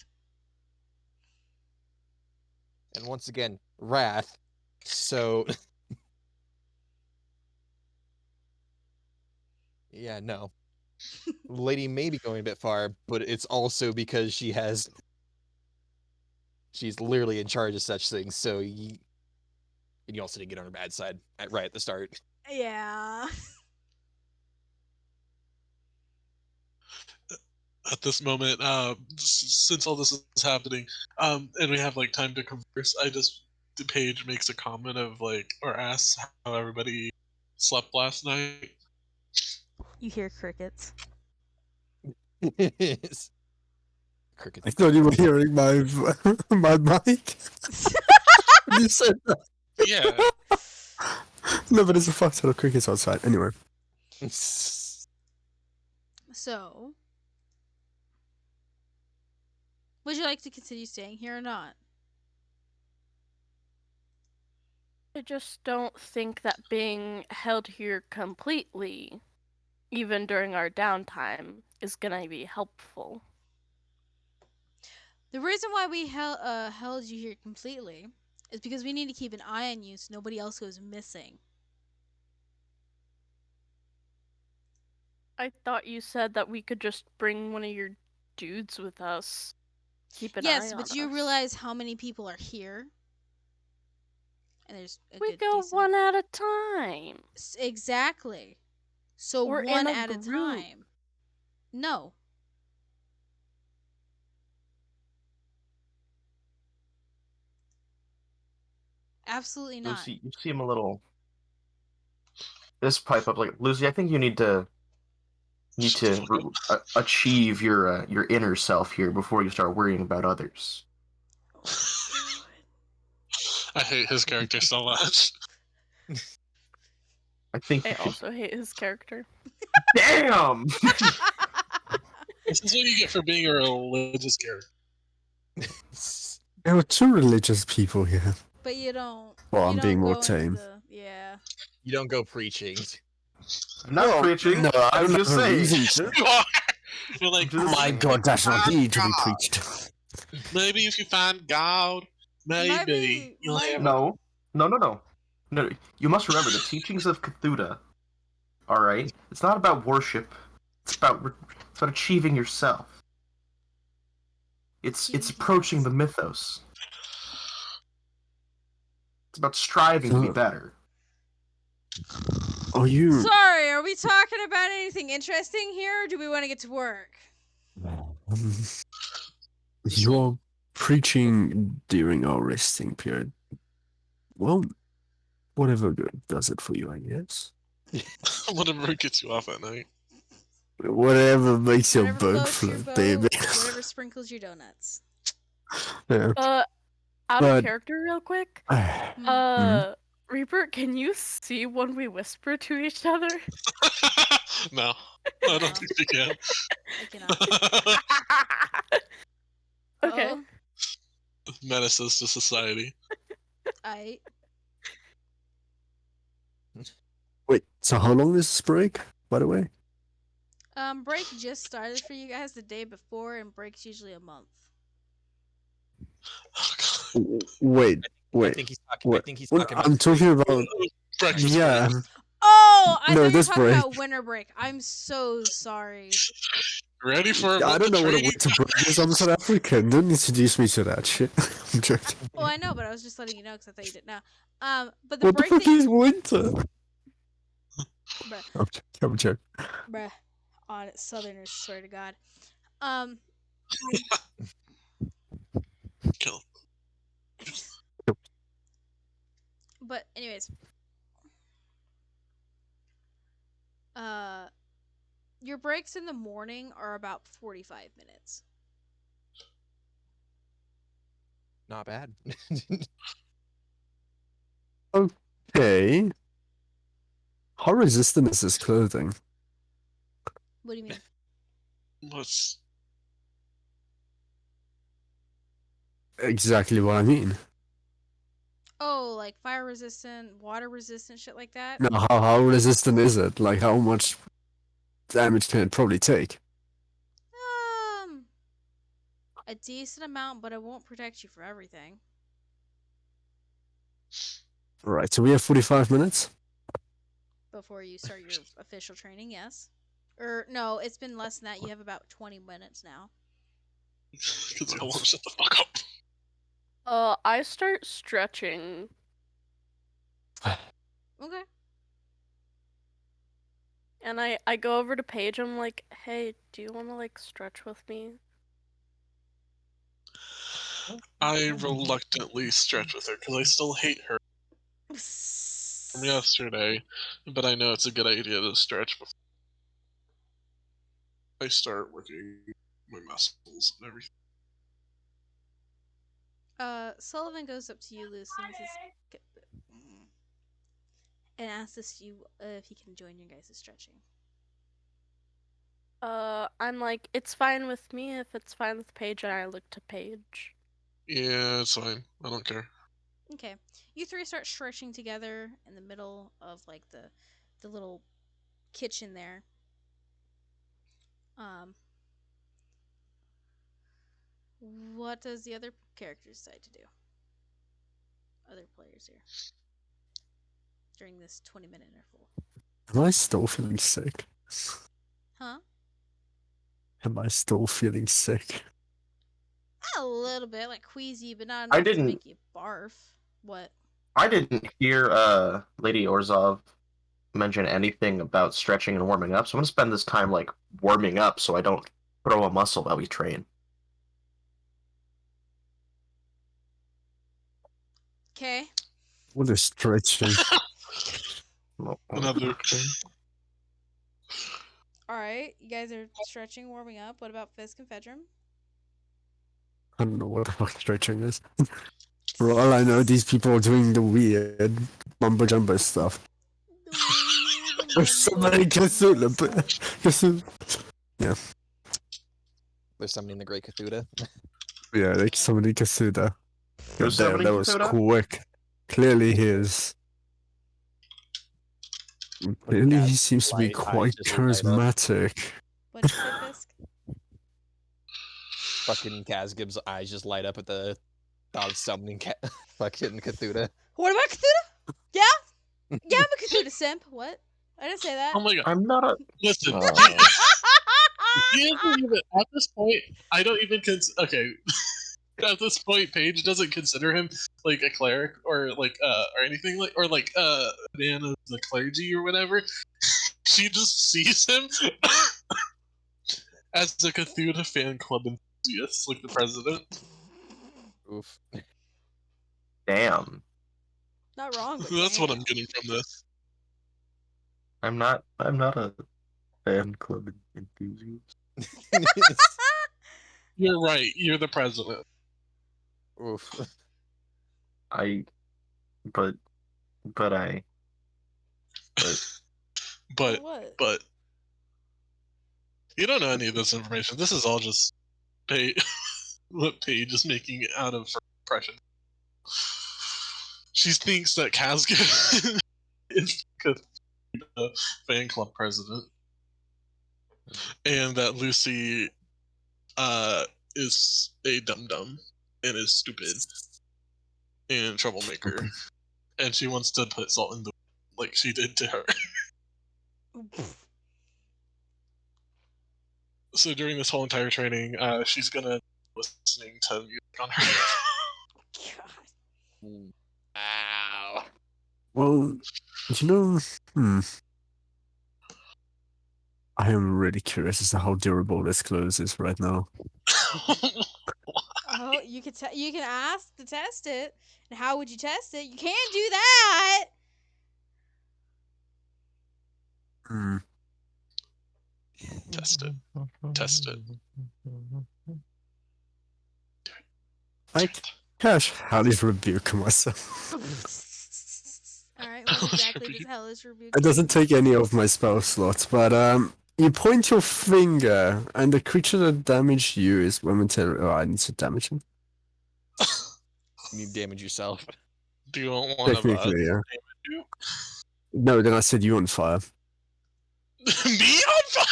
E: And once again, wrath. So... yeah, no. Lady may be going a bit far, but it's also because she's literally in charge of such things, so you also didn't get on her bad side right at the start.
B: Yeah.
A: At this moment, since all this is happening, and we have like time to converse, Paige makes a comment of like, or asks how everybody slept last night.
B: You hear crickets.
E: Crickets.
D: I thought you were hearing my mic. You said that.
A: Yeah.
D: No, but there's a fuck ton of crickets outside. Anyway.
B: So, would you like to continue staying here or not?
C: I just don't think that being held here completely, even during our downtime, is gonna be helpful.
B: The reason why we held you here completely is because we need to keep an eye on you so nobody else goes missing.
C: I thought you said that we could just bring one of your dudes with us. Keep an eye on us.
B: Yes, but you realize how many people are here? And there's
C: we go one at a time.
B: Exactly. So
C: we're
B: one
C: in
B: at a time. No. Absolutely not.
F: Lucy, you seem a little. This pipe up, like Lucy. I think you need to achieve your inner self here before you start worrying about others.
B: Oh,
A: I hate his character so much.
C: I also hate his character.
F: Damn!
A: This is what you get for being a religious character.
D: There were 2 religious people here.
B: But you don't.
D: Well, I'm being more tame.
B: Yeah.
E: You don't go preaching.
F: I'm not preaching. No, I'm just saying.
A: You're like,
D: my God, that's not need to be preached.
A: Maybe if you find God, maybe you'll have.
F: No. You must remember the teachings of Cthulhu. All right, it's not about worship. It's about achieving yourself. It's approaching the mythos. It's about striving to be better.
D: Are you?
B: Sorry, are we talking about anything interesting here, or do we want to get to work?
D: You're preaching during our resting period. Well, whatever good does it for you, I guess.
A: Whatever gets you off at night.
D: Whatever makes your boat float, baby.
B: Whatever sprinkles your donuts.
D: Yeah.
C: Out of character real quick. Reaper, can you see when we whisper to each other?
A: No, I don't think we can.
B: I cannot.
C: Okay.
A: Menaces to society.
D: Wait, so how long is this break, by the way?
B: Break just started for you guys the day before, and break's usually a month.
A: Oh, God.
D: Wait,
E: I think he's talking. I
D: what?
E: think he's
D: What?
E: talking about
D: I'm talking
E: spring.
D: about.
A: Breakfast
D: Yeah.
A: break.
B: Oh, I
D: No,
B: thought you were
D: this
B: talking
D: break.
B: about winter break. I'm so sorry.
A: Ready for a
D: I
A: month
D: don't
A: of
D: know what a
A: training?
D: winter break is. I'm South African. Don't introduce me to that shit. I'm joking.
B: Well, I know, but I was just letting you know because I thought you didn't know. But the
D: What the
B: break
D: fuck
B: that
D: is winter?
B: bruh,
D: I'm joking.
B: bruh, on it, Southerners, swear to God. Um,
A: Kill.
B: but anyways, uh, your breaks in the morning are about 45 minutes.
E: Not bad.
D: Okay. How resistant is this clothing?
B: What do you mean?
A: What's
D: Exactly what I mean.
B: Oh, like fire resistant, water resistant, shit like that.
D: No, how resistant is it? Like, how much damage can it probably take?
B: Um, a decent amount, but it won't protect you for everything.
D: Right, so we have 45 minutes?
B: Before you start your official training, yes. Or no, it's been less than that. You have about 20 minutes now.
A: because y'all won't shut the fuck up?
C: I start stretching.
B: Okay.
C: And I go over to Paige. I'm like, hey, do you want to like stretch with me?
A: I reluctantly stretch with her because I still hate her from yesterday, but I know it's a good idea to stretch before I start working my muscles and everything.
B: Sullivan goes up to you, Lucy, and says, and asks you if he can join your guys' stretching.
C: I'm like, it's fine with me if it's fine with Paige, and I look to Paige.
A: Yeah, it's fine. I don't care.
B: Okay. You three start stretching together in the middle of like the little kitchen there. What does the other characters decide to do? Other players here. During this 20-minute interval.
D: Am I still feeling sick?
B: Huh?
D: Am I still feeling sick?
B: A little bit, like queasy, but not
F: I
B: enough to
F: didn't-
B: make you barf. What?
F: I didn't hear Lady Orzov mention anything about stretching and warming up, so I'm gonna spend this time like warming up so I don't throw a muscle while we train.
B: Okay.
D: What is stretching?
A: Another.
B: Alright, you guys are stretching, warming up. What about Fisk and Fedrum?
D: I don't know what the fuck stretching is. For all I know, these people are doing the weird mumbo jumbo stuff. There's somebody Cthulhu. Yeah.
E: There's somebody in the Great Cthulhu.
D: Yeah, like somebody Cthulhu.
F: Who's
D: Damn,
F: somebody
D: that was
F: Cthulhu?
D: quick. Clearly he is. Clearly he
E: Yes,
D: seems to be
E: light eyes
D: quite
E: just light up.
D: charismatic.
B: What'd you say, Fisk?
E: Fucking Kaz Gibbs' eyes just light up at the thought of summoning fucking Cthulhu.
B: What about Cthulhu? Yeah? Yeah, I'm a Cthulhu simp. What? I didn't say that.
A: Oh my god.
F: I'm not a.
A: Listen, he isn't even, at this point, I don't even okay. At this point, Paige doesn't consider him like a cleric or like or anything like or like a man of the clergy or whatever. She just sees him as a Cthulhu fan club enthusiast, like the president.
E: Oof.
F: Damn.
B: Not wrong, but
A: That's what I'm
B: damn.
A: getting from this.
F: I'm not a fan club enthusiast.
A: You're right. You're the president.
E: Oof.
F: But I.
A: But
B: What?
A: you don't know any of this information. This is all just what Paige is making out of her impression. She thinks that Kazka is the fan club president. and that Lucy is a dum-dum and is stupid and troublemaker, and she wants to put salt in the like she did to her. So during this whole entire training, she's gonna be listening to music on her.
B: God.
E: Ow.
D: Well, I am really curious as to how durable this clothes is right now.
B: Oh, you can you can ask to test it. And how would you test it? You can't do that.
D: Hmm.
A: Test it. Test it.
D: I cash hellish rebuke myself.
B: All right, what exactly does hellish rebuke?
D: It doesn't take any of my spell slots, but you point your finger, and the creature that damaged you is momentarily. Oh, I need to damage him.
E: You need to damage yourself.
A: Do you want one of us?
D: Technically, yeah.
A: You?
D: No, then I said you on fire.
A: Me on fire?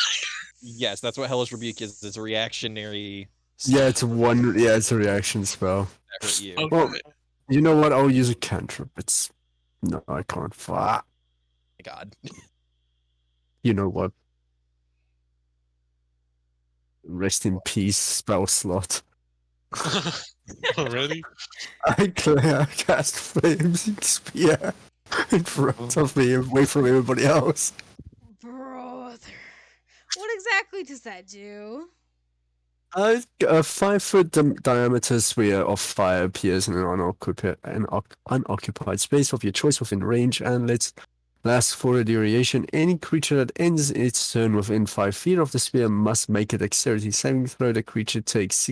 E: Yes, that's what Hellish Rebuke is. It's a reactionary.
D: Yeah, it's one. Yeah, it's a reaction spell.
E: That hurt you.
A: Okay.
D: Well, you know what? I'll use a cantrip. It's no, I can't. Fire.
E: My God.
D: You know what? Rest in peace, spell slot.
A: Already?
D: I cast flaming spear in front of me, away from everybody else.
B: Brother. What exactly does that do?
D: A 5-foot diameter sphere of fire appears in an unoccupied space of your choice within range and lasts for a duration. Any creature that ends its turn within 5 feet of the sphere must make a dexterity saving throw. The creature takes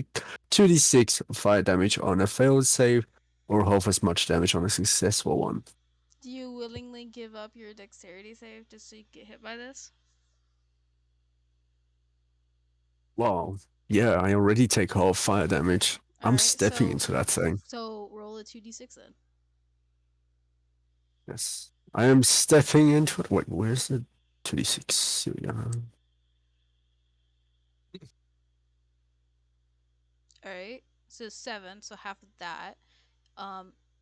D: 2d6 fire damage on a failed save or half as much damage on a successful one.
B: Do you willingly give up your dexterity save just so you get hit by this?
D: Wow. Yeah, I already take half fire damage. I'm
B: Alright,
D: stepping
B: so-
D: into that thing.
B: So roll a 2d6 then.
D: Yes. I am stepping into it. Wait, where's the 2d6? Here we go.
B: Alright, so 7, so half of that.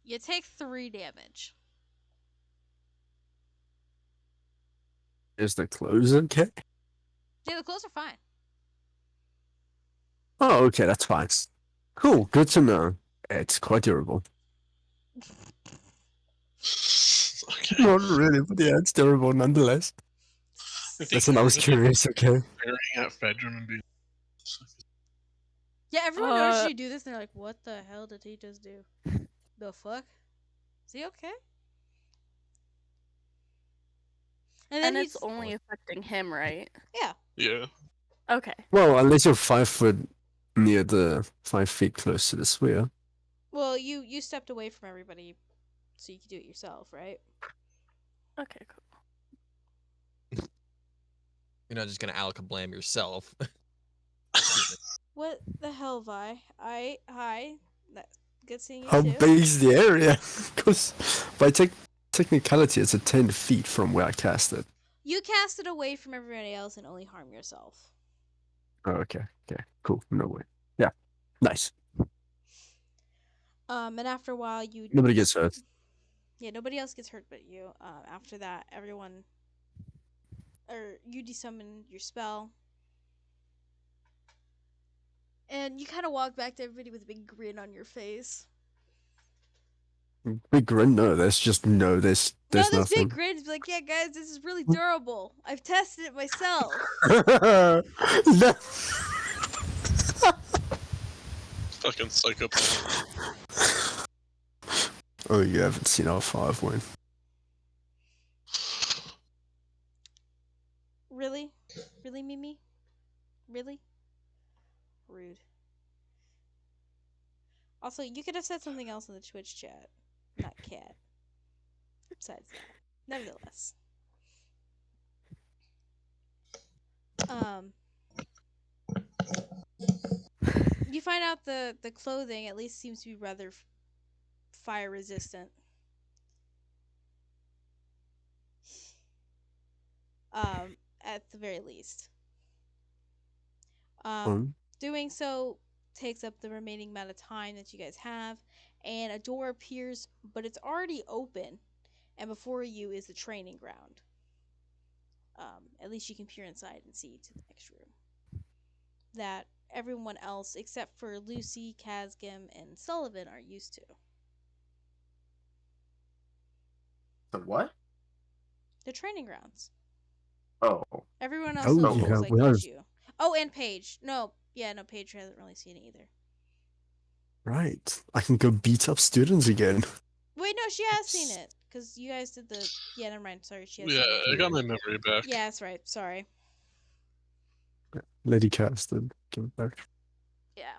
B: You take 3 damage.
D: Is the clothes okay?
B: Yeah, the clothes are fine.
D: Oh, okay, that's fine. Cool, good to know. It's quite durable.
A: Okay.
D: Not really, but yeah, it's durable nonetheless.
A: I think
D: Listen, I was curious, okay?
A: staring at Fedrum and being
B: Yeah, everyone noticed you do this and they're like, what the hell did he just do? The fuck? Is he okay?
C: And
B: he's
C: it's only affecting him, right?
A: yeah.
C: Okay.
D: Well, unless you're 5 foot near the 5 feet close to the sphere.
B: well, you stepped away from everybody so you could do it yourself, right?
C: Okay, cool.
E: You're not just gonna alaka-blame yourself.
B: What the hell, Vi? Hi. Good seeing you
D: How
B: too.
D: big is the area? Because by technicality, it's at 10 feet from where I cast it.
B: You cast it away from everybody else and only harm yourself.
D: Oh, okay, cool, no way. Yeah, nice.
B: And after a while, you
D: Nobody gets hurt.
B: Yeah, nobody else gets hurt but you. After that, everyone, or you desummon your spell, and you kind of walk back to everybody with a big grin on your face.
D: Big grin? No, there's
B: No,
D: this
B: this
D: nothing.
B: big grin is like, yeah, guys, this is really durable. I've tested it myself.
D: No.
A: Fucking psychopath.
D: Oh, you haven't seen our 5 win.
B: Really? Really, Mimi? Really? Rude. Also, you could have said something else in the Twitch chat, not cat. Besides that, nevertheless. You find out the clothing at least seems to be rather fire resistant. At the very least. Doing so takes up the remaining amount of time that you guys have, and a door appears, but it's already open, and before you is the training ground. At least you can peer inside and see to the next room. That everyone else, except for Lucy, Kazgim, and Sullivan, are used to.
F: The what?
B: The training grounds.
F: Oh.
B: Everyone else
D: Oh,
B: looks
D: yeah,
B: like
D: we have-
B: you. Oh, and Paige. No, Paige hasn't really seen it either.
D: Right. I can go beat up students again.
B: Wait, no, she has seen it. Because you guys did the... Yeah, never mind. Sorry, she has
A: Yeah,
B: seen it.
A: I got my memory back.
B: Yeah, that's right. Sorry.
D: Lady casted. Give it back.
B: Yeah.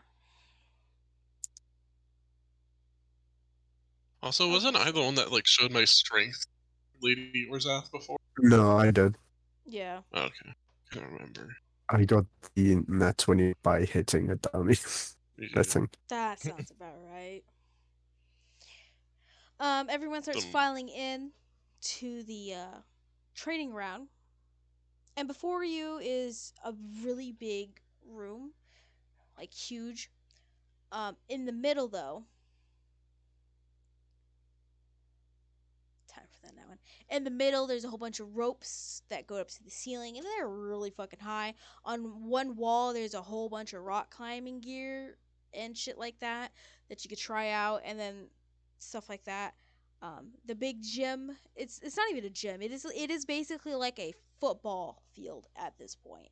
A: Also, wasn't I the one that like showed my strength, Lady Orzath, before?
D: No, I did.
B: Yeah.
A: Okay, I don't remember.
D: I got the nat 20 by hitting a dummy.
A: Yeah.
D: That thing.
B: That sounds about right. Everyone starts
A: Dum.
B: filing in to the training ground. And before you is a really big room. Like huge. In the middle though. Time for that one. In the middle, there's a whole bunch of ropes that go up to the ceiling, and they're really fucking high. On one wall, there's a whole bunch of rock climbing gear and shit like that you could try out, and then stuff like that. The big gym, it's not even a gym. It is basically like a football field at this point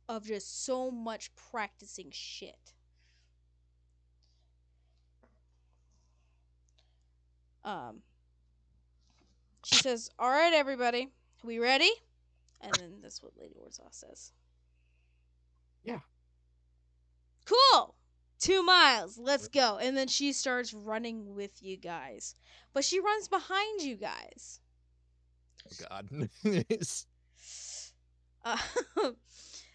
B: of just so much practicing shit. She says, "All right, everybody, we ready?" And then that's what Lady Warsaw says.
E: Yeah.
B: Cool! 2 miles, let's go. And then she starts running with you guys. But she runs behind you guys.
E: Oh God.
B: Uh,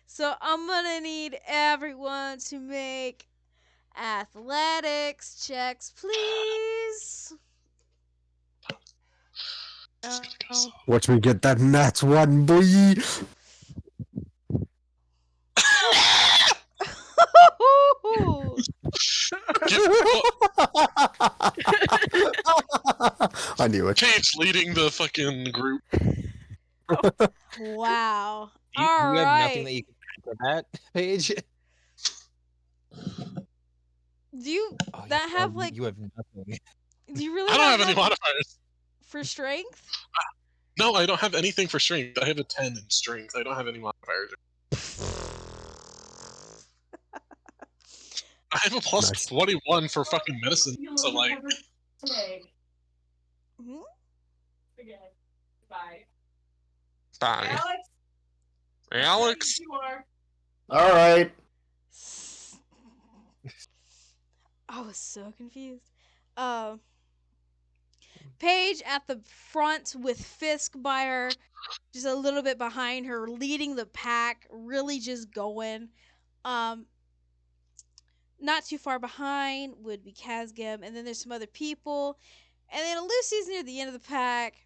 B: so I'm gonna need everyone to make athletics checks, please.
D: Watch me get that nat 1, boy! I knew it.
A: Paige leading the fucking group.
B: Wow.
E: You
B: All
E: have
B: right.
E: nothing that you can do for that, Paige?
B: Do you
E: Oh,
B: that
E: yeah,
B: have like?
E: you have nothing.
B: Do you really
A: I don't have any
B: nothing
A: modifiers.
B: for strength?
A: No, I don't have anything for strength. I have a 10 in strength. I don't have any modifiers. I have a plus
D: Nice.
A: 21 for fucking medicine, so like...
B: Mhm.
C: Bye.
A: Bye. Alex?
F: All right.
B: I was so confused. Paige at the front with Fisk by her, just a little bit behind her, leading the pack, really just going. Not too far behind would be Kazgim, and then there's some other people, and then Lucy's near the end of the pack.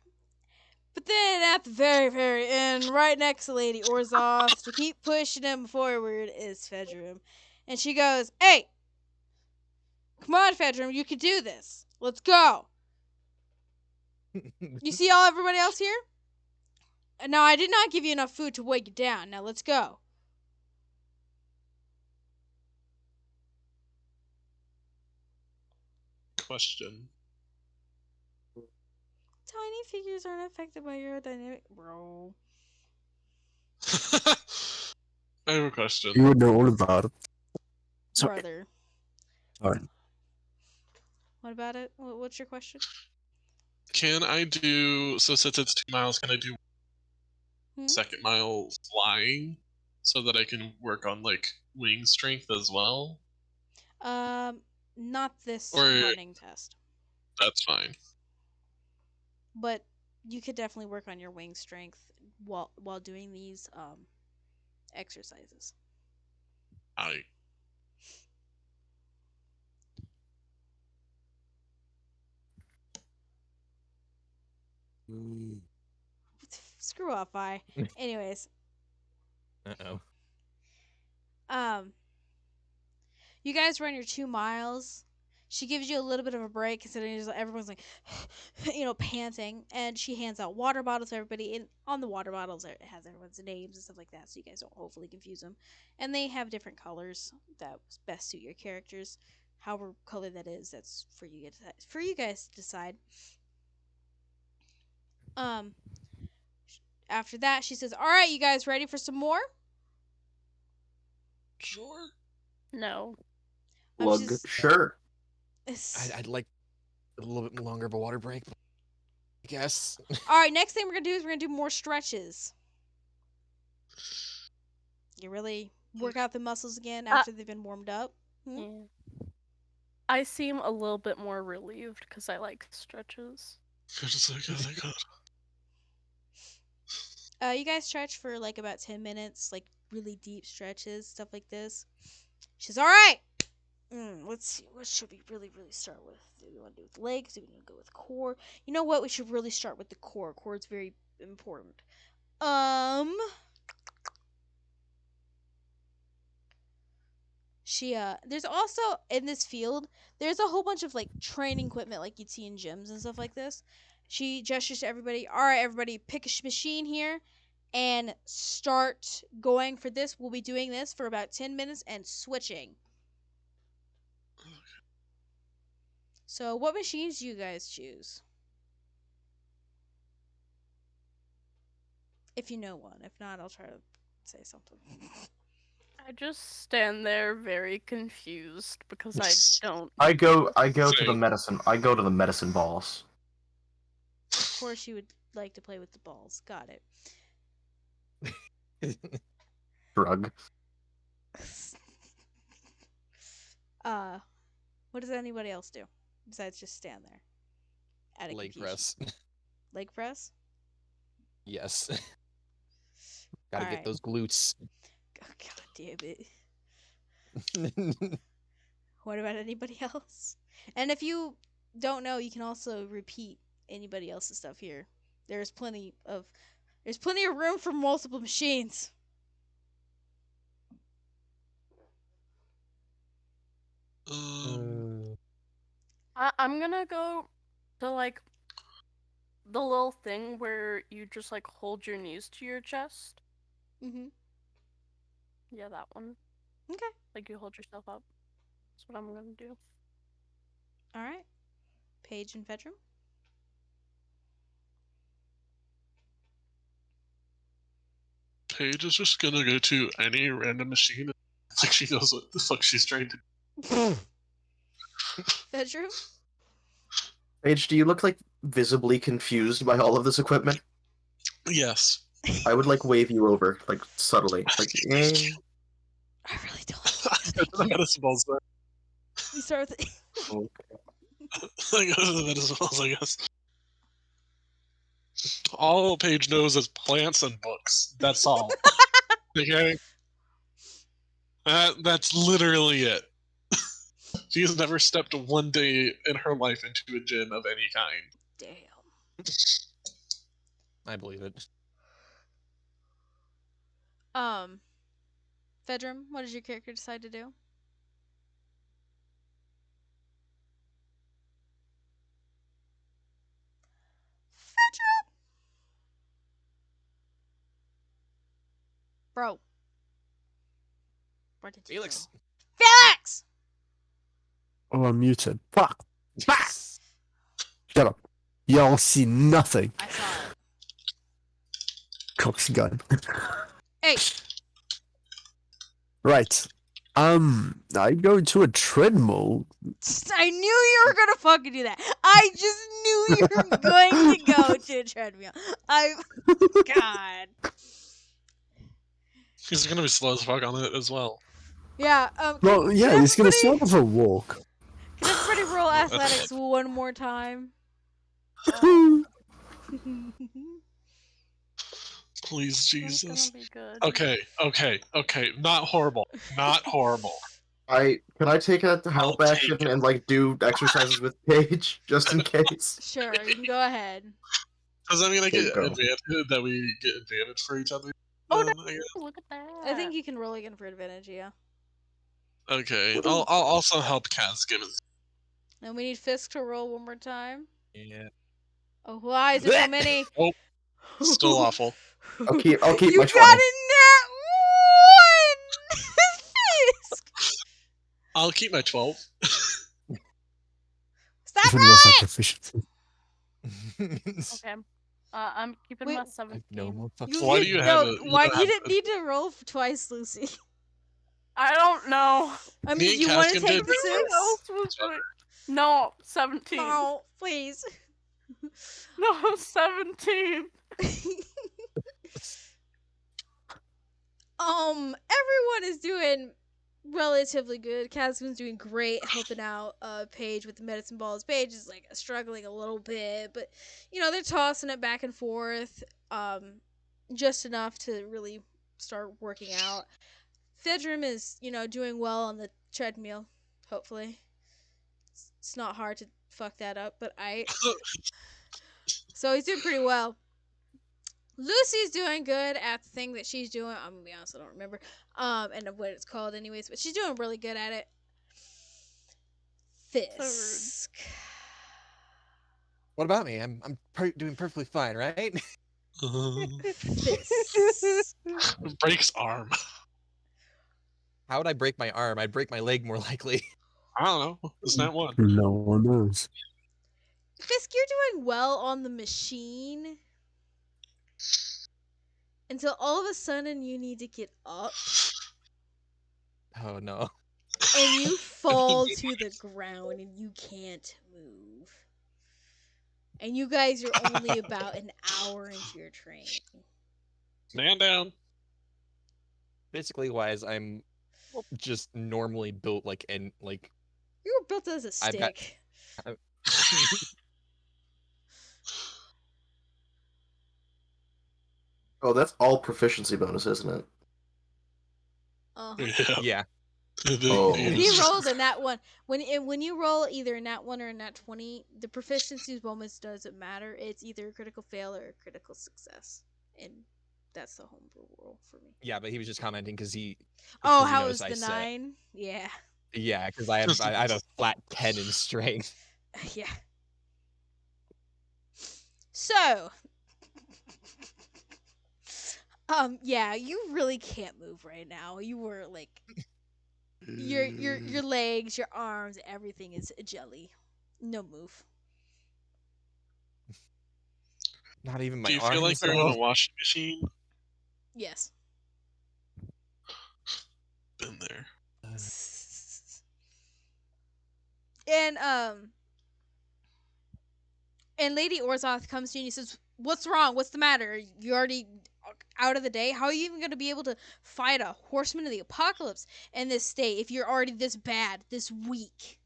B: But then at the very, very end, right next to Lady Orzoth, to keep pushing him forward, is Fedrum. And she goes, "Hey! Come on, Fedrum, you can do this. Let's go. You see everybody else here? Now, I did not give you enough food to weigh you down. Now, let's go."
A: Question.
B: Tiny figures aren't affected by aerodynamic, bro.
A: I have a question.
D: You would know all about it. Sorry.
B: Brother.
D: Sorry.
B: What about it? What's your question?
A: Can I do... So since it's 2 miles, can I do second mile flying? So that I can work on, like, wing strength as well?
B: Not this
A: Or-
B: running test.
A: That's fine.
B: But you could definitely work on your wing strength while doing these exercises. Screw off, I. Anyways,
E: Uh-oh.
B: You guys run your 2 miles. She gives you a little bit of a break considering everyone's like, panting. And she hands out water bottles to everybody. And on the water bottles, it has everyone's names and stuff like that, so you guys don't hopefully confuse them. And they have different colors that best suit your characters. However color that is, that's for you guys to decide. After that, she says, "All right, you guys ready for some more?"
A: Sure.
C: No.
F: Plug, sure.
E: I'd like a little bit longer of a water break, I guess.
B: All right, next thing we're gonna do is we're gonna do more stretches. You really work out the muscles again after they've been warmed up.
C: Yeah. I seem a little bit more relieved because I like stretches.
A: Just like, oh my god.
B: You guys stretch for like about 10 minutes, like really deep stretches, stuff like this. She's all right. Let's see. What should we really start with? Do we want to do with legs? Do we want to go with core? You know what? We should really start with the core. Core is very important. There's also in this field, there's a whole bunch of like training equipment like you'd see in gyms and stuff like this. She gestures to everybody. All right, everybody, pick a machine here and start going for this. We'll be doing this for about 10 minutes and switching. So, what machines do you guys choose? If you know one. If not, I'll try to say something.
C: I just stand there very confused because I don't.
F: I go to the medicine. I go to the medicine balls.
B: Of course, you would like to play with the balls. Got it.
F: Drug.
B: What does anybody else do besides just stand there?
E: Leg press.
B: Leg press?
E: Yes. Gotta get those glutes.
B: Oh, god damn it. What about anybody else? And if you don't know, you can also repeat anybody else's stuff here. There's plenty of room for multiple machines.
C: I'm gonna go to like the little thing where you just like hold your knees to your chest. Yeah, that one.
B: Okay.
C: Like you hold yourself up. That's what I'm gonna do.
B: All right. Paige and Fedrum.
A: Paige is just gonna go to any random machine. It's like she knows what the fuck she's trying to do.
B: Fedrum?
F: Paige, do you look like visibly confused by all of this equipment?
A: Yes.
F: I would like wave you over, like subtly. Like,
B: I really don't.
A: The medicine balls there.
B: We start with
A: I go to the medicine balls, I guess. All Paige knows is plants and books. That's all. Okay? That's literally it. She has never stepped one day in her life into a gym of any kind.
B: Damn.
E: I believe it.
B: Fedrum, what does your character decide to do? Fedrum! Bro. Where did you
E: Felix.
B: go? Felix!
D: Oh, I'm muted. Fuck. Shut up. Y'all see nothing.
B: I saw it.
D: Cock's gun.
B: Hey.
D: Right. I go to a treadmill.
B: I knew you were gonna fucking do that. I just knew you were going to go to a treadmill. God.
A: He's gonna be slow as fuck on it as well.
B: Yeah.
D: Well, yeah, he's gonna start with a walk.
B: Can everybody roll athletics one more time?
A: Please, Jesus.
C: It's gonna be good.
A: Okay. Not horrible. Not horrible.
F: can I take a help
A: I'll
F: action
A: take it.
F: and like do exercises with Paige just in case?
B: Sure, you can go ahead.
A: Does that mean I
F: There you
A: get
F: go.
A: advantage? That we get advantage for each other?
C: Oh,
A: I
C: no.
A: guess?
C: Look at that.
B: I think you can roll again for advantage, yeah.
A: Okay, I'll also help Kaz give us.
B: And we need Fisk to roll one more time.
E: Yeah.
B: Oh, why is there so many?
A: Oh, still awful.
F: I'll keep
B: You
F: my
B: got
F: 20.
B: a nat one! Fisk!
A: I'll keep my 12.
B: Is that
D: Even with
B: right?
D: that proficiency.
C: Okay. I'm keeping
B: Wait,
C: my
E: I've
C: 17.
E: no more fucks.
A: Why do you have a- you
B: Why
A: don't
B: you
A: have
B: didn't
A: a-
B: need to roll twice, Lucy?
C: I don't know.
B: I
A: Me
B: mean,
A: and
B: do you want to
A: Caskin
B: take
A: did-
B: the
C: Everyone
B: 6?
C: else was doing. No, 17.
B: No, please.
C: No, 17.
B: Everyone is doing relatively good. Caskin's doing great, helping out Paige with the medicine balls. Paige is like struggling a little bit, but they're tossing it back and forth, just enough to really start working out. Thedrum is, doing well on the treadmill. Hopefully, it's not hard to fuck that up, but so he's doing pretty well. Lucy's doing good at the thing that she's doing. I'm gonna be honest, I don't remember, and what it's called, anyways. But she's doing really good at it. Fisk.
E: What about me? I'm doing perfectly fine, right?
B: Fisk.
A: Breaks arm.
E: How would I break my arm? I'd break my leg more likely.
A: I don't know. It's not one.
D: No one knows.
B: Fisk, you're doing well on the machine. Until all of a sudden you need to get up
E: Oh no.
B: and you fall to the ground and you can't move. And you guys are only about an hour into your training.
A: Man down.
E: Basically wise, I'm just normally built like
B: You were built as a
E: I've got-
B: stick.
F: Oh, that's all proficiency bonus, isn't it?
B: Uh-huh.
E: Yeah.
F: Oh.
B: If he rolls a nat 1, when you roll either a nat 1 or a nat 20, the proficiency bonus doesn't matter. It's either a critical fail or a critical success. And that's the homebrew roll for me.
E: Yeah, but he was just commenting because he.
B: Oh,
E: because he
B: how
E: knows
B: is
E: I
B: the
E: said-
B: 9? Yeah.
E: Yeah, because I have a flat 10 in strength.
B: Yeah. So, yeah, you really can't move right now. You were like, your legs, your arms, everything is jelly. No move.
E: Not even my
A: Do you
E: arms.
A: feel like you're in
E: though.
A: a washing machine?
B: Yes.
A: Been there.
B: And Lady Orzoth comes to you and he says, "What's wrong? What's the matter? You already out of the day? How are you even going to be able to fight a horseman of the apocalypse in this state if you're already this bad, this weak?"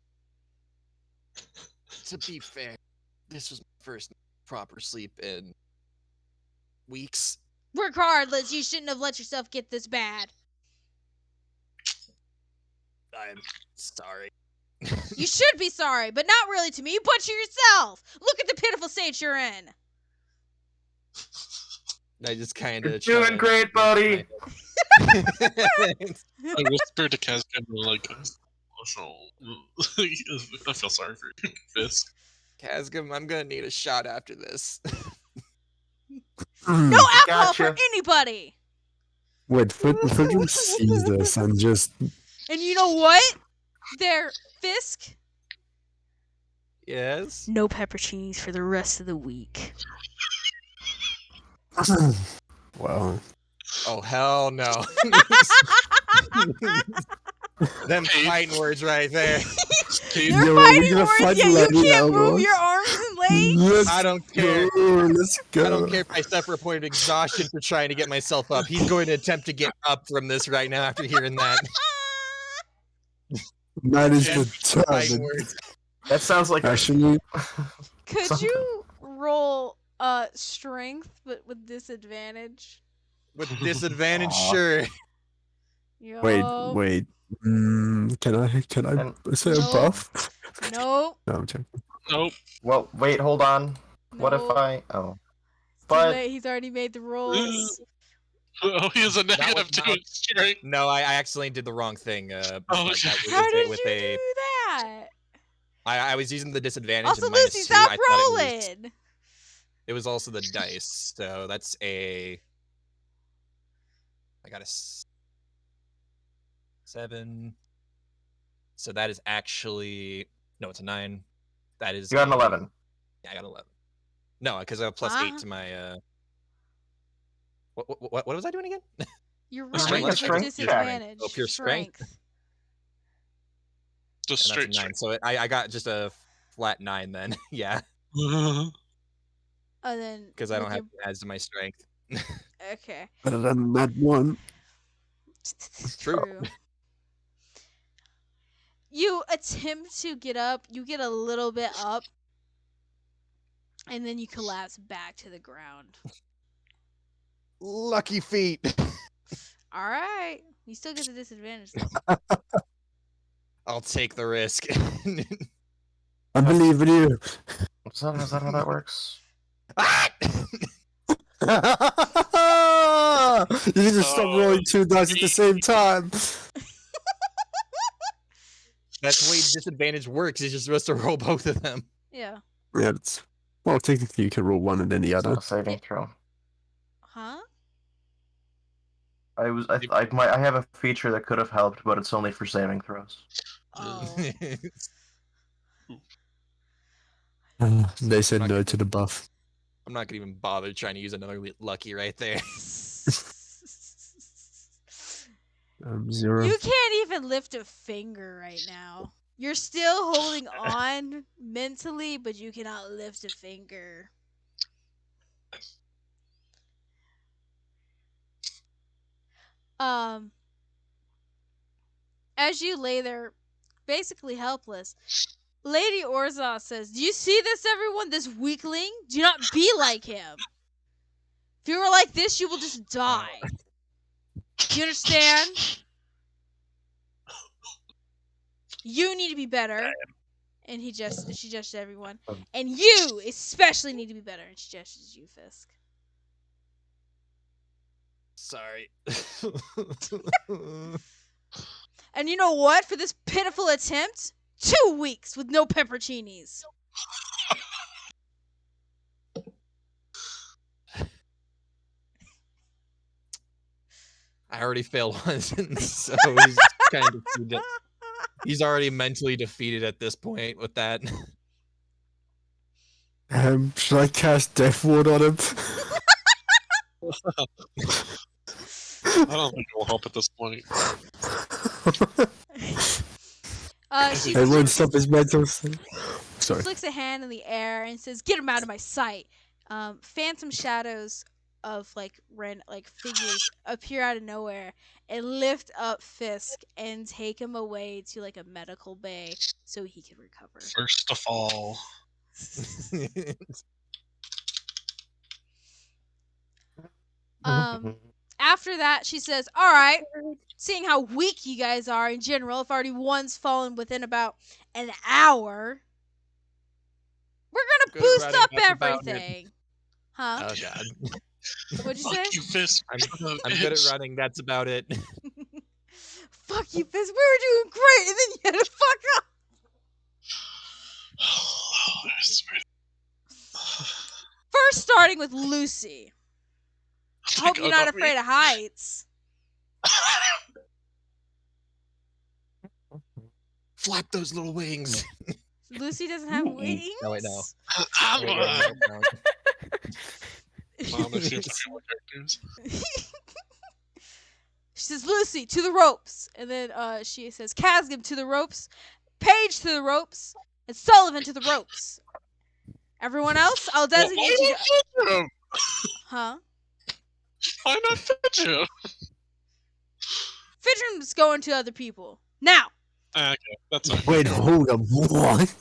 E: To be fair, this was my first proper sleep in weeks.
B: Regardless, you shouldn't have let yourself get this bad.
E: I'm sorry.
B: You should be sorry, but not really to me, but to yourself. Look at the pitiful state you're in.
E: I just kind
F: You're
E: of
F: doing great, buddy.
A: I whispered to Caskin, like, emotional. I feel sorry for you, Fisk.
E: Kazgum, I'm gonna need a shot after this.
B: No alcohol for
F: Gotcha.
B: anybody.
D: Wait, Frederick sees this and just.
B: And you know what? There, Fisk.
E: Yes.
B: No pepperoncinis for the rest of the week.
D: Wow.
E: Oh hell no. Them fighting words right there.
B: They're
D: Yo, we're
B: fighting
D: gonna
B: words,
D: fight
B: yeah, you
D: like
B: can't move
D: elbows.
B: your arms and legs.
D: Let's
E: I don't care.
D: go. Let's go.
E: I don't care if I suffer a point of exhaustion for trying to get myself up. He's going to attempt to get up from this right now after hearing that.
D: That is
E: Them
D: the
E: fighting
D: time.
E: words.
F: That sounds like
D: Actually,
B: Could
F: Something.
B: you roll strength but with disadvantage?
E: With disadvantage,
F: Aw.
E: sure.
D: wait. Can I
F: And-
D: say a
B: No.
D: buff?
B: Nope.
D: No, I'm joking.
A: Nope.
F: Well, wait, hold on. What if
B: Nope.
F: I? Oh,
B: It's too
F: but-
B: late. He's already made the rolls.
A: Oh, he has a
E: was
A: negative to
E: not-
A: his strength.
E: No, I accidentally did the wrong thing.
A: Oh,
E: like, that
B: How
E: was
B: did
E: with
B: you
E: a.
B: do that?
E: I was using the disadvantage
B: Also,
E: of
B: Lucy,
E: -2.
B: stop
E: I thought
B: rolling.
E: it was also the dice, so that's a. I got a 7. So that is actually no, it's a 9. That is
F: You got an 11.
E: Yeah, I got 11. No, because I have plus 8 to my. What was I doing again?
B: You're
A: A strength
B: rolling with
F: strength check.
B: disadvantage.
E: Oh, pure strength.
A: Just
E: And that's a
A: straight
E: 9. So I got just a flat 9 then. Yeah,
A: strength.
B: And then
E: because I
B: with
E: don't have to add to my strength.
B: Okay.
D: Better than that one.
B: True. You attempt to get up. You get a little bit up, and then you collapse back to the ground.
E: Lucky feet.
B: All right. You still get the disadvantage though.
E: I'll take the risk.
D: I believe in you.
F: Is that how that works?
E: Ah!
D: You need to stop rolling 2 dice at the same time.
E: That's the way disadvantage works. Is you're supposed to roll both of them.
B: Yeah.
D: Yeah, it's, well, technically you can roll one and then the
F: It's
D: other.
F: not a saving throw.
B: Huh?
F: I have a feature that could have helped, but it's only for saving throws.
B: Oh.
D: They said no to the buff.
E: I'm not gonna even bother trying to use another lucky right there.
D: 0.
B: You can't even lift a finger right now. You're still holding on mentally, but you cannot lift a finger. As you lay there, basically helpless, Lady Orzov says, "Do you see this, everyone? This weakling? Do not be like him. If you were like this, you will just die. Do you understand? You need to be better." And she gestures to everyone. "And you especially need to be better." And she gestures to you, Fisk.
E: Sorry.
B: "And you know what? For this pitiful attempt, 2 weeks with no pepperoncinis."
E: I already failed once, so he's kind of defeated. He's already mentally defeated at this point with that.
D: Should I cast Death Ward on him?
A: I don't think it will help at this point.
B: She
D: It won't stop his mental state. Sorry.
B: flicks a hand in the air and says, "Get him out of my sight." Phantom shadows of figures appear out of nowhere and lift up Fisk and take him away to like a medical bay so he can recover.
A: First of all,
B: After that, she says, "All right, seeing how weak you guys are in general, if already one's fallen within about an hour, we're gonna
E: Good
B: boost
E: writing,
B: up
E: that's about it.
B: everything." Huh?
E: Oh god.
B: What'd you say?
A: fuck you, Fisk.
E: I'm good at running, that's about it.
B: Fuck you, Fizz. We were doing great, and then you had to fuck up.
A: I swear.
B: First, starting with Lucy. Hope you're not
A: me.
B: afraid of heights.
E: Flap those little wings.
B: Lucy doesn't have wings.
E: No, wait, no.
A: I'm
E: Wait, wait, no.
A: Mom, this seems to be characters.
B: She says, "Lucy, to the ropes." And then she says, "Casgim to the ropes, Paige to the ropes, and Sullivan to the ropes. Everyone else, I'll designate you to..." Huh?
A: Why not Fitcher?
B: Fidram's going to other people. Now!
A: Okay, that's fine.
D: Wait, hold up. What?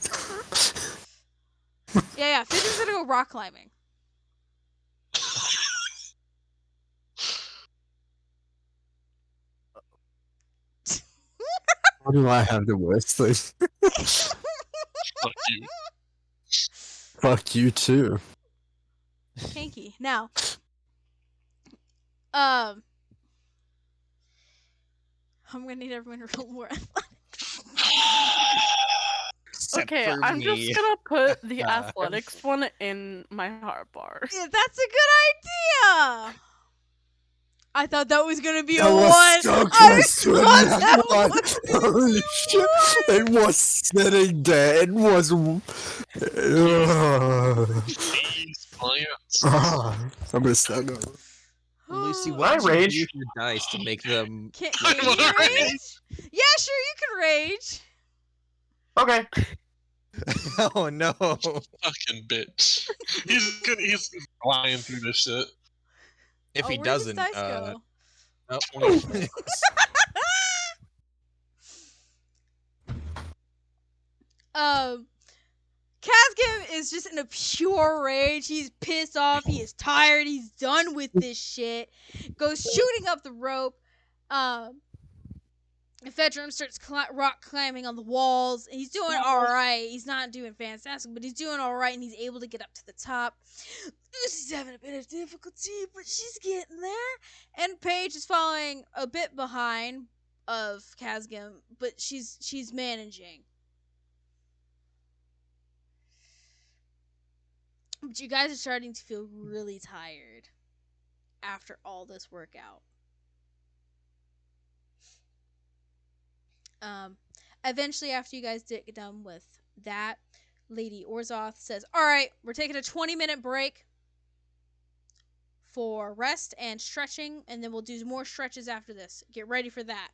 B: Yeah, Fidram's gonna go rock climbing.
D: How do I have the worst thing?
A: Fuck you.
D: Fuck you too.
B: Hanky. Now, I'm gonna need everyone to roll more athletics.
E: Except
C: Okay,
E: for
C: I'm
E: me.
C: just gonna put the athletics one in my hot bar.
B: Yeah, that's a good idea. I thought that was gonna be a
D: I was
B: one.
D: so
B: I
D: close to a
B: thought
D: nat
B: that
D: one.
B: was
D: Holy shit! It was sitting there. It was.
A: These plants.
D: I'm gonna stand up.
E: Lucy,
B: one.
E: what
F: I
E: did you do
F: rage?
E: with your dice to make them
B: Can
A: I
B: you
A: wanna
B: rage? Yeah, sure, you can rage.
F: Okay.
E: Oh no.
A: Fucking bitch. He's flying through this shit.
E: If
B: Oh,
E: he
B: where did his
E: doesn't,
B: dice go?
E: oh,
B: Kazkim is just in a pure rage. He's pissed off. He is tired. He's done with this shit. Goes shooting up the rope. Fedrum starts rock climbing on the walls. And he's doing all right. He's not doing fantastic, but he's doing all right, and he's able to get up to the top. She's having a bit of difficulty, but she's getting there. And Paige is following a bit behind of Kazkim, but she's managing. But you guys are starting to feel really tired after all this workout. Eventually, after you guys get done with that, Lady Orzoth says, "All right, we're taking a 20-minute break for rest and stretching, and then we'll do more stretches after this. Get ready for that."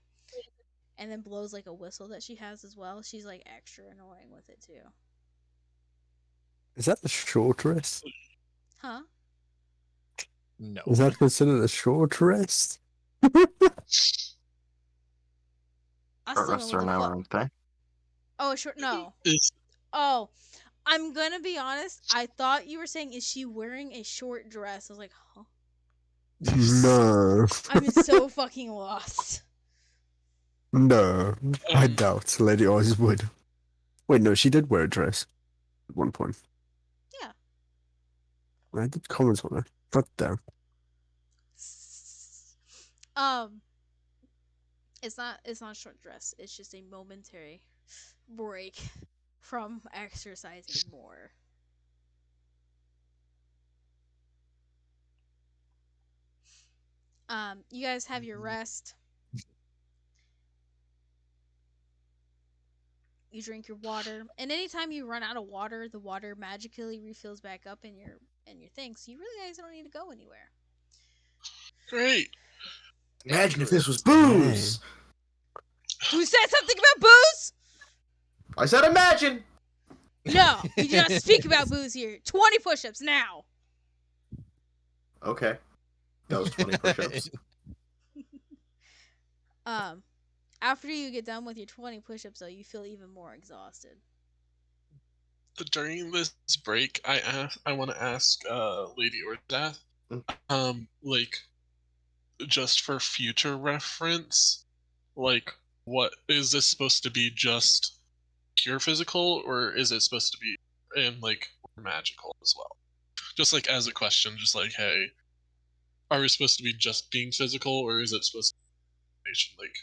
B: And then blows like a whistle that she has as well. She's like extra annoying with it too.
D: Is that a short rest?
B: Huh?
E: no.
D: Is that considered a short rest?
B: I
F: Short
B: still know
F: rests
B: what
F: are
B: the
F: an hour,
B: fuck.
F: aren't they?
B: Oh, short. No.
A: Is
B: Oh, I'm gonna be honest. I thought you were saying, "Is she wearing a short dress?" I was like, "Huh."
D: No.
B: I'm so fucking lost.
D: No. I
A: Um,
D: doubt Lady Oz would. Wait, no, she did wear a dress at one point.
B: Yeah.
D: I did comment on it. But damn.
B: It's not a short dress. It's just a momentary break from exercising more. You guys have your rest. You drink your water, and anytime you run out of water, the water magically refills back up in your thing. So you really guys don't need to go anywhere.
A: great.
F: Imagine if this was booze.
B: Who said something about booze?
F: I said imagine.
B: No, we do not speak about booze here. 20 push-ups now.
F: Okay. That was 20 push-ups.
B: After you get done with your 20 push-ups, though, you feel even more exhausted.
A: During this break, I want to ask Lady Ordath, like, just for future reference, like, what is this supposed to be? Just pure physical, or is it supposed to be in like magical as well? Just like as a question, just like, hey, are we supposed to be just being physical, or is it supposed to be like?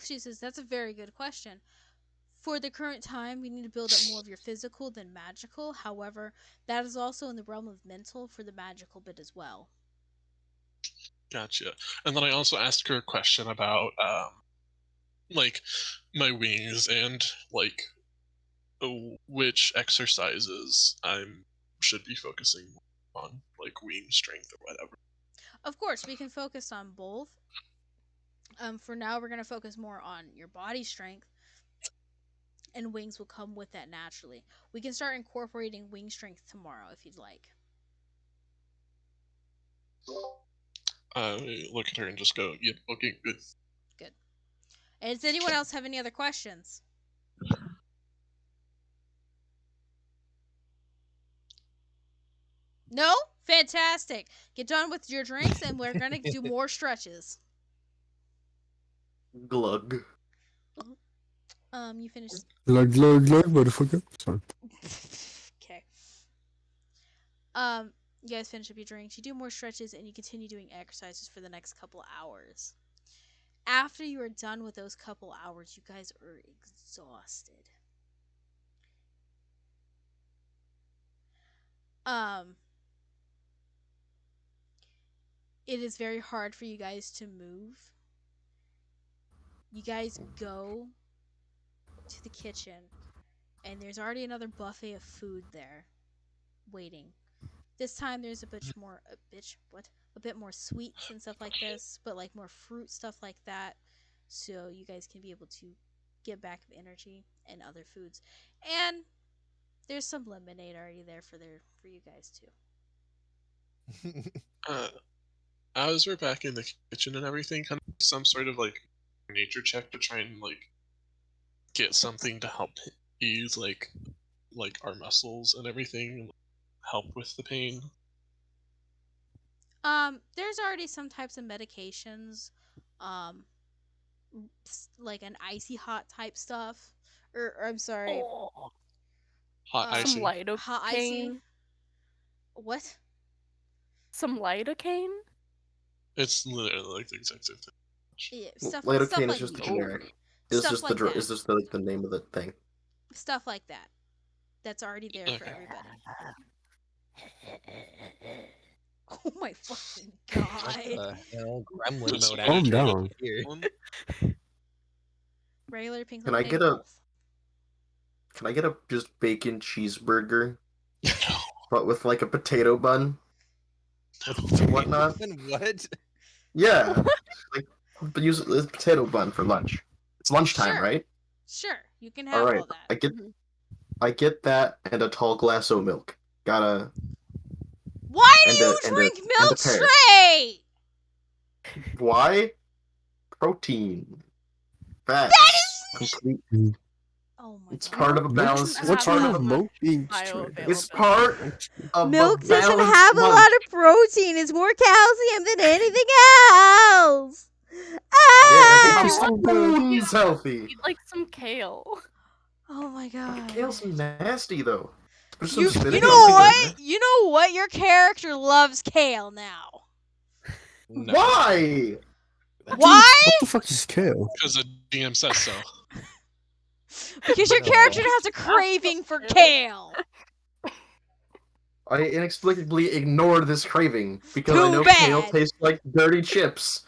B: She says, "That's a very good question. For the current time, we need to build up more of your physical than magical. However, that is also in the realm of mental for the magical bit as well."
A: Gotcha. And then I also asked her a question about like my wings and like which exercises I should be focusing on, like wing strength or whatever.
B: Of course, we can focus on both. For now, we're going to focus more on your body strength, and wings will come with that naturally. We can start incorporating wing strength tomorrow if you'd like.
A: I look at her and just go, "Yep, okay, good."
B: Good. And does anyone else have any other questions? No? Fantastic. Get done with your drinks, and we're going to do more stretches.
F: Glug.
B: You finished.
D: Glug, glug, glug, motherfucker. Sorry.
B: Okay. You guys finish up your drinks. You do more stretches, and you continue doing exercises for the next couple hours. After you are done with those couple hours, you guys are exhausted. It is very hard for you guys to move. You guys go to the kitchen, and there's already another buffet of food there waiting. This time there's a bit more sweets and stuff like this, but like more fruit stuff like that, so you guys can be able to get back of energy and other foods. And there's some lemonade already there for you guys too.
A: As we're back in the kitchen and everything, kind of some sort of like nature check to try and like get something to help ease like our muscles and everything, help with the pain.
B: There's already some types of medications, like an icy hot type stuff, or I'm sorry,
A: Hot
C: Some
A: icing.
B: hot icy.
C: lidocaine.
B: What?
C: Some lidocaine.
A: It's literally like the exact same thing.
B: Yeah,
F: Well,
B: stuff
F: lidocaine
B: like
F: is just the
C: Oh.
F: generic. It's
B: Stuff
F: just
B: like
F: the
B: that.
F: is just the, like the name of the thing.
B: stuff like that. That's already there for
A: Okay.
B: everybody. Oh my fucking god!
E: Hell, gremlin
A: Just
E: mode.
A: calm
E: activated
D: down.
E: here.
B: Regular pink
F: Can I
B: lemonade
F: get a-
B: both.
F: Can I get a just bacon cheeseburger,
A: No.
F: but with like a potato bun?
E: With
F: whatnot?
E: What?
F: Yeah, like use a potato bun for lunch. It's lunchtime,
B: Sure.
F: right?
B: Sure, you can
F: All
B: have
F: right,
B: all that.
F: I get that and a tall glass of milk. Gotta
B: Why do
F: and
B: you
F: a- and a-
B: drink
F: and a
B: milk
F: pear.
B: straight?
F: Why? Protein, fats, complete.
B: Oh my
F: It's
B: god!
F: part of a
C: Milk
F: balance.
C: doesn't
F: It's
C: have
F: part
C: that
F: of a.
C: much
D: milk being
C: bioavailability.
F: It's part of
B: Milk
F: a
B: doesn't
F: balanced
B: have a
F: lunch.
B: lot of protein. It's more calcium than anything else.
F: Yeah,
D: It's
B: Ah!
D: still good.
F: spoon's healthy.
C: Eat like some kale.
B: Oh my god!
F: Kale's nasty though. Put some
B: You
F: spinach
B: know
F: on
B: what?
F: it.
B: You know what? Your character loves kale now.
E: No.
F: Why?
B: Why?
D: What the fuck is kale?
A: Because the DM says so.
B: Because your
E: No.
B: character has a craving for kale.
F: I inexplicably ignored this craving because I
B: Too
F: know
B: bad.
F: kale tastes like dirty chips.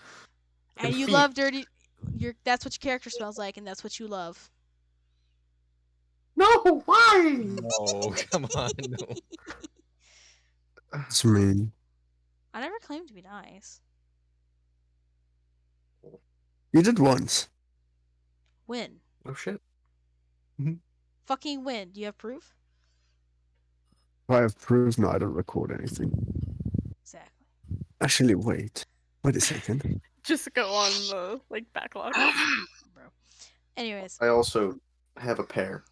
B: And you
F: feet.
B: love dirty. That's what your character smells like, and that's what you love.
F: No, why?
E: No, come on. No.
D: It's mean.
B: I never claimed to be nice.
D: You did once.
B: When?
F: Oh shit.
B: Fucking when? Do you have proof?
D: If I have proof, no, I don't record anything.
B: Exactly.
D: Actually, wait a second.
C: Just go on the like backlog.
B: Bro. Anyways,
F: I also have a pear.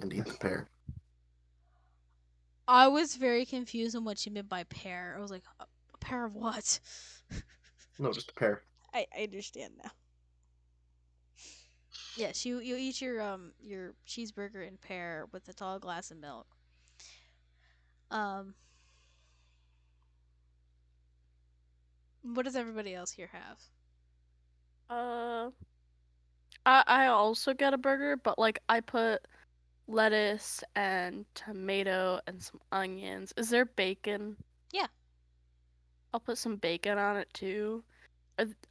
F: And eat the pear.
B: I was very confused on what you meant by pair. I was like, a pair of what?
F: No, just a pear.
B: I understand now. Yes, you eat your cheeseburger and pear with a tall glass of milk. What does everybody else here have?
C: I also get a burger, but like I put lettuce and tomato and some onions. Is there bacon?
B: Yeah.
C: I'll put some bacon on it too.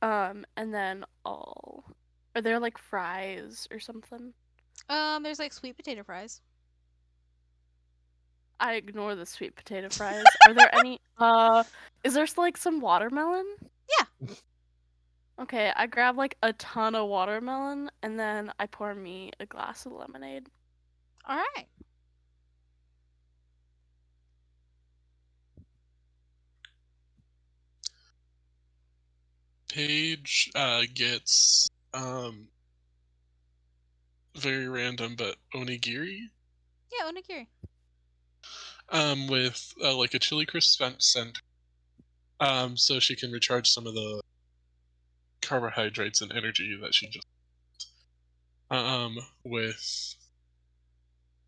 C: And then are there like fries or something?
B: There's like sweet potato fries.
C: I ignore the sweet potato fries. Are there any is there like some watermelon?
B: Yeah.
C: Okay, I grab like a ton of watermelon and then I pour me a glass of lemonade.
B: All right.
A: Paige gets very random, but onigiri.
B: Yeah, onigiri.
A: With like a chili crisp center. So she can recharge some of the carbohydrates and energy that she just. With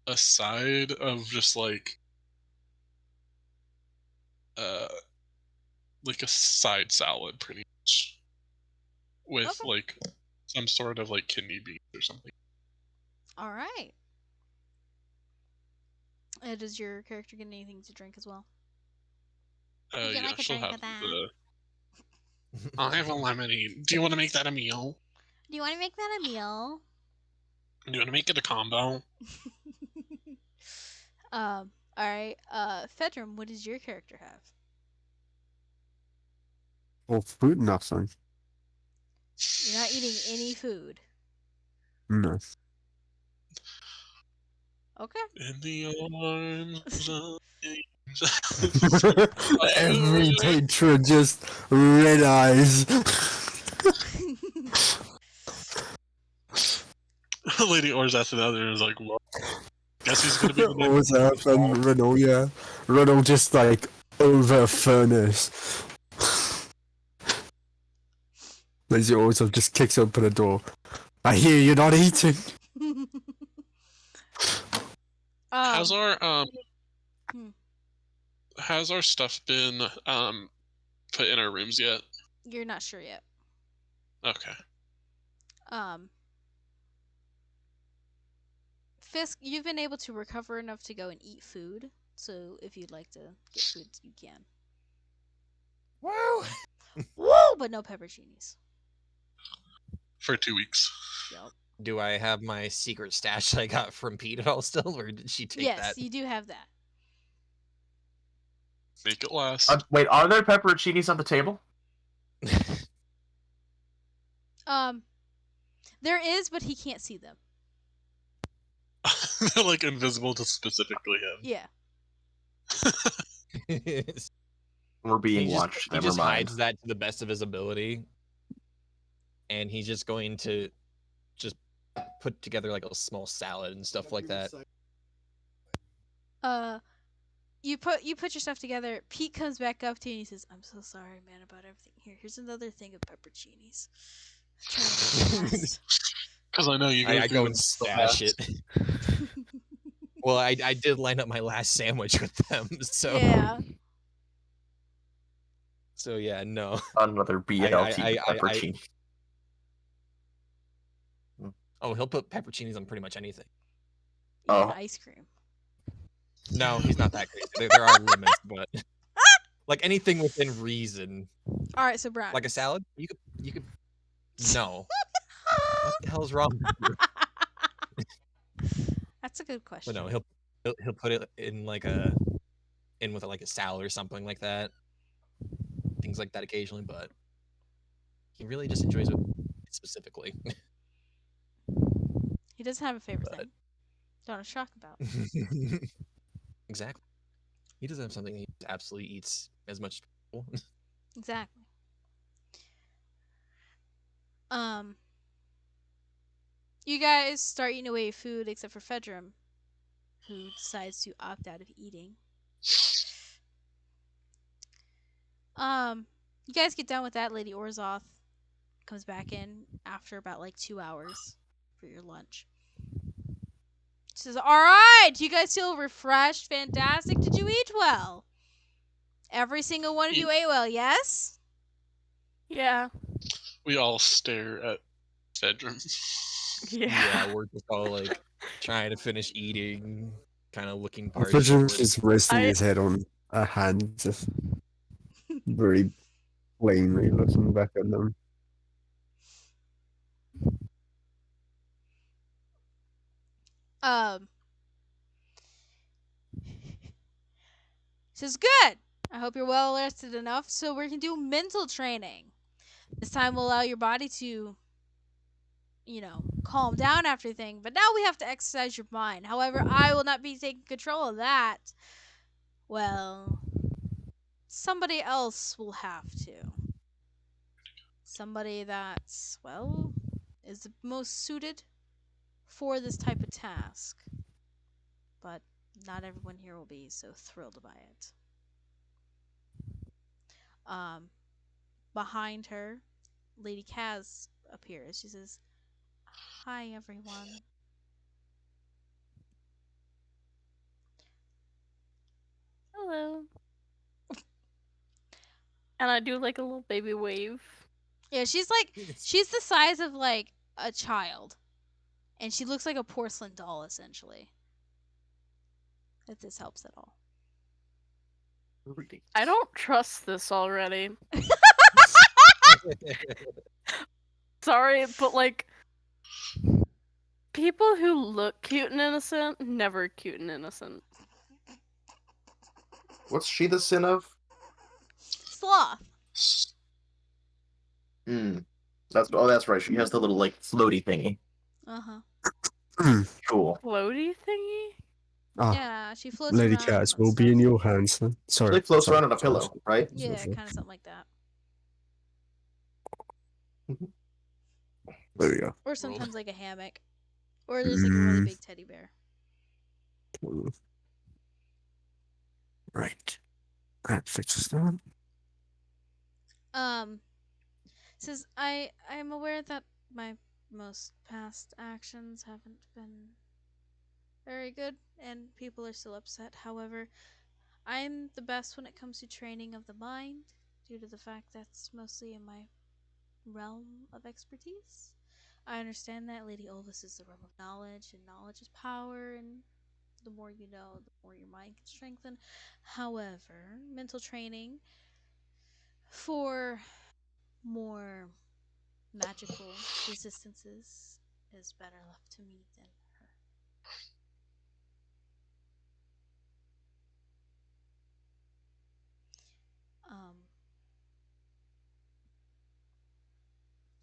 A: a side of just like uh, like a side salad, pretty much, with
B: Okay.
A: like some sort of like kidney beans or something.
B: All right. Does your character get anything to drink as well? You get
A: Yeah,
B: like a
A: she'll
B: drink
A: have
B: of that.
A: the. I'll have a lemonade. Do you want to make that a meal?
B: Do you want to make that a meal?
A: Do you want to make it a combo?
B: All right. Fedrum, what does your character have?
D: Or fruit, nothing.
B: You're not eating any food.
D: No.
B: Okay.
A: In the arms of angels.
D: Every patron just red eyes.
A: Lady Orzeth and others like, well, guess he's gonna be the
D: What was
A: next.
D: that? And Renault, yeah. Renault just like over a furnace. Lazy Orzeth just kicks open the door. I hear you're not eating.
A: Has our
B: Hmm.
A: has our stuff been put in our rooms yet?
B: You're not sure yet.
A: Okay.
B: Fisk, you've been able to recover enough to go and eat food. So if you'd like to get food, you can.
E: Woo!
B: Woo! But no pepperoncinis.
A: For 2 weeks.
B: Yep.
E: Do I have my secret stash I got from Pete at all still, or did she take
B: Yes,
E: that?
B: you do have that.
A: Make it last.
F: Wait, are there pepperoncinis on the table?
B: There is, but he can't see them.
A: They're like invisible to specifically him.
B: Yeah.
F: We're being
E: he
F: watched.
E: He
F: Never
E: just
F: mind.
E: hides that to the best of his ability, and he's just going to just put together like a small salad and stuff like that.
B: You put your stuff together. Pete comes back up to you and he says, "I'm so sorry, man, about everything. Here's another thing of pepperoncinis. Try to make it last."
A: Because I know you go
E: I
A: through
E: go
A: them
E: and
A: so
E: stash
A: fast.
E: it. Well, I did line up my last sandwich with them, so
B: Yeah.
E: So yeah, no.
F: Another BLT pepperoni.
E: Oh, he'll put pepperoncinis on pretty much anything.
B: Even
F: Oh.
B: ice cream.
E: No, he's not that crazy. There are limits, but like anything within reason.
B: All right, so Brown.
E: Like a salad, you could. No. What the hell's wrong with you?
B: That's a good question.
E: But no, he'll put it in like with like a salad or something like that. Things like that occasionally, but he really just enjoys it specifically.
B: He doesn't have a favorite thing. Don't know shock about.
E: Exactly. He doesn't have something he absolutely eats as much as people.
B: Exactly. You guys start eating away food except for Fedrum, who decides to opt out of eating. You guys get done with that. Lady Orzoth comes back in after about like 2 hours for your lunch. She says, "All right, you guys feel refreshed? Fantastic. Did you eat well? Every single one of you ate well, yes?"
C: Yeah.
A: We all stare at Fedrum.
C: Yeah.
E: We're just all like trying to finish eating, kind of looking
D: Fedrum's just resting his head on a hand, just very plainly looking back at them.
B: Says, "Good. I hope you're well rested enough so we can do mental training. This time will allow your body to, calm down after everything. But now we have to exercise your mind. However, I will not be taking control of that. Well, somebody else will have to. Somebody that's, is the most suited for this type of task. But not everyone here will be so thrilled by it." Behind her, Lady Kaz appears. She says, "Hi, everyone."
C: Hello. And I do like a little baby wave.
B: Yeah, she's the size of like a child, and she looks like a porcelain doll essentially. If this helps at all.
C: I don't trust this already. Sorry, but like people who look cute and innocent, never cute and innocent.
F: What's she the sin of?
B: Sloth.
F: That's right. She has the little like floaty thingy. Cool.
C: Floaty thingy?
B: Yeah, she floats
D: Lady
B: around.
D: Cats
B: and
D: will be
B: stuff.
D: in your hands then. Sorry.
F: She floats
D: sorry,
F: around on a
D: sorry,
F: pillow,
D: sorry.
F: right?
B: Yeah,
D: sorry.
B: kind of something like that.
D: There we go.
B: Or sometimes like a hammock. Or there's like a really big teddy bear.
D: Right. That fixes that.
B: Says I'm aware that my most past actions haven't been very good and people are still upset. However, I'm the best when it comes to training of the mind due to the fact that's mostly in my realm of expertise. I understand that Lady Olvis is the realm of knowledge, and knowledge is power, and the more you know, the more your mind can strengthen. However, mental training for more magical resistances is better left to me than her.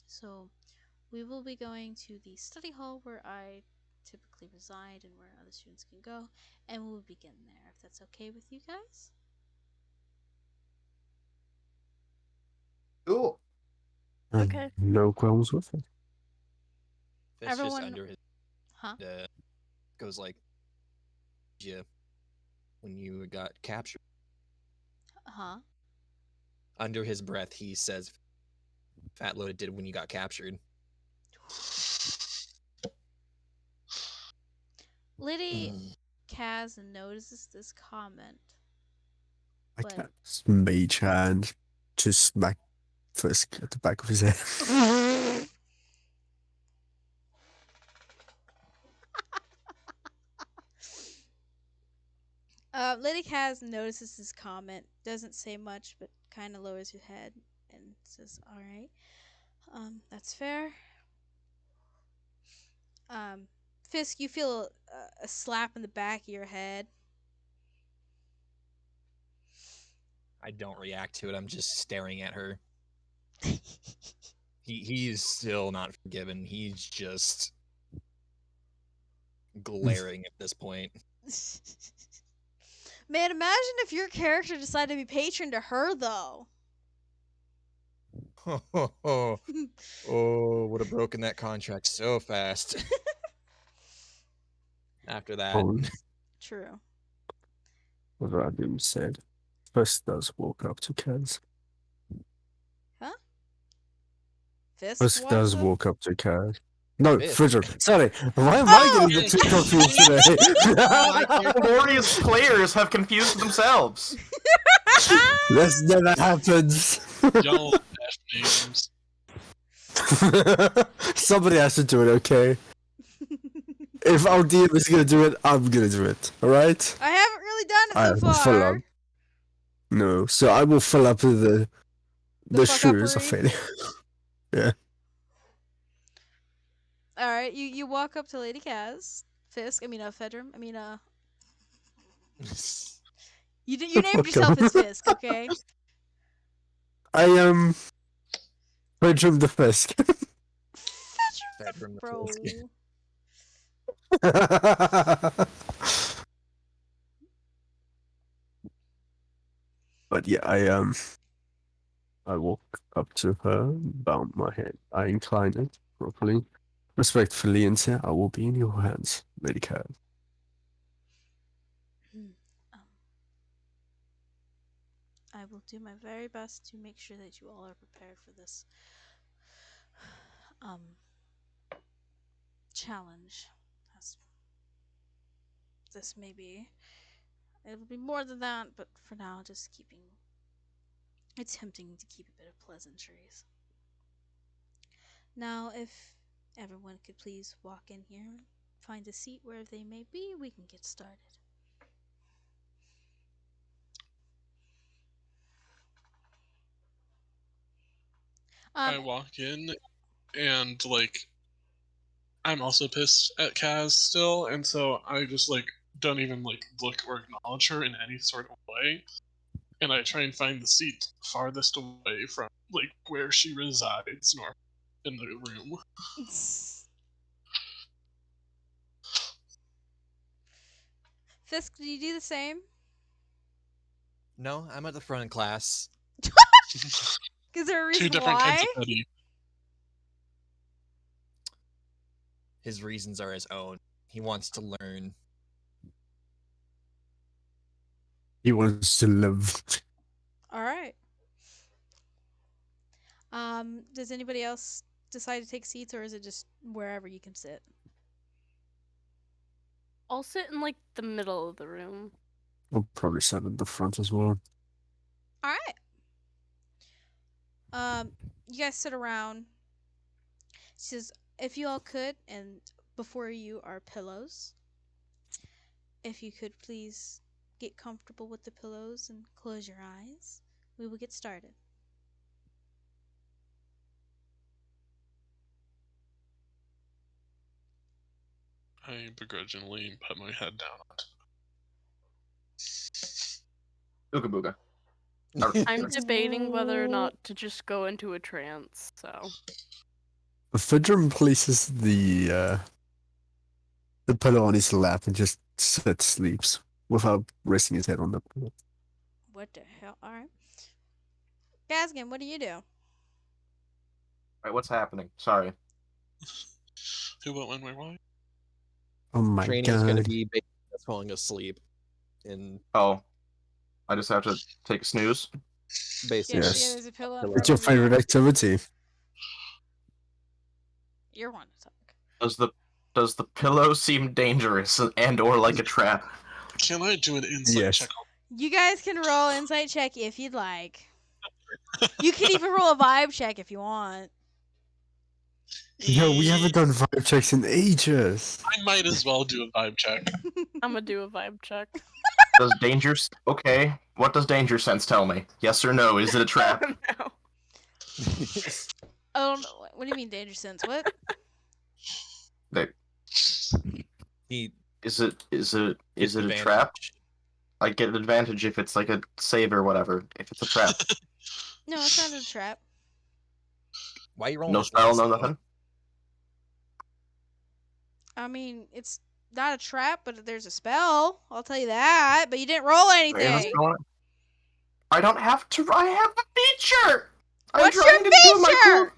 B: So we will be going to the study hall where I typically reside and where other students can go, and we'll begin there if that's okay with you guys.
F: Cool.
C: Okay.
D: No qualms with it.
E: Fist
B: Everyone-
E: just under his
B: Huh?
E: goes like, yeah, when you got captured.
B: Huh?
E: Under his breath, he says, "Fat Loaded did when you got captured."
B: Liddy Kaz notices this comment.
D: I
B: But-
D: can't just mage hand, just smack Fisk at the back of his head.
B: Liddy Kaz notices this comment, doesn't say much, but kind of lowers her head and says, "Alright, that's fair." Fisk, you feel a slap in the back of your head.
E: I don't react to it. I'm just staring at her. He's still not forgiven. He's just glaring at this point.
B: Man, imagine if your character decided to be patron to her, though.
E: Oh, would have broken that contract so fast. After that.
D: Oh,
B: True.
D: with that being said, Fisk does walk up to Kaz.
B: Huh? Fisk
D: Fisk
B: walks
D: does
B: up?
D: walk up to Kaz. No,
E: Fisk.
D: Fridger. Sorry, why am I
B: Oh!
D: getting the two confused today?
F: Glorious players have confused themselves.
D: This never happens.
A: Y'all dash names.
D: Somebody has to do it, okay? If our DM is gonna do it, I'm gonna do it. Alright?
B: I haven't really done it
D: I
B: so
D: will fill
B: far.
D: up. No, so I will fill up the shoes of
B: fuck-uppery?
D: fate.
B: Alright, you walk up to Lady Kaz. Fisk, Fedrum. You named yourself as Fisk, okay?
D: I am Fredrum the Fisk.
E: Fed from the
B: Bro.
E: Fisk.
D: But yeah, I walk up to her, bow my head, I incline it properly, respectfully, and say, "I will be in your hands, Lady Cat."
B: I will do my very best to make sure that you all are prepared for this challenge. As this may be. It'll be more than that, but for now, just keeping It's tempting to keep a bit of pleasantries. Now, if everyone could please walk in here, find a seat wherever they may be, we can get started.
A: I walk in and I'm also pissed at Kaz still, and so I just don't even look or acknowledge her in any sort of way. And I try and find the seat farthest away from where she resides in the room.
B: Fisk, do you do the same?
E: No, I'm at the front of class.
B: Is there a
A: Two
B: reason
A: different kinds
B: why?
A: of petty.
E: His reasons are his own. He wants to learn.
D: He wants to live.
B: All right. Does anybody else decide to take seats, or is it just wherever you can sit?
C: I'll sit in like the middle of the room.
D: I'll probably sit at the front as well.
B: All right. You guys sit around. She says, if you all could, and before you are pillows, if you could please get comfortable with the pillows and close your eyes, we will get started.
A: I begrudgingly put my head down.
F: Ooga booga.
C: I'm debating whether or not to just go into a trance, so.
D: Fidrum places the pillow on his lap and just sleeps without resting his head on the pillow.
B: What the hell? All right. Gazgan, what do you do?
F: Alright, what's happening? Sorry.
A: Who, what, when, where, why?
D: Oh my
E: Training is going to
D: god.
E: be falling asleep. And
F: Oh. I just have to take a snooze?
E: basically,
D: Yes.
B: There's a pillow in
E: It's
B: front
D: What's your
B: of you.
D: favorite activity?
B: You're one to talk.
F: Does the pillow seem dangerous and or like a trap?
A: Can I do an insight
D: Yes.
A: check?
B: You guys can roll insight check if you'd like. You can even roll a vibe check if you want.
D: Yo, we haven't done vibe checks in ages.
A: I might as well do a vibe check.
C: I'm gonna do a vibe check.
F: Does danger... Okay, what does danger sense tell me? Yes or no? Is it a trap?
C: No.
B: Oh, no. What do you mean danger sense? What?
E: he
F: Is it a
E: advantage.
F: trap? I get an advantage if it's like a save or whatever. If it's a trap.
B: No, it's not a trap.
E: Why are you rolling
F: No
E: this
F: spell,
E: dice,
F: no
E: though?
F: nothing?
B: I mean, it's not a trap, but there's a spell. I'll tell you that. But you didn't roll
F: There is a
B: anything.
F: spell on it? I don't have to... I have the feature!
B: What's
F: I'm
B: your
F: trying to do my cool...
B: feature?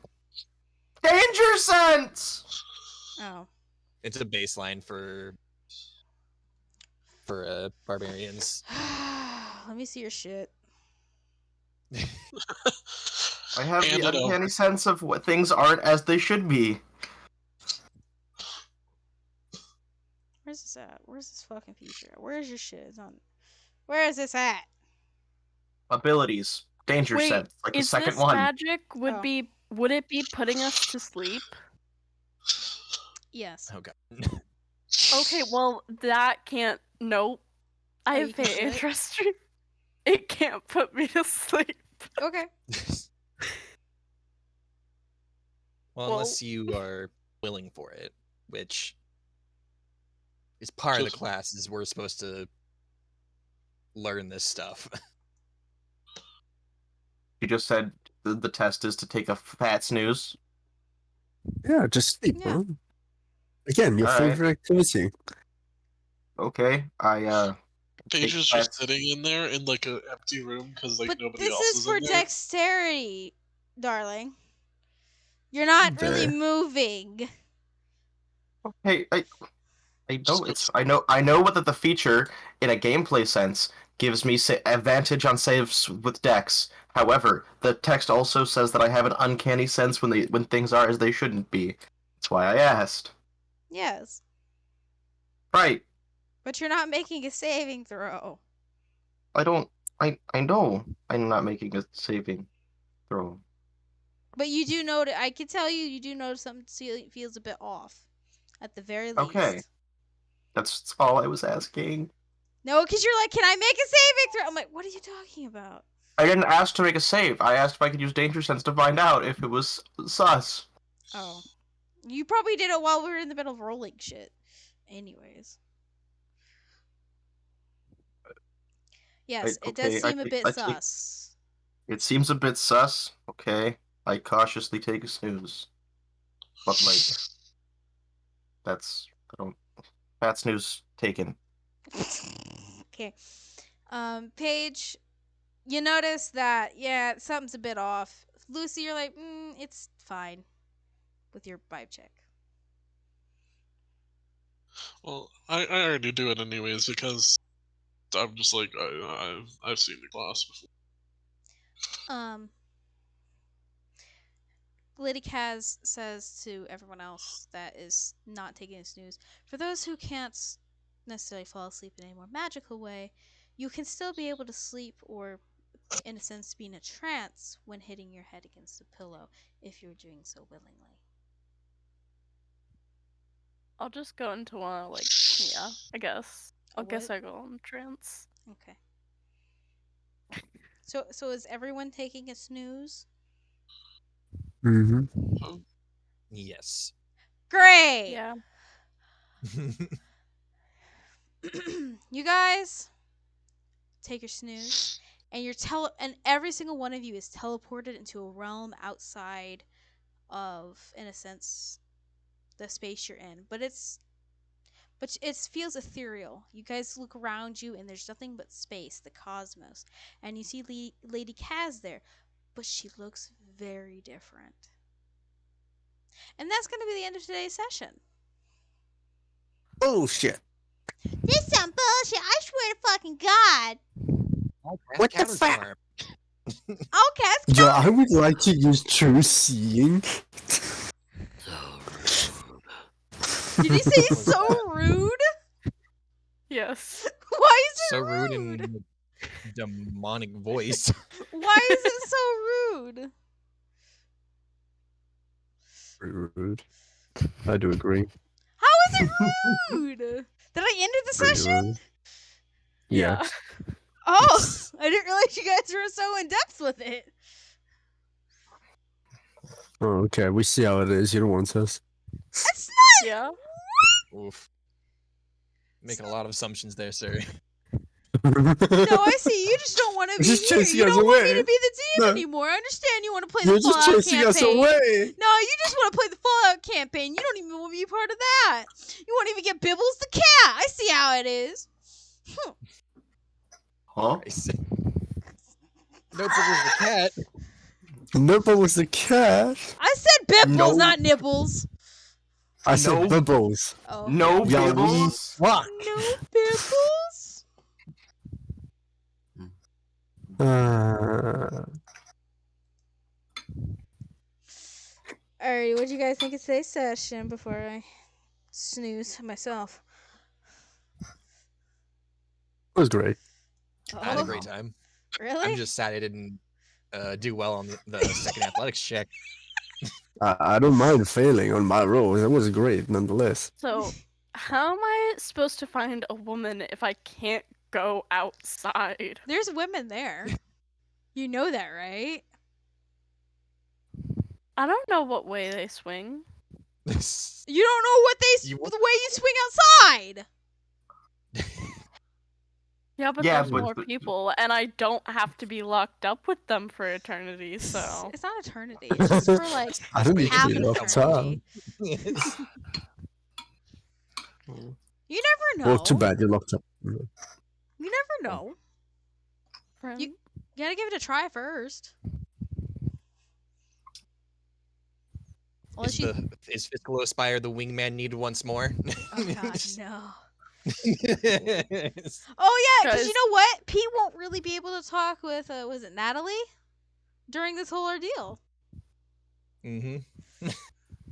F: Danger sense!
B: Oh.
E: It's a baseline for barbarians.
B: Let me see your shit.
F: I have
A: Hand
F: the
A: it over.
F: uncanny sense of what things aren't as they should be.
B: Where's this at? Where's this fucking feature? Where's your shit? It's on. Where is this at?
F: Abilities. Danger
C: Wait,
F: sense. Like the
C: is
F: second
C: this
F: one.
C: magic would
B: Oh.
C: would it be putting us to sleep?
B: Yes.
E: Oh god.
C: Okay, well that can't. Nope. I
B: Oh,
C: have
B: you can do
C: pay
B: it?
C: interest. It can't put me to sleep.
B: Okay.
E: Well, unless you are willing for it, which is part of the
A: Just-
E: classes we're supposed to learn this stuff.
F: You just said the test is to take a fat snooze.
D: Yeah, just sleep,
B: Yeah.
D: bro. Again, your
F: Alright.
D: favorite activity.
F: Okay,
A: Paige's
F: Take
A: just sitting in there in an empty room because
B: But
A: nobody
B: this
A: else
B: is
A: is
B: for
A: in there.
B: dexterity, darling. You're not really
D: There.
B: moving.
F: Hey, I know what the feature in a gameplay sense gives me advantage on saves with dex. However, the text also says that I have an uncanny sense when things are as they shouldn't be. That's why I asked.
B: Yes.
F: Right.
B: But you're not making a saving throw.
F: I don't I know I'm not making a saving throw.
B: But you do notice. I can tell you, you do notice something feels a bit off, at the very
F: Okay.
B: least.
F: That's all I was asking.
B: No, because you're like, can I make a saving throw? I'm like, what are you talking about?
F: I didn't ask to make a save. I asked if I could use danger sense to find out if it was sus.
B: Oh, you probably did it while we were in the middle of rolling shit. Anyways. Yes, it does
F: Okay,
B: seem a bit
F: I take.
B: sus.
F: It seems a bit sus. Okay, I cautiously take a snooze. But like, that's I don't. Fat snooze taken.
B: Okay. Paige, you notice that, yeah, something's a bit off. Lucy, you're like, it's fine with your vibe check.
A: Well, I already do it anyways because I'm just like I've seen the class before.
B: Lady Kaz says to everyone else that is not taking a snooze, for those who can't necessarily fall asleep in a more magical way, you can still be able to sleep or, in a sense, be in a trance when hitting your head against a pillow if you're doing so willingly.
C: I'll just go into one, yeah, I guess. I guess I go in trance.
B: Okay. So is everyone taking a snooze?
D: Mm-hmm.
E: Yes.
B: Great!
C: Yeah.
B: You guys take your snooze, and and every single one of you is teleported into a realm outside of, in a sense, the space you're in. But it feels ethereal. You guys look around you, and there's nothing but space, the cosmos, and you see Lady Kaz there, but she looks very different. And that's going to be the end of today's session.
D: Bullshit.
B: This is some bullshit. I swear to fucking God.
D: What the fuck?
B: Okay.
D: Yo, I would like to use true seeing.
B: Did you say so rude?
C: Yes.
B: Why is it
E: so
B: rude?
E: rude and demonic voice.
B: Why is it so rude?
D: Rude. I do agree.
B: How is it rude? Did I end the session?
D: Rude. Yeah.
B: Oh, I didn't realize you guys were so in depth with it.
D: Oh, okay. We see how it is. You don't want us.
B: That's not.
C: Yeah.
E: Oof. Making a lot of assumptions there, sir.
B: No, I see. You just don't want to be
D: just
B: here.
D: chasing
B: You
D: us
B: don't want me
D: away.
B: to be the DM
D: No.
B: anymore. I understand you want to play
D: You're
B: the
D: just
B: Fallout
D: chasing us
B: campaign.
D: away.
B: No, you just want to play the Fallout campaign. You don't even want to be a part of that. You won't even get Bibbles the cat. I see how it is.
F: Huh?
E: Nope, it was the cat.
D: Nipple was the cat.
B: I said Bibbles,
F: No.
B: not Nibbles.
D: I said
F: No.
D: bubbles.
B: Oh.
F: No
D: Yeah,
F: Bibbles.
D: Fuck.
B: No Bibbles. Alright, what do you guys think of today's session before I snooze myself?
D: It was great.
E: I had a great time.
B: Really?
E: I'm just sad I didn't do well on the second athletics check.
D: I don't mind failing on my roll. It was great nonetheless.
C: So, how am I supposed to find a woman if I can't go outside?
B: There's women there. You know that, right?
C: I don't know what way they swing.
B: You don't know what the way you swing outside.
C: Yeah, but
F: Yeah,
C: there's more people, and I don't have to be locked up with them for eternity, so...
B: It's not eternity. It's just for, like,
D: I don't need
B: half
D: to be
B: an
D: locked
B: eternity.
E: Yes.
B: You never know.
D: Well, too bad you're locked up.
B: You never know.
C: Friend.
B: You gotta give it a try first.
E: Is Fiscal Aspire the wingman needed once more?
B: Oh God, no.
E: Yes.
B: Oh yeah, because you know what? Pete won't really be able to talk with was it Natalie during this whole ordeal.
E: Mm-hmm.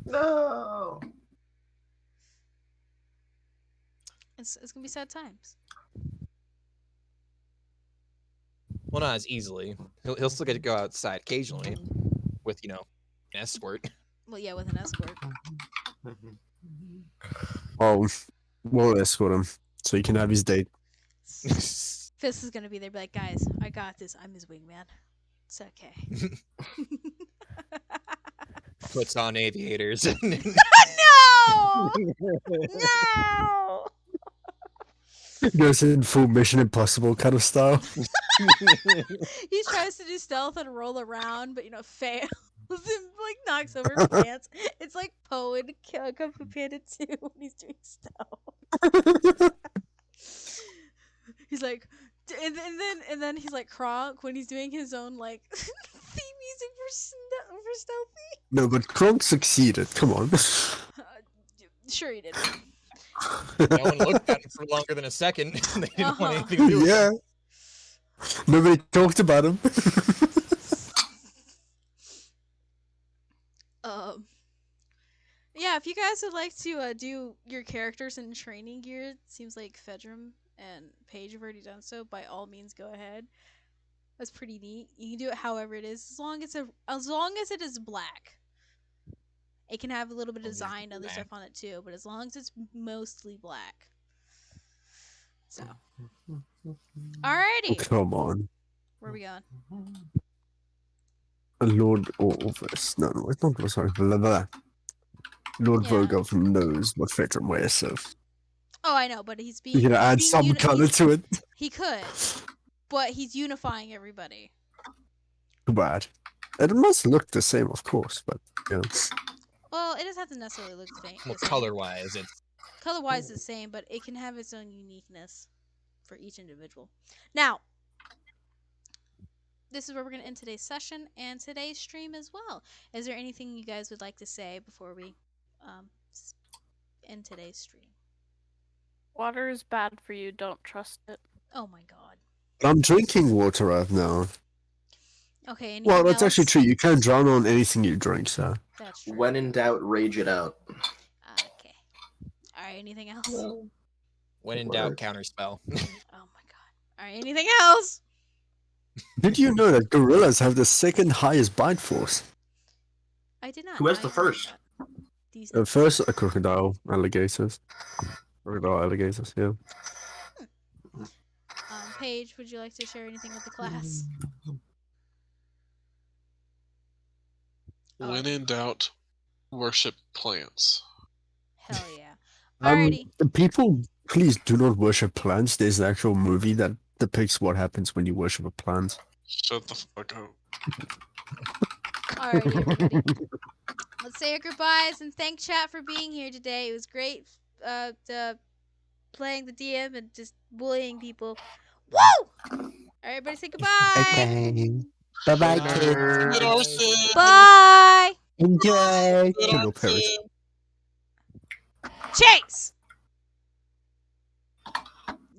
F: No.
B: It's gonna be sad times.
E: Well, not as easily. He'll still get to go outside occasionally with, an escort.
B: Well, yeah, with an escort.
D: Oh, we'll escort him so he can have his date.
B: Fist is gonna be there, be like, guys, I got this. I'm his wingman. It's okay.
E: Puts on aviators.
B: No! No!
D: Goes in full Mission Impossible kind of style.
B: He tries to do stealth and roll around, but fails and knocks over pants. It's like Poe in Kung Fu Panda 2 when he's doing stealth. He's like, and then he's like Kronk when he's doing his own theme music for stealthy.
D: No, but Kronk succeeded. Come on.
B: Sure he did.
E: No one looked at him for longer than a second. They didn't want anything to do with
D: Yeah.
E: him.
D: Nobody talked about him.
B: Yeah, if you guys would like to do your characters in training gear, it seems like Fedrum and Paige have already done so. By all means, go ahead. That's pretty neat. You can do it however it is, as long as it is black. It can have a little bit of design and other stuff on it too, but as long as it's mostly black. So, alrighty.
D: Come on.
B: Where are we going?
D: Lord Orvis. No, it's not. Sorry. Blah, blah. Lord
B: Yeah.
D: Vogel knows what Fedrum wears, so
B: Oh, I know, but he's being.
D: you can
B: he's
D: add
B: being
D: some color to it.
B: He could, but he's unifying everybody.
D: Too bad. It must look the same, of course, but
B: Well, it doesn't have to necessarily look the same.
E: Well, color-wise, it's
B: Color-wise, it's the same, but it can have its own uniqueness for each individual. Now, this is where we're going to end today's session and today's stream as well. Is there anything you guys would like to say before we end today's stream?
C: Water is bad for you. Don't trust it.
B: Oh my god.
D: I'm drinking water right now.
B: Okay, anything
D: Well, that's
B: else?
D: actually true. You can't drown on anything you drink, so.
B: That's true.
F: When in doubt, rage it out.
B: Okay. Alright, anything else?
E: when in doubt, counterspell.
B: Oh my god. Alright, anything else?
D: Did you know that gorillas have the second highest bite force?
B: I did not.
F: Who has
B: know
F: the
B: anything
F: first?
B: about these
D: First, a crocodile, alligators. Crocodile, alligators, yeah.
B: Paige, would you like to share anything with the class?
A: When in doubt, worship plants.
B: Hell yeah. Alrighty.
D: People, please do not worship plants. There's an actual movie that depicts what happens when you worship a plant.
A: Shut the fuck up.
B: Alrighty, everybody. Let's say our goodbyes and thank chat for being here today. It was great playing the DM and just bullying people. Woo! Alright, everybody say goodbye.
D: Okay. Bye-bye, kids.
A: Good arson.
B: Bye.
D: Enjoy.
A: Good
D: Kindle Paris.
A: arson.
B: Chase.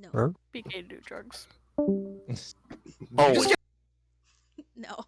B: No.
D: Huh?
C: Be gay, do drugs.
D: Oh.
B: No.